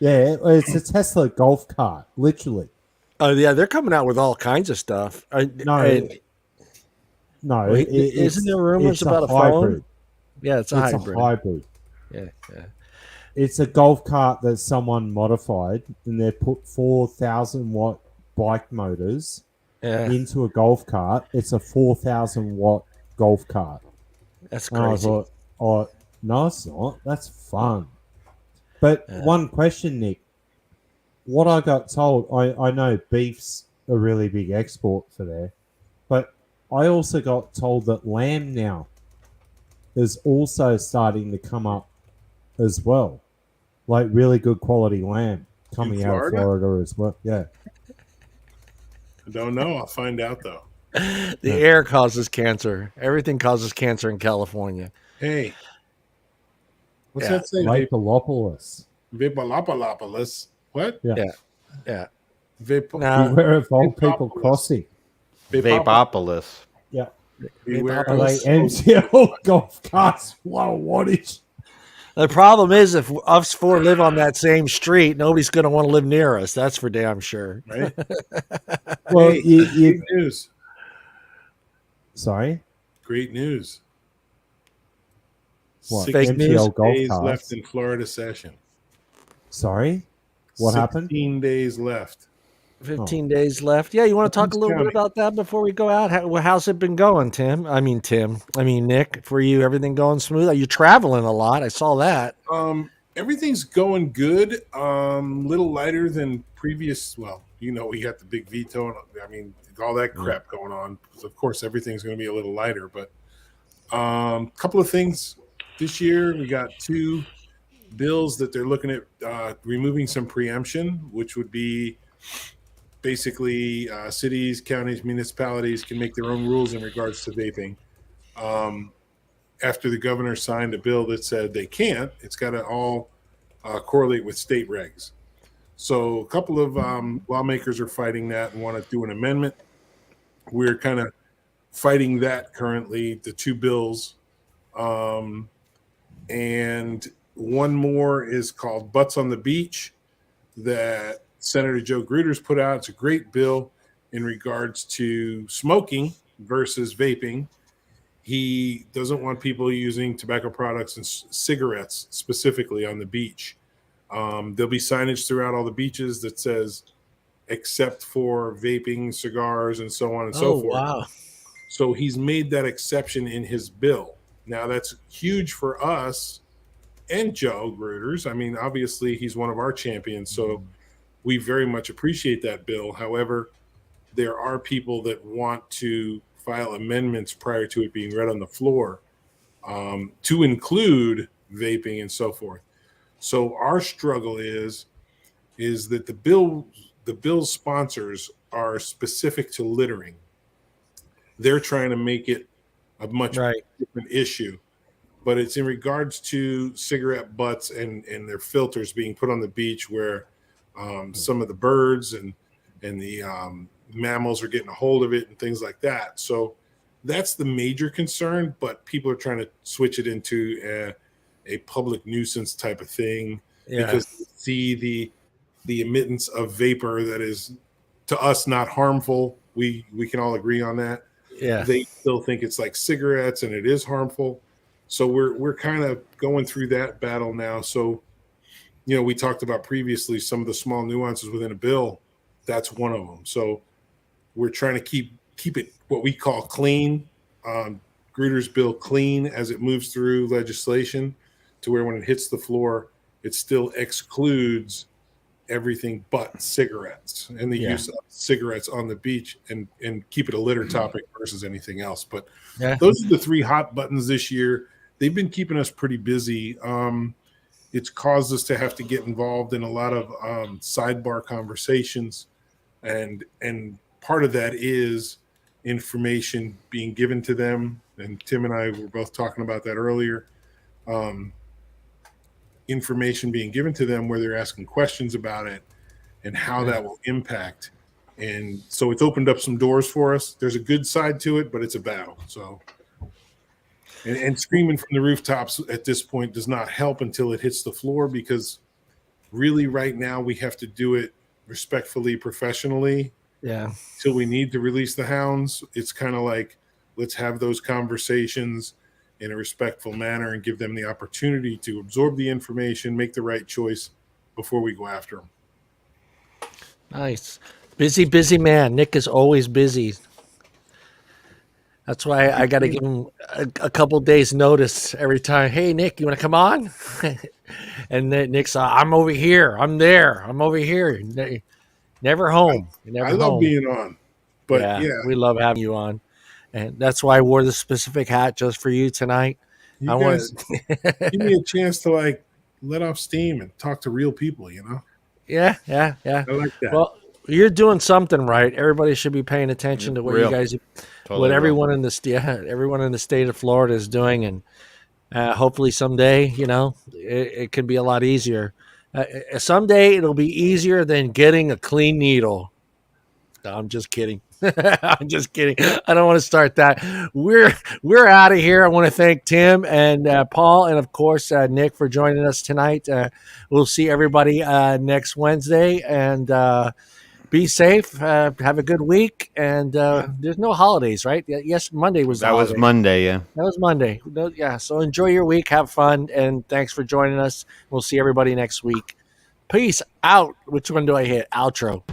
Yeah, it's a Tesla golf cart, literally. Oh, yeah, they're coming out with all kinds of stuff. Isn't there rumors about a hybrid? phone? Yeah, it's a hybrid. Yeah. It's a golf cart that someone modified, and they put 4,000-watt bike motors into a golf cart. It's a 4,000-watt golf cart. That's and crazy. I thought, no, it's not. That's fun. But one question, Nick. What I got told, I know beef's a really big export for there, but I also got told that lamb now is also starting to come up as well. Like really good quality lamb coming out of Florida as well. Yeah. I don't know. I'll find out, though. The air causes cancer. Everything causes cancer in California. Hey. What's that say? Vapalopolis. Vapalopolis. What? Yeah. Now, Beware of old people crossing. Vapopolis. Yeah. Beware Are they MTL golf carts? What a wattage. The problem is, if us four live on that same street, nobody's going to want to live near us. That's for damn sure. Right? Well, Hey, you great news. sorry. Great news. What? 16 MTL golf days carts? left in Florida session. Sorry. What happened? 16 days left. 15 days left. Yeah, you want to talk a little bit about that before we go out? How's it been going, Tim? I mean, Nick, for you, everything going smooth? Are you traveling a lot? I saw that. Everything's going good. Little lighter than previous. Well, we got the big veto, and I mean, all that crap going on. Of course, everything's going to be a little lighter, but couple of things this year. We got 2 bills that they're looking at removing some preemption, which would be basically cities, counties, municipalities can make their own rules in regards to vaping. After the governor signed a bill that said they can't, it's got to all correlate with state regs. So a couple of lawmakers are fighting that and want to do an amendment. We're kind of fighting that currently, the 2 bills. And one more is called Butts on the Beach that Senator Joe Gruder's put out. It's a great bill in regards to smoking versus vaping. He doesn't want people using tobacco products and cigarettes specifically on the beach. There'll be signage throughout all the beaches that says except for vaping, cigars, and so on and so forth. Wow. So he's made that exception in his bill. Now that's huge for us and Joe Gruters. I mean, obviously he's one of our champions, so we very much appreciate that bill. However, there are people that want to file amendments prior to it being read on the floor to include vaping and so forth. So our struggle is that the bill's sponsors are specific to littering. They're trying to make it a much different issue, but it's in regards to cigarette butts and their filters being put on the beach where some of the birds and the mammals are getting a hold of it and things like that. So that's the major concern, but people are trying to switch it into a public nuisance type of thing because they see the emittance of vapor that is to us not harmful. We can all agree on that. Yeah. They still think it's like cigarettes and it is harmful. So we're kind of going through that battle now. So, we talked about previously some of the small nuances within a bill. That's one of them. So we're trying to keep it what we call clean, Gruder's bill clean as it moves through legislation to where when it hits the floor, it still excludes everything but cigarettes and the use of cigarettes on the beach and keep it a litter topic versus anything else. But those are the 3 hot buttons this year. They've been keeping us pretty busy. It's caused us to have to get involved in a lot of sidebar conversations. And part of that is information being given to them. And Tim and I were both talking about that earlier. Information being given to them where they're asking questions about it and how that will impact. And so it's opened up some doors for us. There's a good side to it, but it's a battle. So, and screaming from the rooftops at this point does not help until it hits the floor, because really right now we have to do it respectfully, professionally. Yeah. Till we need to release the hounds. It's kind of like, let's have those conversations in a respectful manner and give them the opportunity to absorb the information, make the right choice before we go after them. Nice. Busy man. Nick is always busy. That's why I got to give him a couple days notice every time. Hey, Nick, you want to come on? And then Nick's, I'm over here. I'm there. I'm over here. Never home. I love being on. But yeah, we love having you on. And that's why I wore the specific hat just for you tonight. You guys give me a chance to let off steam and talk to real people, Yeah. I like that. Well, you're doing something right. Everybody should be paying attention to what you guys, what everyone in the state of Florida is doing, and hopefully someday, it can be a lot easier. Someday it'll be easier than getting a clean needle. No, I'm just kidding. I'm just kidding. I don't want to start that. We're out of here. I want to thank Tim and Paul, and of course Nick for joining us tonight. We'll see everybody next Wednesday, and be safe. Have a good week. And there's no holidays, right? Yes, Monday was the That was holiday. Monday, yeah. That was Monday. Yeah. So enjoy your week. Have fun, and thanks for joining us. We'll see everybody next week. Peace out. Which one do I hit? Outro.